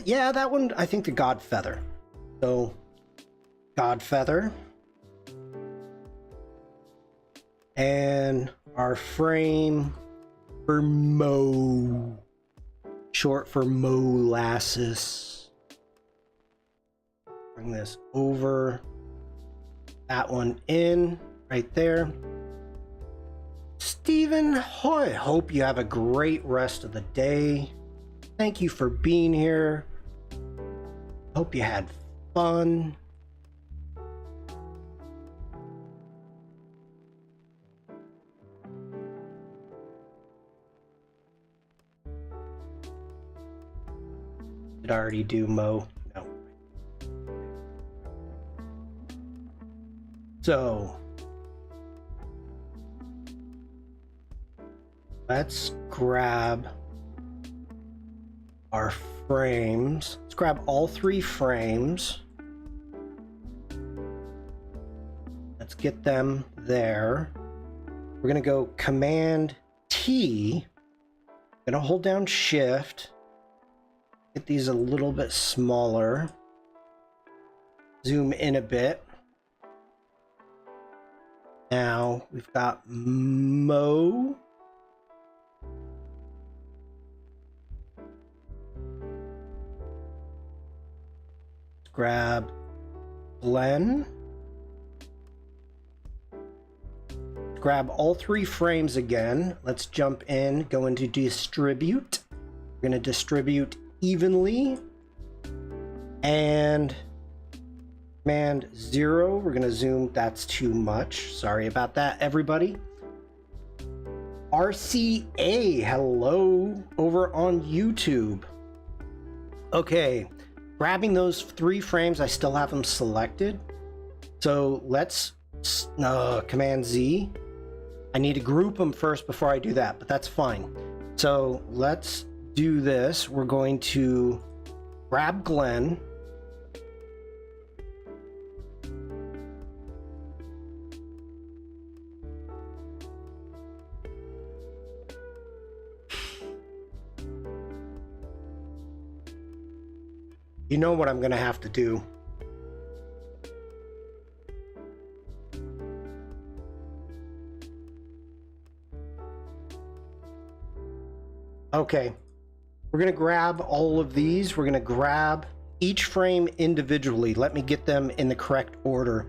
Yeah, that one, I think the God Feather. So, God Feather. And our frame for Mo. Short for molasses. Bring this over. That one in right there. Steven, I hope you have a great rest of the day. Thank you for being here. Hope you had fun. Did I already do Mo? No. So let's grab our frames. Let's grab all 3 frames. Let's get them there. We're gonna go Command T. Gonna hold down Shift. Get these a little bit smaller. Zoom in a bit. Now we've got Mo. Let's grab Glenn. Grab all 3 frames again. Let's jump in, go into distribute. We're going to distribute evenly. And Command 0, we're going to zoom. That's too much. Sorry about that, everybody. RCA, hello, over on YouTube. Okay, grabbing those 3 frames, I still have them selected. So let's Command Z. I need to group them first before I do that, but that's fine. So let's do this. We're going to grab Glenn. You know what I'm going to have to do. Okay, we're going to grab all of these. We're going to grab each frame individually. Let me get them in the correct order.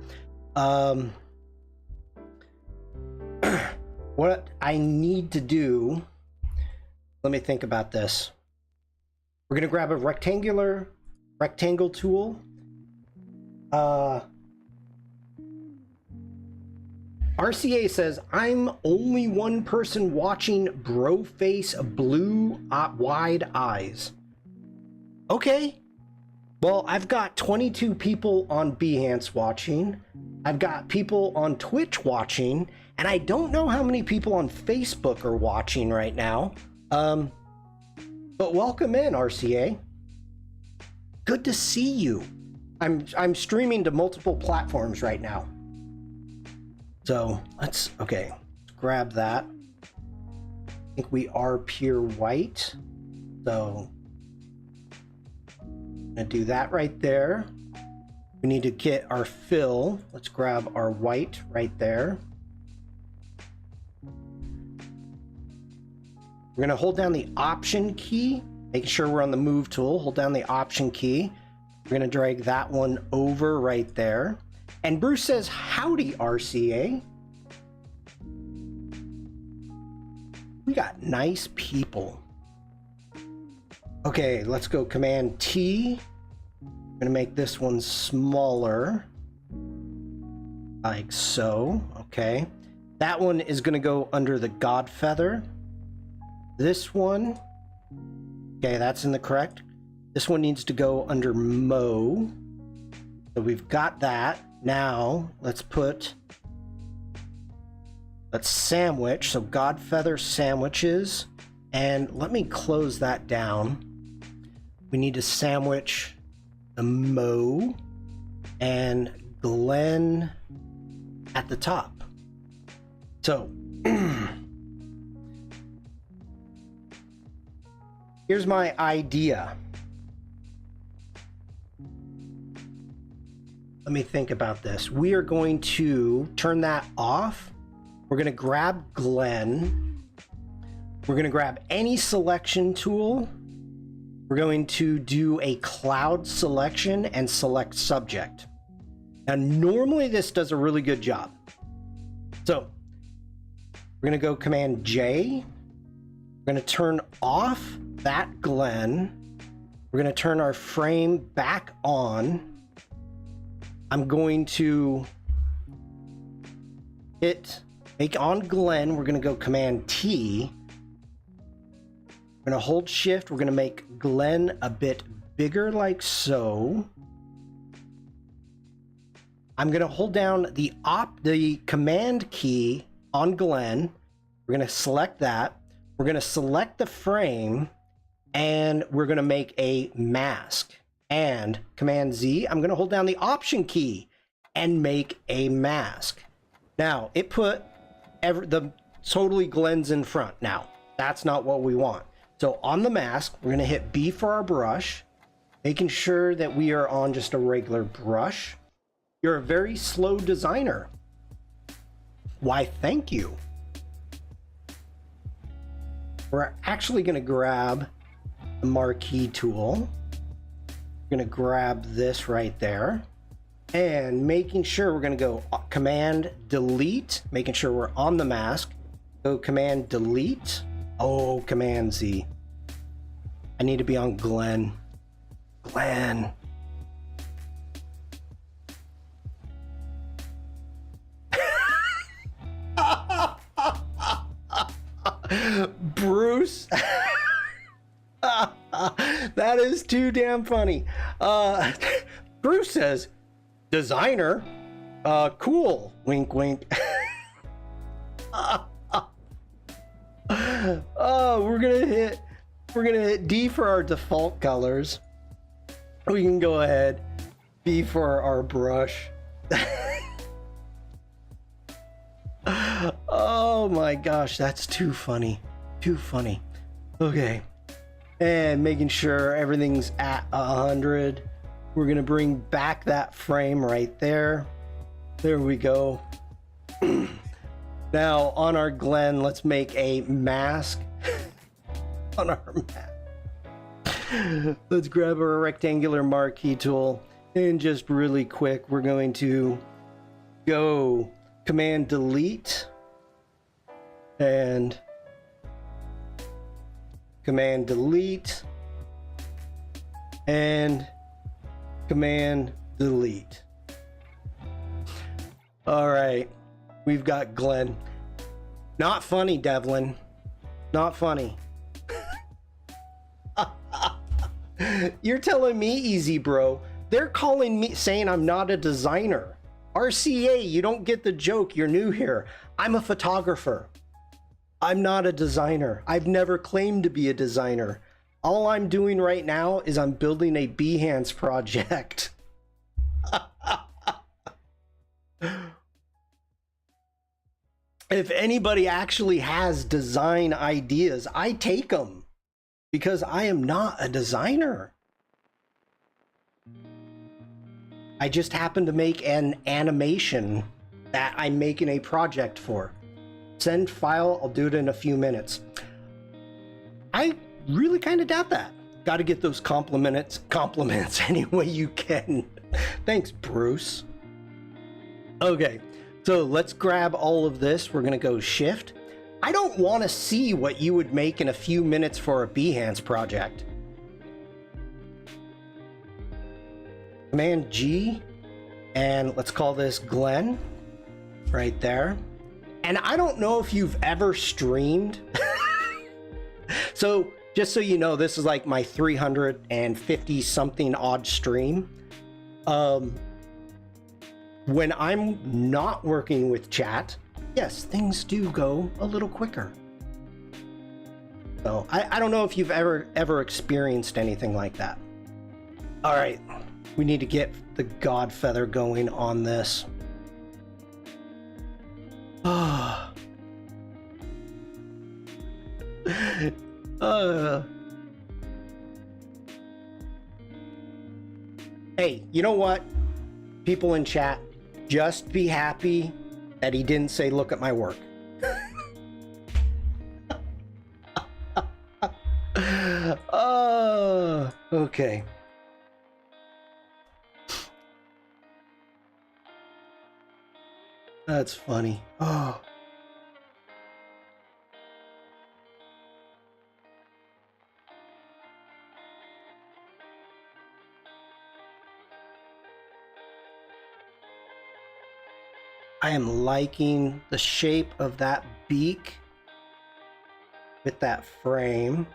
What I need to do, let me think about this. We're going to grab a rectangle tool. RCA says, I'm only one person watching, bro face, blue wide eyes. Okay. Well, I've got 22 people on Behance watching. I've got people on Twitch watching, and I don't know how many people on Facebook are watching right now. But welcome in, RCA. Good to see you. I'm streaming to multiple platforms right now. So let's grab that. I think we are pure white. So I'm gonna do that right there. We need to get our fill. Let's grab our white right there. We're gonna hold down the Option key, making sure we're on the Move tool. Hold down the Option key. We're gonna drag that one over right there. And Bruce says, howdy, RCA. We got nice people. Okay, let's go Command T. I'm gonna make this one smaller. Like so, okay. That one is gonna go under the God Feather. This one, okay, that's in the correct. This one needs to go under Mo. So we've got that. Now let's sandwich. So God Feather sandwiches. And let me close that down. We need to sandwich the Mo and Glenn at the top. So here's my idea. Let me think about this. We are going to turn that off. We're going to grab Glenn. We're going to grab any selection tool. We're going to do a cloud selection and select subject. Now, normally this does a really good job. So we're going to go Command J. We're going to turn off that Glenn. We're going to turn our frame back on. I'm going to make on Glenn. We're going to go Command T. We're going to hold Shift. We're going to make Glenn a bit bigger like so. I'm going to hold down the Command key on Glenn. We're going to select that. We're going to select the frame, and we're going to make a mask. And Command Z, I'm going to hold down the Option key and make a mask. Now, it put the totally Glenn's in front. Now, that's not what we want. So on the mask, we're gonna hit B for our brush, making sure that we are on just a regular brush. You're a very slow designer. Why, thank you. We're actually gonna grab the marquee tool. We're gonna grab this right there. And making sure we're gonna go Command Delete, making sure we're on the mask. Go Command Delete. Oh, Command Z. I need to be on Glenn. Glenn. Bruce. That is too damn funny. Bruce says, designer. Cool. Wink, wink. Oh, we're gonna hit D for our default colors. We can go ahead. B for our brush. Oh my gosh, that's too funny. Too funny. Okay. And making sure everything's at 100. We're gonna bring back that frame right there. There we go. Now on our Glenn, let's make a mask on our map. Let's grab our rectangular marquee tool and just really quick, we're going to go Command Delete and Command Delete and Command Delete. All right, we've got Glenn. Not funny, Devlin. Not funny. You're telling me, easy bro. They're calling me, saying I'm not a designer. RCA, you don't get the joke. You're new here. I'm a photographer. I'm not a designer. I've never claimed to be a designer. All I'm doing right now is I'm building a Behance project. If anybody actually has design ideas, I take them because I am not a designer. I just happen to make an animation that I'm making a project for. Send file, I'll do it in a few minutes. I really kind of doubt that. Got to get those compliments any way you can. Thanks, Bruce. Okay, so let's grab all of this. We're gonna go Shift. I don't want to see what you would make in a few minutes for a Behance project. Command G, and let's call this Glenn, right there. And I don't know if you've ever streamed. So just so you know, this is like my 350 something odd stream. When I'm not working with chat, yes, things do go a little quicker. So I don't know if you've ever experienced anything like that. All right, we need to get the God feather going on this. Hey, you know what? People in chat, just be happy that he didn't say, look at my work. Okay. That's funny. Oh. I am liking the shape of that beak with that frame.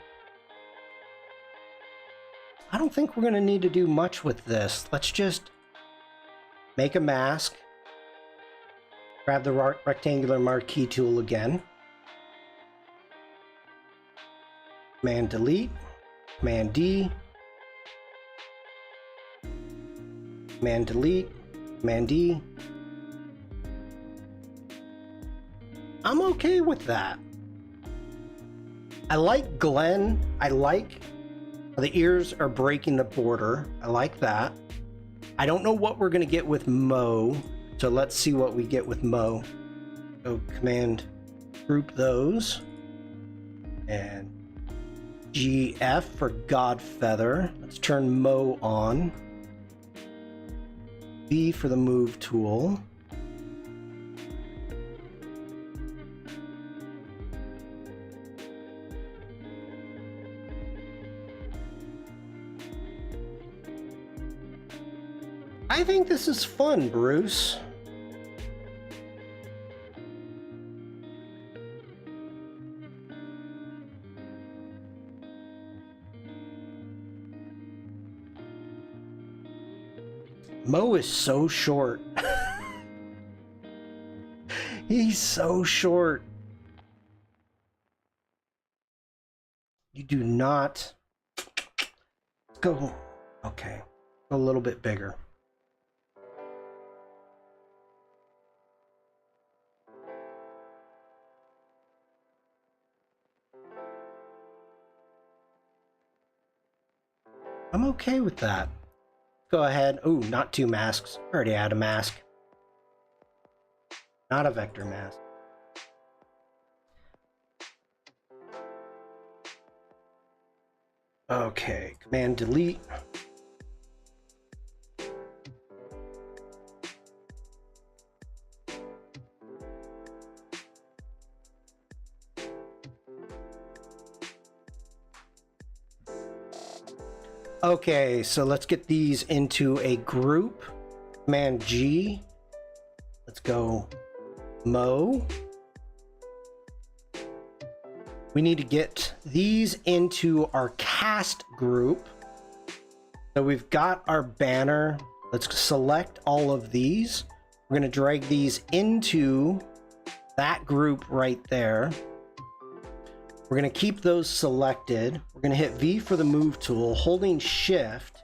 I don't think we're going to need to do much with this. Let's just make a mask. Grab the rectangular marquee tool again. Command Delete. Command D. Command Delete. Command D. I'm okay with that. I like Glenn. I like the ears are breaking the border. I like that. I don't know what we're gonna get with Mo, so let's see what we get with Mo. Go command group those. And GF for Godfeather. Let's turn Mo on. V for the move tool. I think this is fun, Bruce. Mo is so short. He's so short. You do not go. Okay, a little bit bigger. I'm okay with that. Go ahead. Oh, not two masks. Already had a mask. Not a vector mask. Okay, command delete. Okay, so let's get these into a group. Command G. Let's go Mo. We need to get these into our cast group. So we've got our banner. Let's select all of these. We're going to drag these into that group right there. We're going to keep those selected. We're going to hit V for the move tool, holding shift.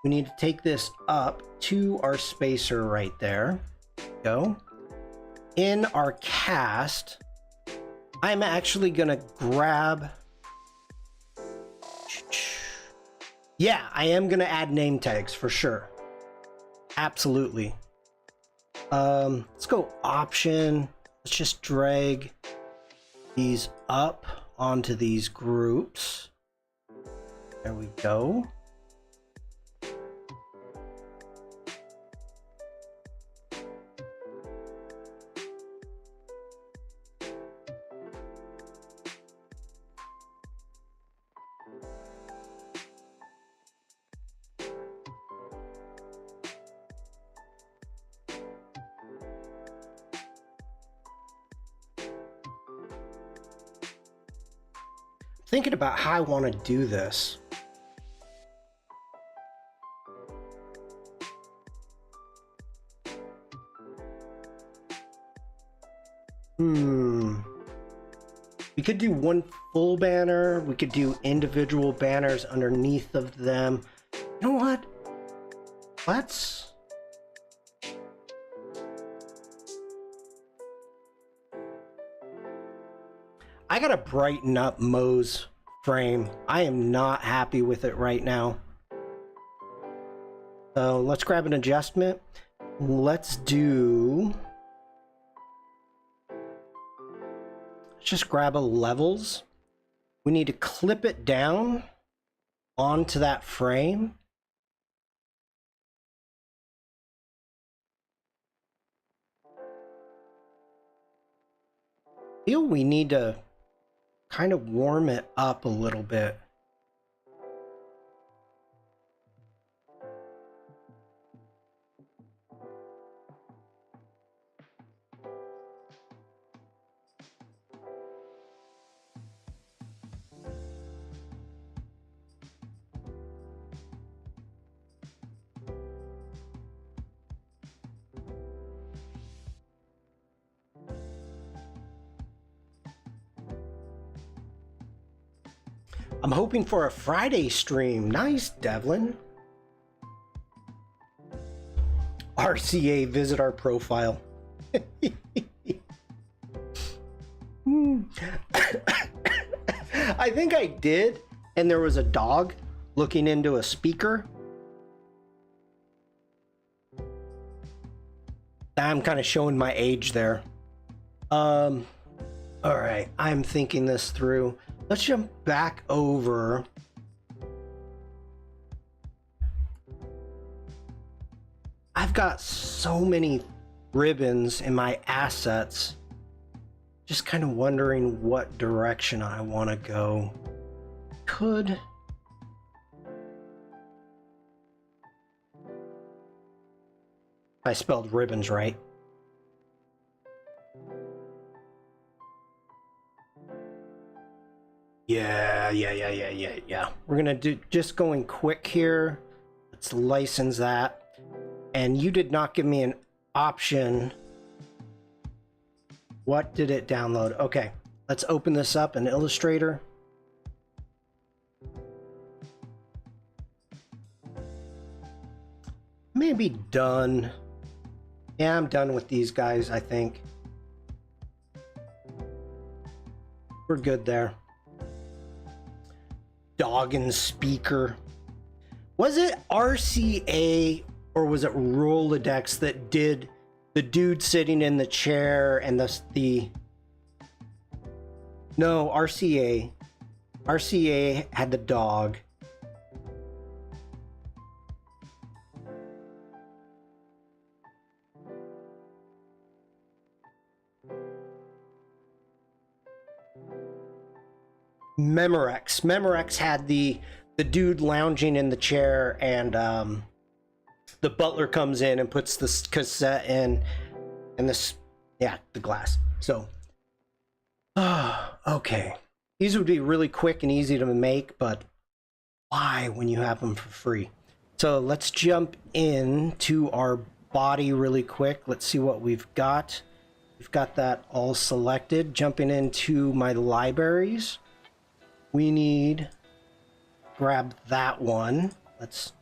We need to take this up to our spacer right there. Go. In our cast, I'm actually going to grab... Yeah, I am going to add name tags for sure. Absolutely. Let's go option. Let's just drag these up onto these groups. There we go. Thinking about how I want to do this. We could do one full banner. We could do individual banners underneath of them. You know what? Let's... I gotta brighten up Mo's frame. I am not happy with it right now. So let's grab an adjustment. Let's do... Let's just grab a levels. We need to clip it down onto that frame. I feel we need to kind of warm it up a little bit. I'm hoping for a Friday stream. Nice, Devlin. RCA, visit our profile. I think I did, and there was a dog looking into a speaker. I'm kind of showing my age there. All right, I'm thinking this through. Let's jump back over. I've got so many ribbons in my assets. Just kind of wondering what direction I want to go. Could... I spelled ribbons right. Yeah. We're gonna do just going quick here. Let's license that. And you did not give me an option. What did it download? Okay, let's open this up in Illustrator. Maybe done. Yeah, I'm done with these guys, I think. We're good there. Dog and speaker. Was it RCA or was it Rolodex that did the dude sitting in the chair and the... No, RCA. RCA had the dog. Memorex had the dude lounging in the chair, and the butler comes in and puts this cassette in, and this, yeah, the glass. So, okay, these would be really quick and easy to make, but why when you have them for free? So let's jump into our body really quick. Let's see what we've got. We've got that all selected. Jumping into my libraries. We need, grab that one. Let's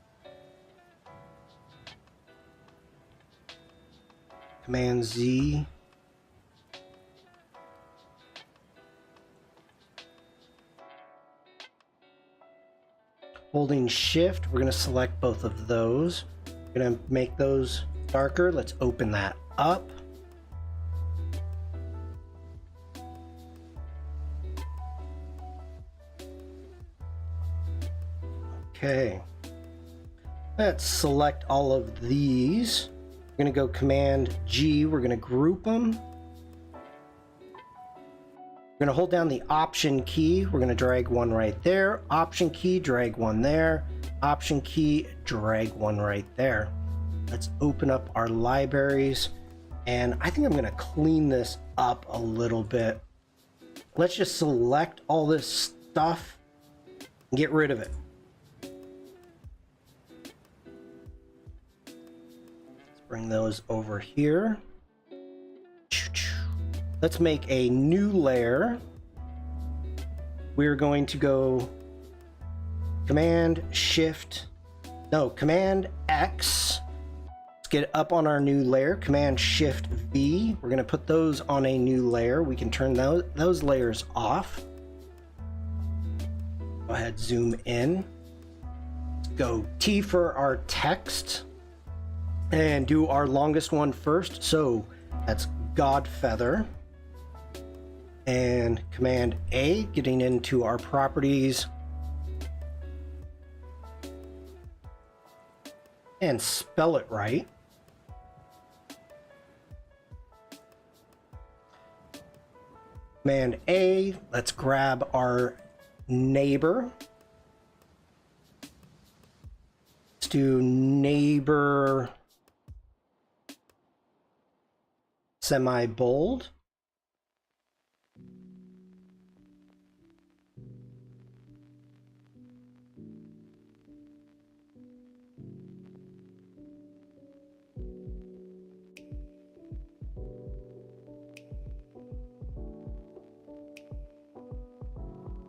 Command Z. Holding Shift, we're going to select both of those. We're going to make those darker. Let's open that up. Okay, let's select all of these. We're going to go Command G. We're going to group them. We're going to hold down the Option key. We're going to drag one right there. Option key, drag one there. Option key, drag one right there. Let's open up our libraries. And I think I'm going to clean this up a little bit. Let's just select all this stuff and get rid of it. Bring those over here. Let's make a new layer. We're going to go Command X. Let's get up on our new layer. Command Shift V. We're going to put those on a new layer. We can turn those layers off. Go ahead, zoom in. Go T for our text. And do our longest one first. So that's Godfeather. And Command A, getting into our properties. And spell it right. Command A, let's grab our neighbor. Let's do neighbor semi-bold.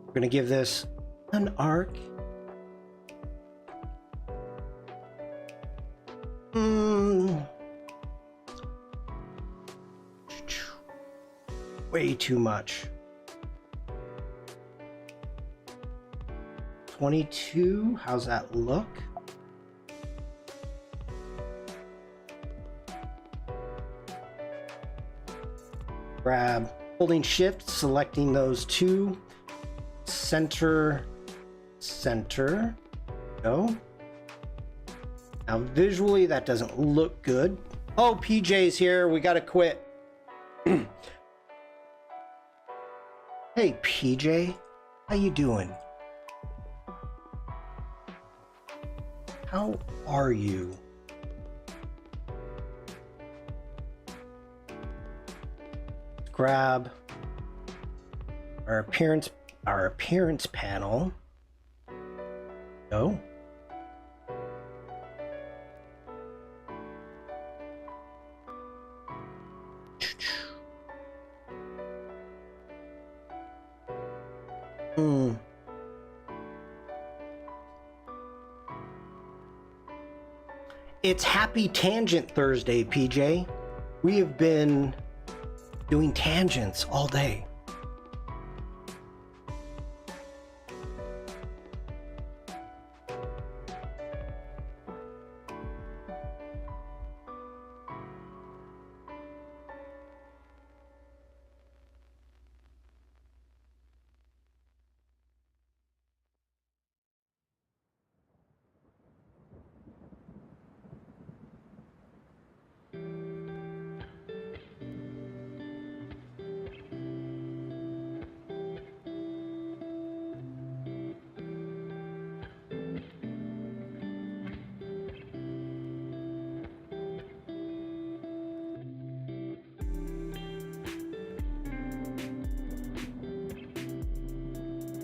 We're going to give this an arc. Way too much. 22. How's that look? Grab, holding shift, selecting those two. Center, center. Go. Now visually that doesn't look good. Oh, PJ's here. We gotta quit. Hey PJ, how you doing? How are you? Grab our appearance panel. Go. It's Happy Tangent Thursday, PJ. We have been doing tangents all day.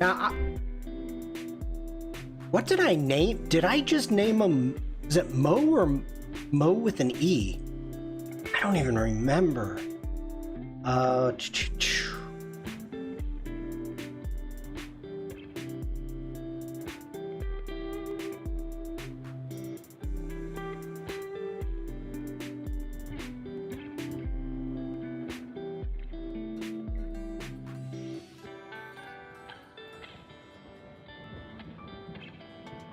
Now, what did I name? Did I just name him? Is it Mo or Mo with an E? I don't even remember.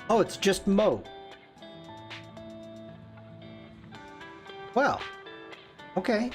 Oh, it's just Mo. Well, okay.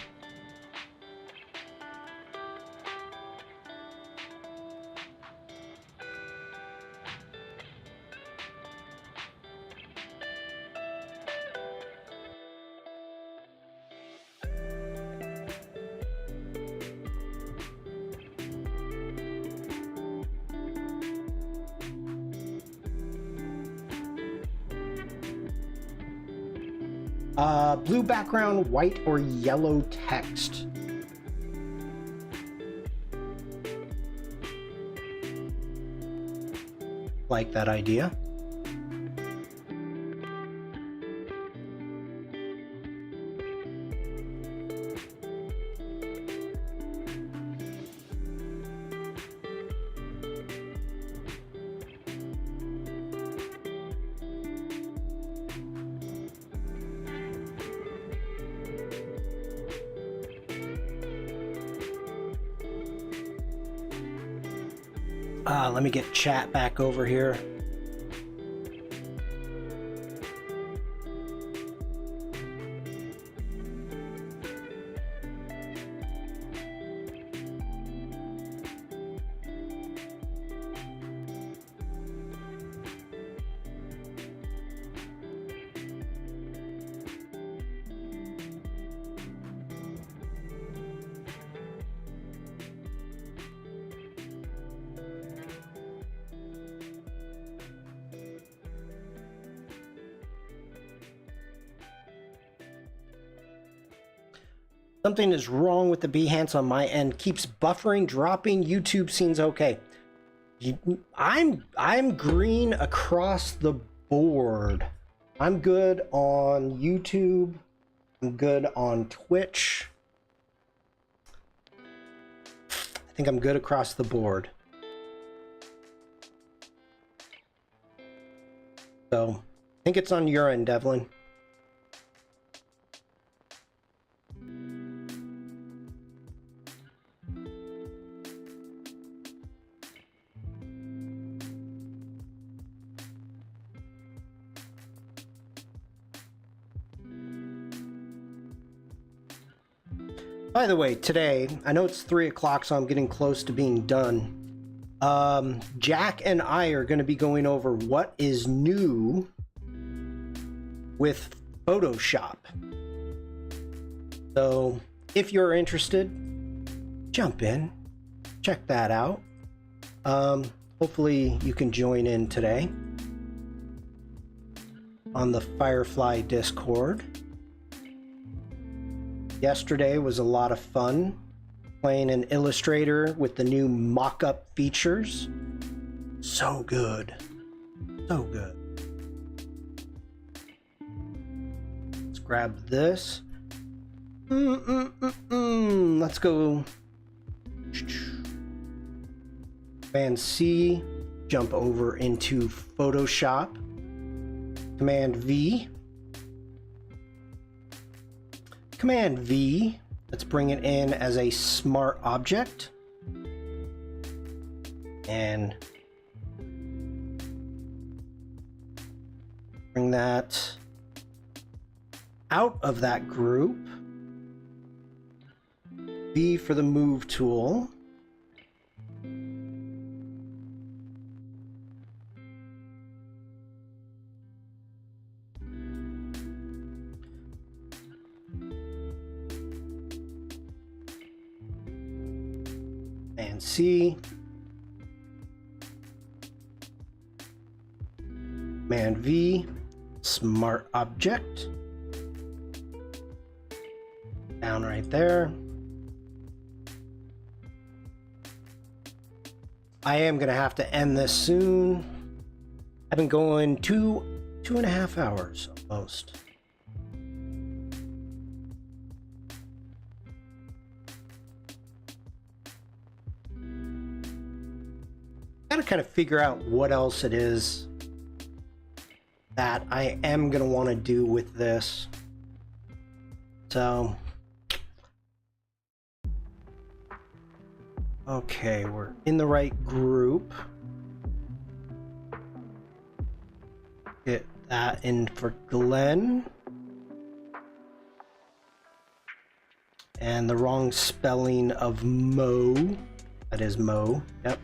Blue background, white or yellow text. Like that idea. Let me get chat back over here. Something is wrong with the Behance on my end. Keeps buffering, dropping. YouTube seems okay. I'm green across the board. I'm good on YouTube. I'm good on Twitch. I think I'm good across the board. So, I think it's on your end, Devlin. By the way, today, I know it's 3 o'clock, so I'm getting close to being done. Jack and I are going to be going over what is new with Photoshop. So, if you're interested, jump in, check that out. Hopefully you can join in today on the Firefly Discord. Yesterday was a lot of fun playing in Illustrator with the new mock-up features. So good. So good. Let's grab this. Let's go. Command C, jump over into Photoshop. Command V. Command V, let's bring it in as a smart object. And bring that out of that group. V for the move tool. And C. Command V, smart object. Down right there. I am gonna have to end this soon. I've been going two and a half hours almost. Gotta kind of figure out what else it is that I am gonna want to do with this. So, okay, we're in the right group. Get that in for Glenn. And the wrong spelling of Mo. That is Mo. Yep.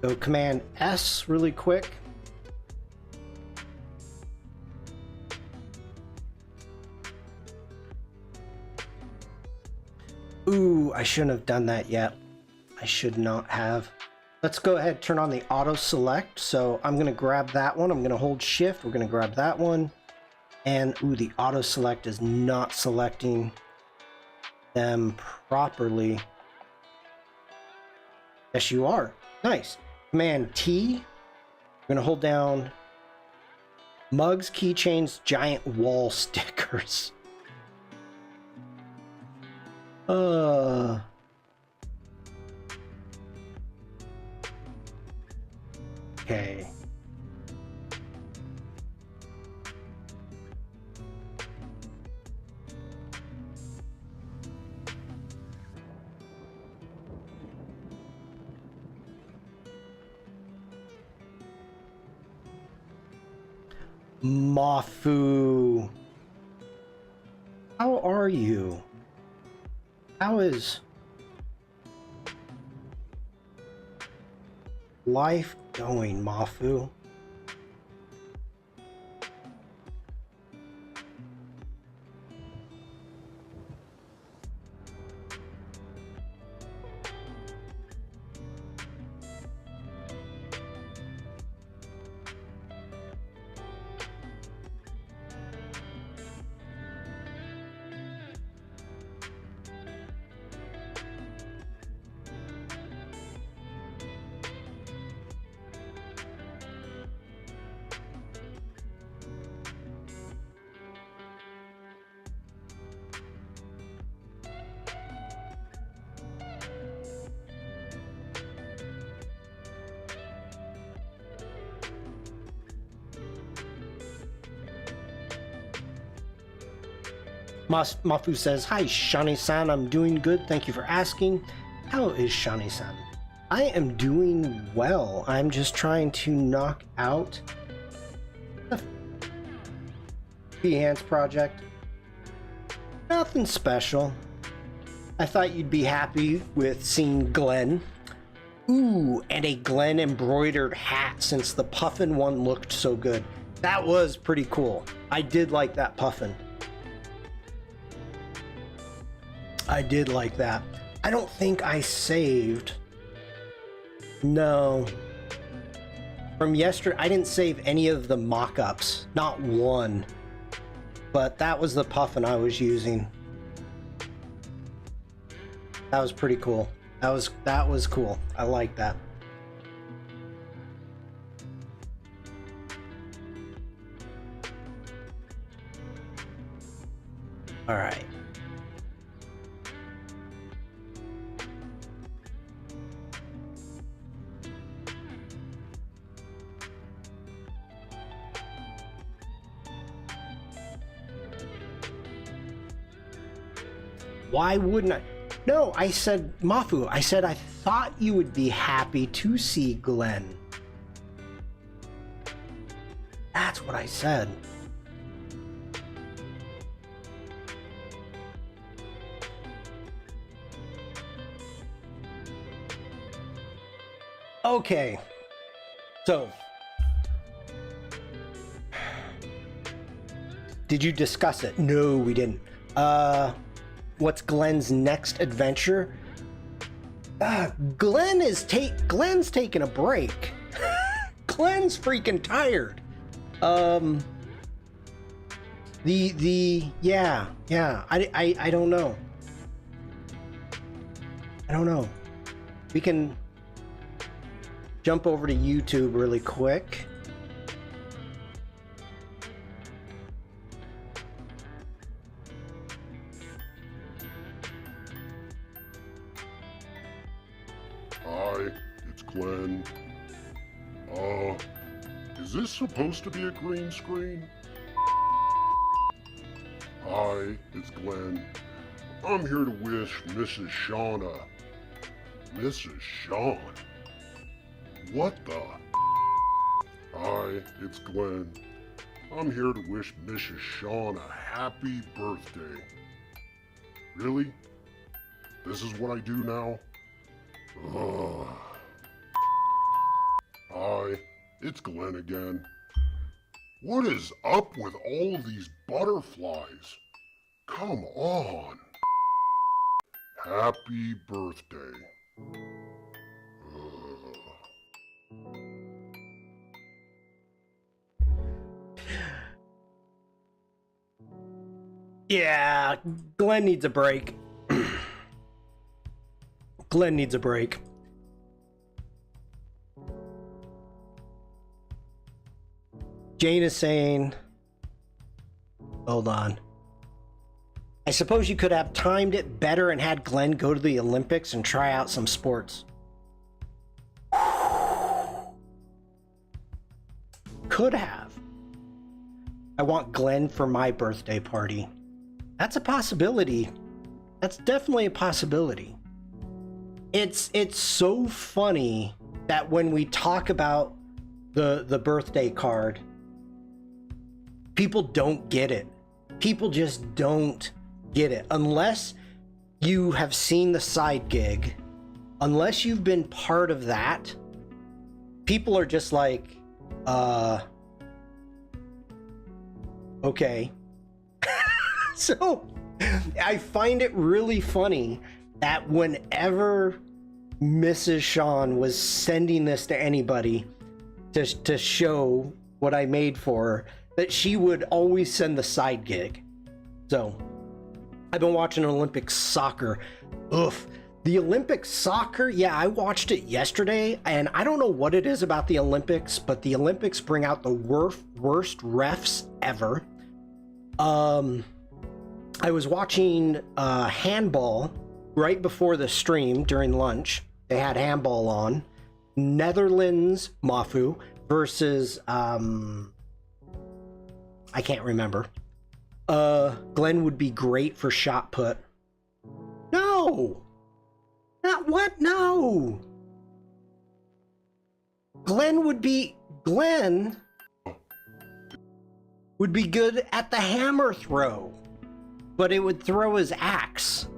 Go Command S really quick. Ooh, I shouldn't have done that yet. I should not have. Let's go ahead, turn on the auto select. So I'm gonna grab that one. I'm gonna hold shift. We're gonna grab that one. And ooh, the auto select is not selecting them properly. Yes, you are. Nice. Command T. We're gonna hold down mugs, keychains, giant wall stickers. Okay. Mafu. How are you? How is life going, Mafu? Mafu says, "Hi, Shani-san. I'm doing good. Thank you for asking. How is Shani-san?" I am doing well. I'm just trying to knock out the Behance Project. Nothing special. I thought you'd be happy with seeing Glenn. Ooh, and a Glenn embroidered hat, since the puffin one looked so good. That was pretty cool. I did like that puffin. I did like that. I don't think I saved. No. From yesterday, I didn't save any of the mock-ups. Not one. But that was the puffin I was using. That was pretty cool. That was cool. I like that. All right. Why wouldn't I? No, I said, Mafu, I said I thought you would be happy to see Glenn. That's what I said. Okay. So, did you discuss it? No, we didn't. What's Glenn's next adventure? Glenn's taking a break. Glenn's freaking tired. Yeah. I don't know. We can jump over to YouTube really quick. Hi, it's Glenn. Is this supposed to be a green screen? Hi, it's Glenn. I'm here to wish Mrs. Shauna. Mrs. Shawn? What the? Hi, it's Glenn. I'm here to wish Mrs. Shawn a happy birthday. Really? This is what I do now? Ugh. Hi, it's Glenn again. What is up with all of these butterflies? Come on. Happy birthday. Yeah, Glenn needs a break. Glenn needs a break. Jane is saying, hold on. I suppose you could have timed it better and had Glenn go to the Olympics and try out some sports. Could have. I want Glenn for my birthday party. That's a possibility. That's definitely a possibility. It's so funny that when we talk about the birthday card, people don't get it. People just don't get it. Unless you have seen the side gig, unless you've been part of that, people are just like, okay. So I find it really funny that whenever Mrs. Shawn was sending this to anybody to show what I made for her, that she would always send the side gig. So I've been watching Olympic soccer. Oof. The Olympic soccer, yeah, I watched it yesterday, and I don't know what it is about the Olympics, but the Olympics bring out the worst refs ever. I was watching handball right before the stream during lunch. They had handball on. Netherlands, Mafu, versus, I can't remember. Glenn would be great for shot put. No! Not what? No! Glenn would be good at the hammer throw, but it would throw his axe.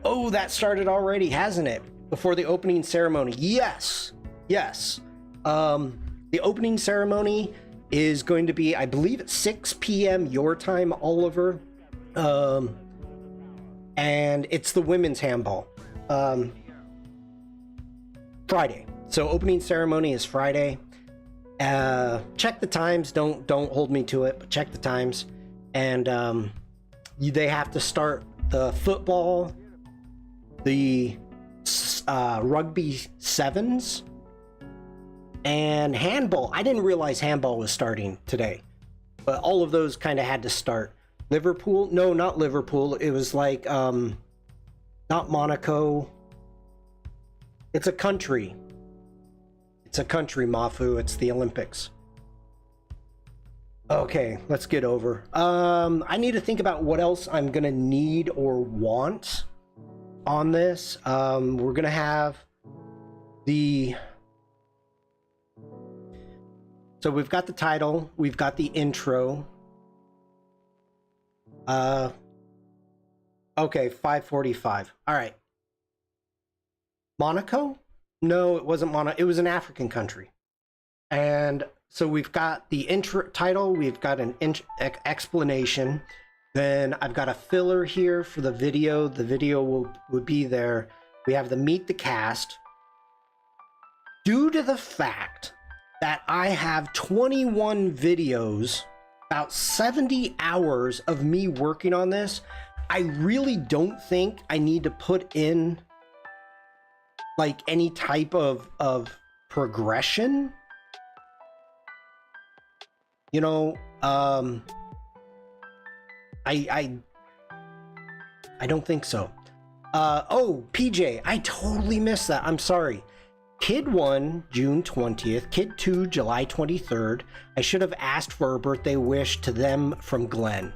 Oh, that started already, hasn't it? Before the opening ceremony. Yes. Yes. The opening ceremony is going to be, I believe, at 6 p.m. your time, Oliver. And it's the women's handball. Friday. So opening ceremony is Friday. Check the times. Don't hold me to it, but check the times. And they have to start the football, the rugby sevens, and handball. I didn't realize handball was starting today, but all of those kind of had to start. Liverpool? No, not Liverpool. It was like, not Monaco. It's a country. It's a country, Mafu. It's the Olympics. Okay, let's get over. I need to think about what else I'm gonna need or want on this. We're gonna have so we've got the title, we've got the intro. Okay, 5:45. All right. Monaco? No, it wasn't Monaco. It was an African country. And so we've got the intro title, we've got an explanation. Then I've got a filler here for the video. The video would be there. We have the meet the cast. Due to the fact that I have 21 videos, about 70 hours of me working on this, I really don't think I need to put in like any type of progression. You know, I don't think so. Oh, PJ, I totally missed that. I'm sorry. Kid 1, June 20th. Kid 2, July 23rd. I should have asked for a birthday wish to them from Glenn.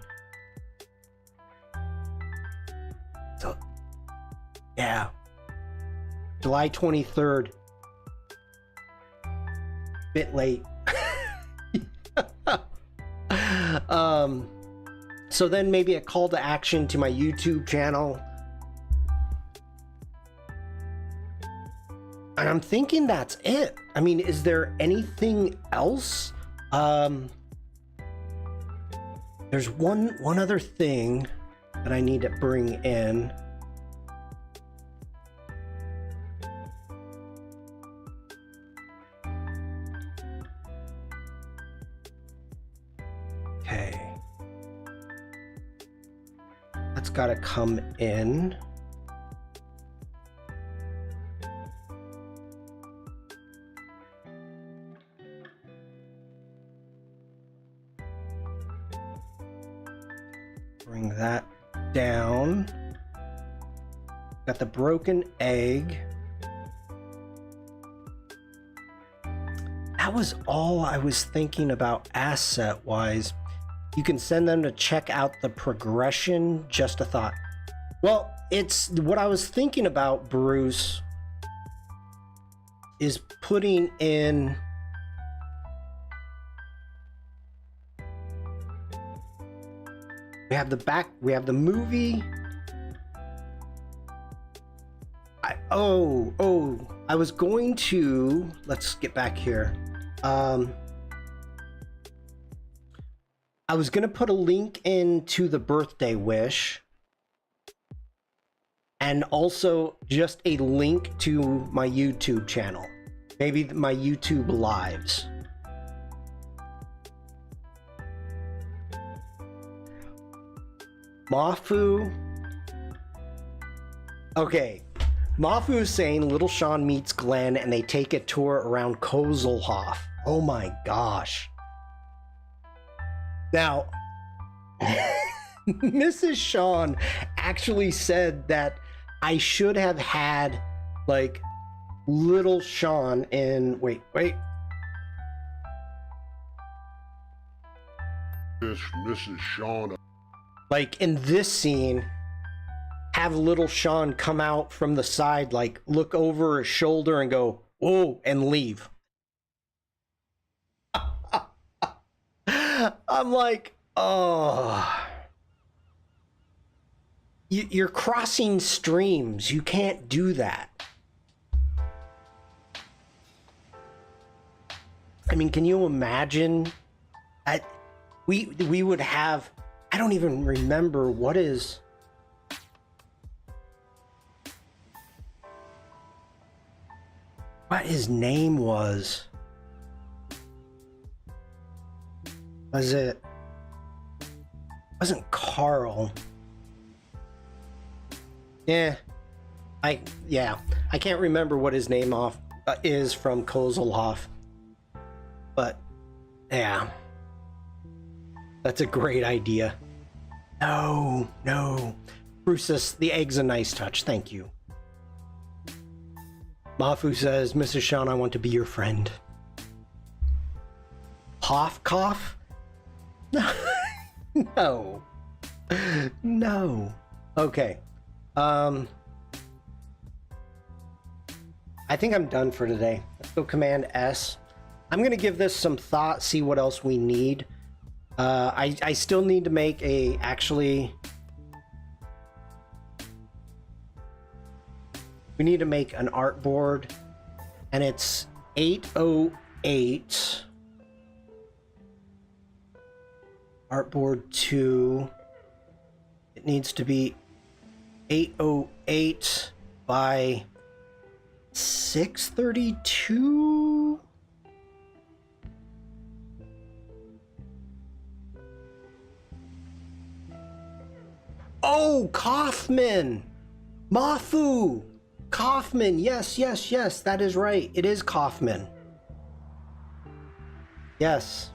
So, yeah. July 23rd. Bit late. So then maybe a call to action to my YouTube channel. And I'm thinking that's it. I mean, is there anything else? There's one other thing that I need to bring in. Okay. That's got to come in. Bring that down. Got the broken egg. That was all I was thinking about asset wise. You can send them to check out the progression. Just a thought. Well, it's what I was thinking about, Bruce, is putting in we have the back, we have the movie. I was going to, let's get back here. I was going to put a link into the birthday wish and also just a link to my YouTube channel, maybe my YouTube lives. Mafu. Okay. Mafu is saying Little Shawn meets Glenn and they take a tour around Kozelhof. Oh my gosh. Now, Mrs. Shawn actually said that I should have had like Little Shawn in, wait. Mrs. Shawn. Like in this scene, have little Shawn come out from the side, like look over his shoulder and go, "Whoa," and leave. I'm like, oh. You're crossing streams. You can't do that. I mean, can you imagine that we would have, I don't even remember what his name was. Wasn't Carl. I can't remember what his name is from Kozelhoff. But yeah, that's a great idea. No. Bruce says, the egg's a nice touch. Thank you. Mafu says, Mrs. Shawn, I want to be your friend. Hoff cough? No. Okay. I think I'm done for today. Let's go Command S. I'm going to give this some thought, see what else we need. I still need to make we need to make an artboard, and it's 808. Artboard 2. It needs to be 808 by 632. Oh, Kaufman! Mafu! Kaufman, yes, that is right. It is Kaufman. Yes.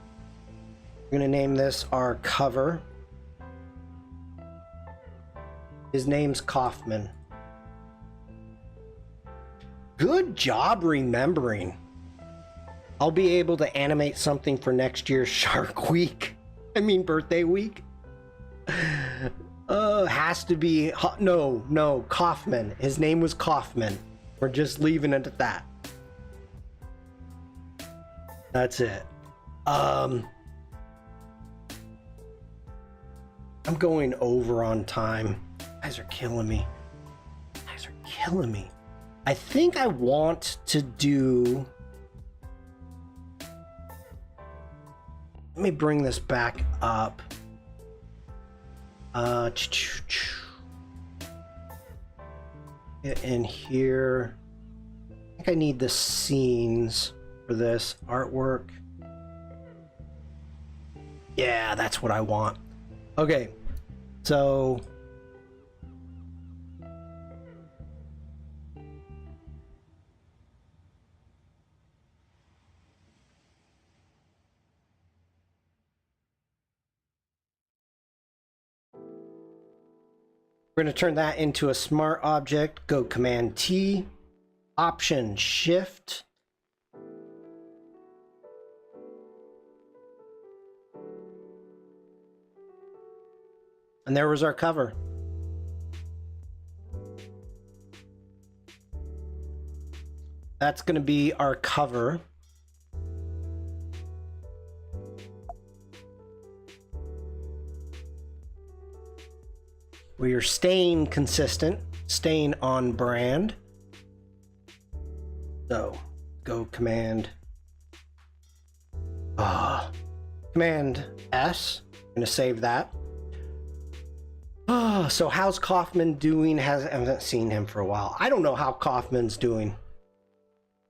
We're gonna name this our cover. His name's Kaufman. Good job remembering. I'll be able to animate something for next year's Shark Week. Birthday week. Has to be... No, Kaufman. His name was Kaufman. We're just leaving it at that. That's it. I'm going over on time. You guys are killing me. I think I want to do... Let me bring this back up. Get in here. I think I need the scenes for this artwork. Yeah, that's what I want. Okay, so we're going to turn that into a smart object. Go Command T, Option Shift. And there was our cover. That's going to be our cover. We are staying consistent, staying on brand. So go Command S. I'm going to save that. So how's Kaufman doing? I haven't seen him for a while. I don't know how Kaufman's doing.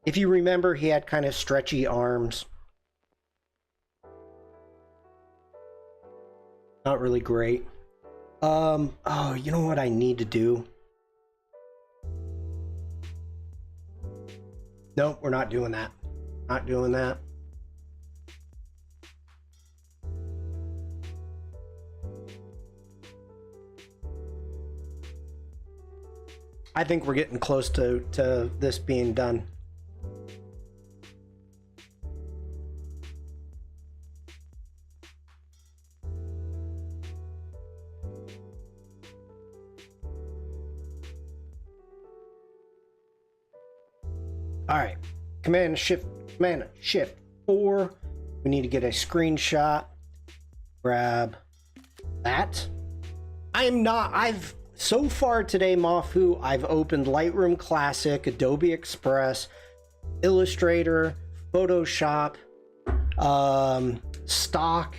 If you remember, he had kind of stretchy arms. Not really great. Oh, you know what I need to do? Nope, we're not doing that. Not doing that. I think we're getting close to this being done. All right, Command Shift 4. We need to get a screenshot. Grab that. So far today, Mafu, I've opened Lightroom Classic, Adobe Express, Illustrator, Photoshop, stock,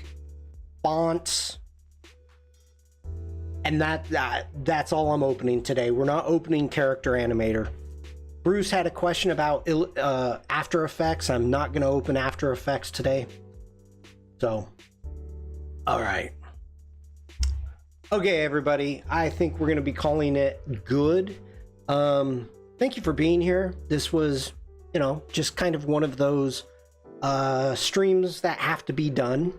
fonts, and that's all I'm opening today. We're not opening Character Animator. Bruce had a question about After Effects. I'm not going to open After Effects today. So, all right. Okay, everybody. I think we're going to be calling it good. Thank you for being here. This was, just kind of one of those streams that have to be done.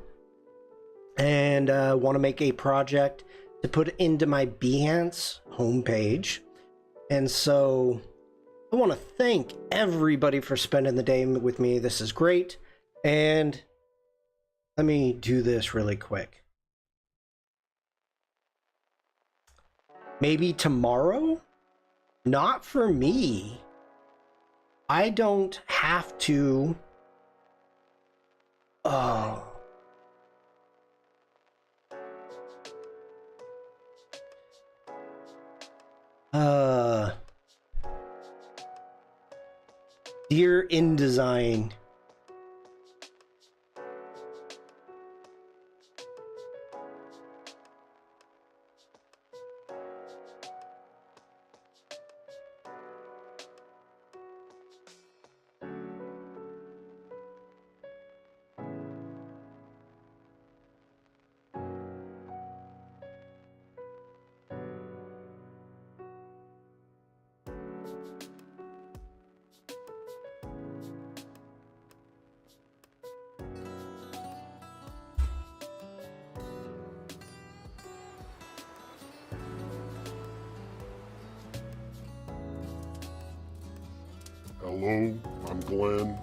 And want to make a project to put into my Behance homepage. And so I want to thank everybody for spending the day with me. This is great. And let me do this really quick. Maybe tomorrow? Not for me. I don't have to. Oh. Dear InDesign. Hello, I'm Glenn.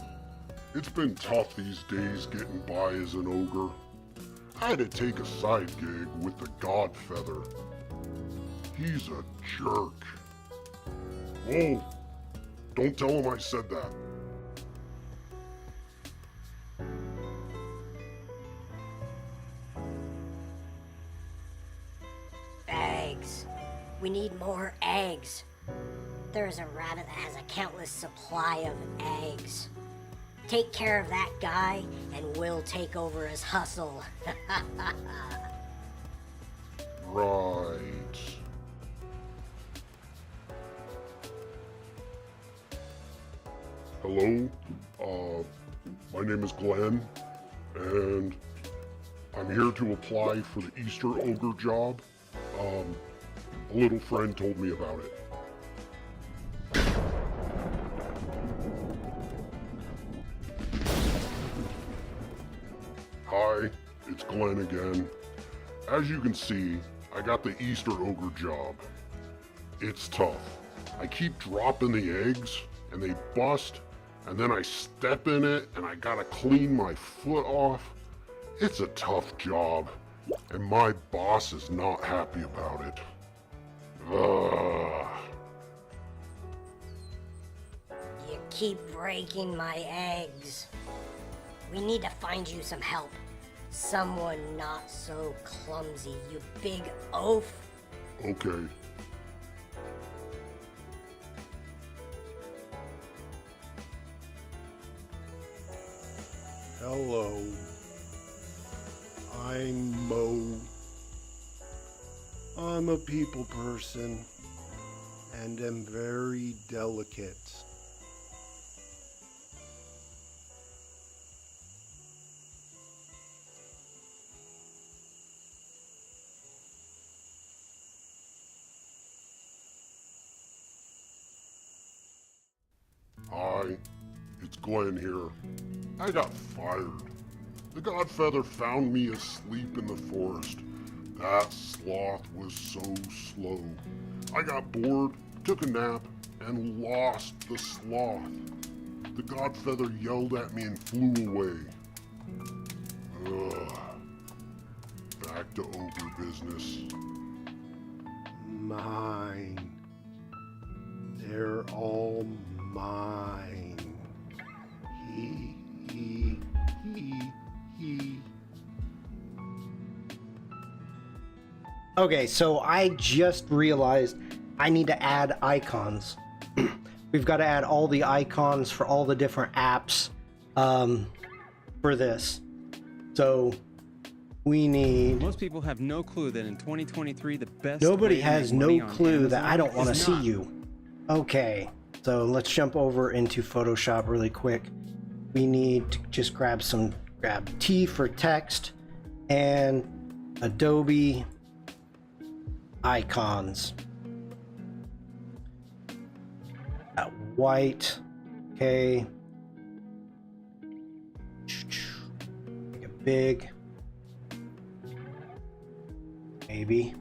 It's been tough these days getting by as an ogre. I had to take a side gig with the Godfeather. He's a jerk. Whoa, don't tell him I said that. Eggs. We need more eggs. There's a rabbit that has a countless supply of eggs. Take care of that guy, and we'll take over his hustle. Right. Hello, my name is Glenn, and I'm here to apply for the Easter Ogre job. A little friend told me about it. Hi, it's Glenn again. As you can see, I got the Easter Ogre job. It's tough. I keep dropping the eggs, and they bust, and then I step in it, and I gotta clean my foot off. It's a tough job, and my boss is not happy about it. Ugh. You keep breaking my eggs. We need to find you some help. Someone not so clumsy, you big oaf. Okay. Hello. I'm Mo. I'm a people person and am very delicate. Hi, it's Glenn here. I got fired. The Godfeather found me asleep in the forest. That sloth was so slow. I got bored, took a nap, and lost the sloth. The Godfeather yelled at me and flew away. Ugh. Back to ogre business. Mine. They're all mine. he. Okay, so I just realized I need to add icons. We've got to add all the icons for all the different apps for this. So we need... Most people have no clue that in 2023 the best... Nobody way to has make no money on clue that Amazon I don't want to is see not. you. Okay, so let's jump over into Photoshop really quick. We need to just grab T for text and Adobe icons. White, okay. Make it big. Maybe.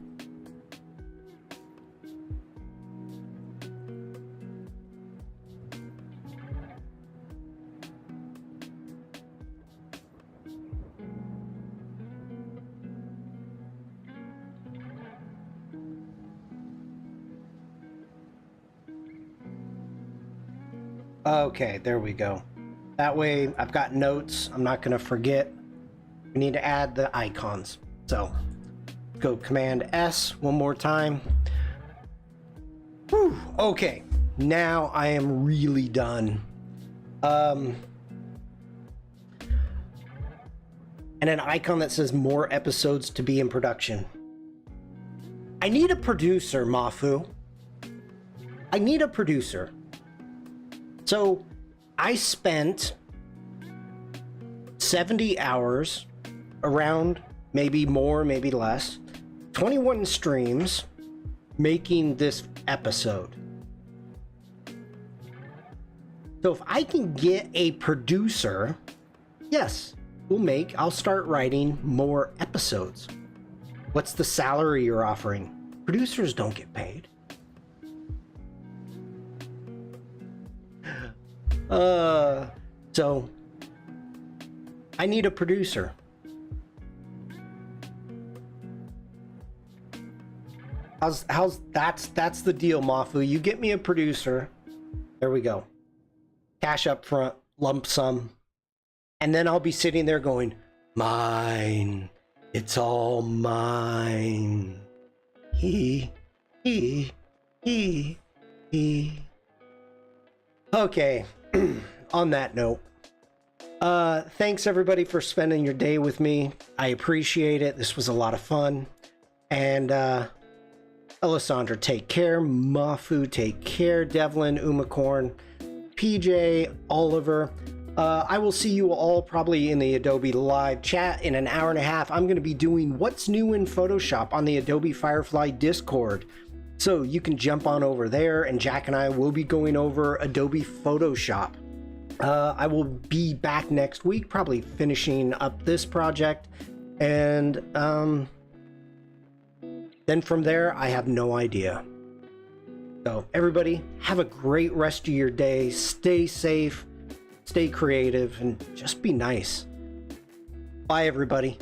Okay, there we go. That way I've got notes. I'm not going to forget. We need to add the icons. So go Command S one more time. Whew, okay, now I am really done. And an icon that says more episodes to be in production. I need a producer, Mafu. I need a producer. So I spent 70 hours, around, maybe more, maybe less, 21 streams making this episode. So if I can get a producer, yes, I'll start writing more episodes. What's the salary you're offering? Producers don't get paid. So I need a producer. That's the deal, Mafu. You get me a producer. There we go. Cash up front, lump sum. And then I'll be sitting there going, mine. It's all mine. He. Okay. On that note, thanks everybody for spending your day with me. I appreciate it. This was a lot of fun. And Alessandra, take care. Mafu, take care. Devlin, Umacorn, PJ, Oliver. I will see you all probably in the Adobe live chat in an hour and a half. I'm going to be doing what's new in Photoshop on the Adobe Firefly Discord. So you can jump on over there, and Jack and I will be going over Adobe Photoshop. I will be back next week, probably finishing up this project. And then from there, I have no idea. So everybody, have a great rest of your day. Stay safe, stay creative, and just be nice. Bye, everybody.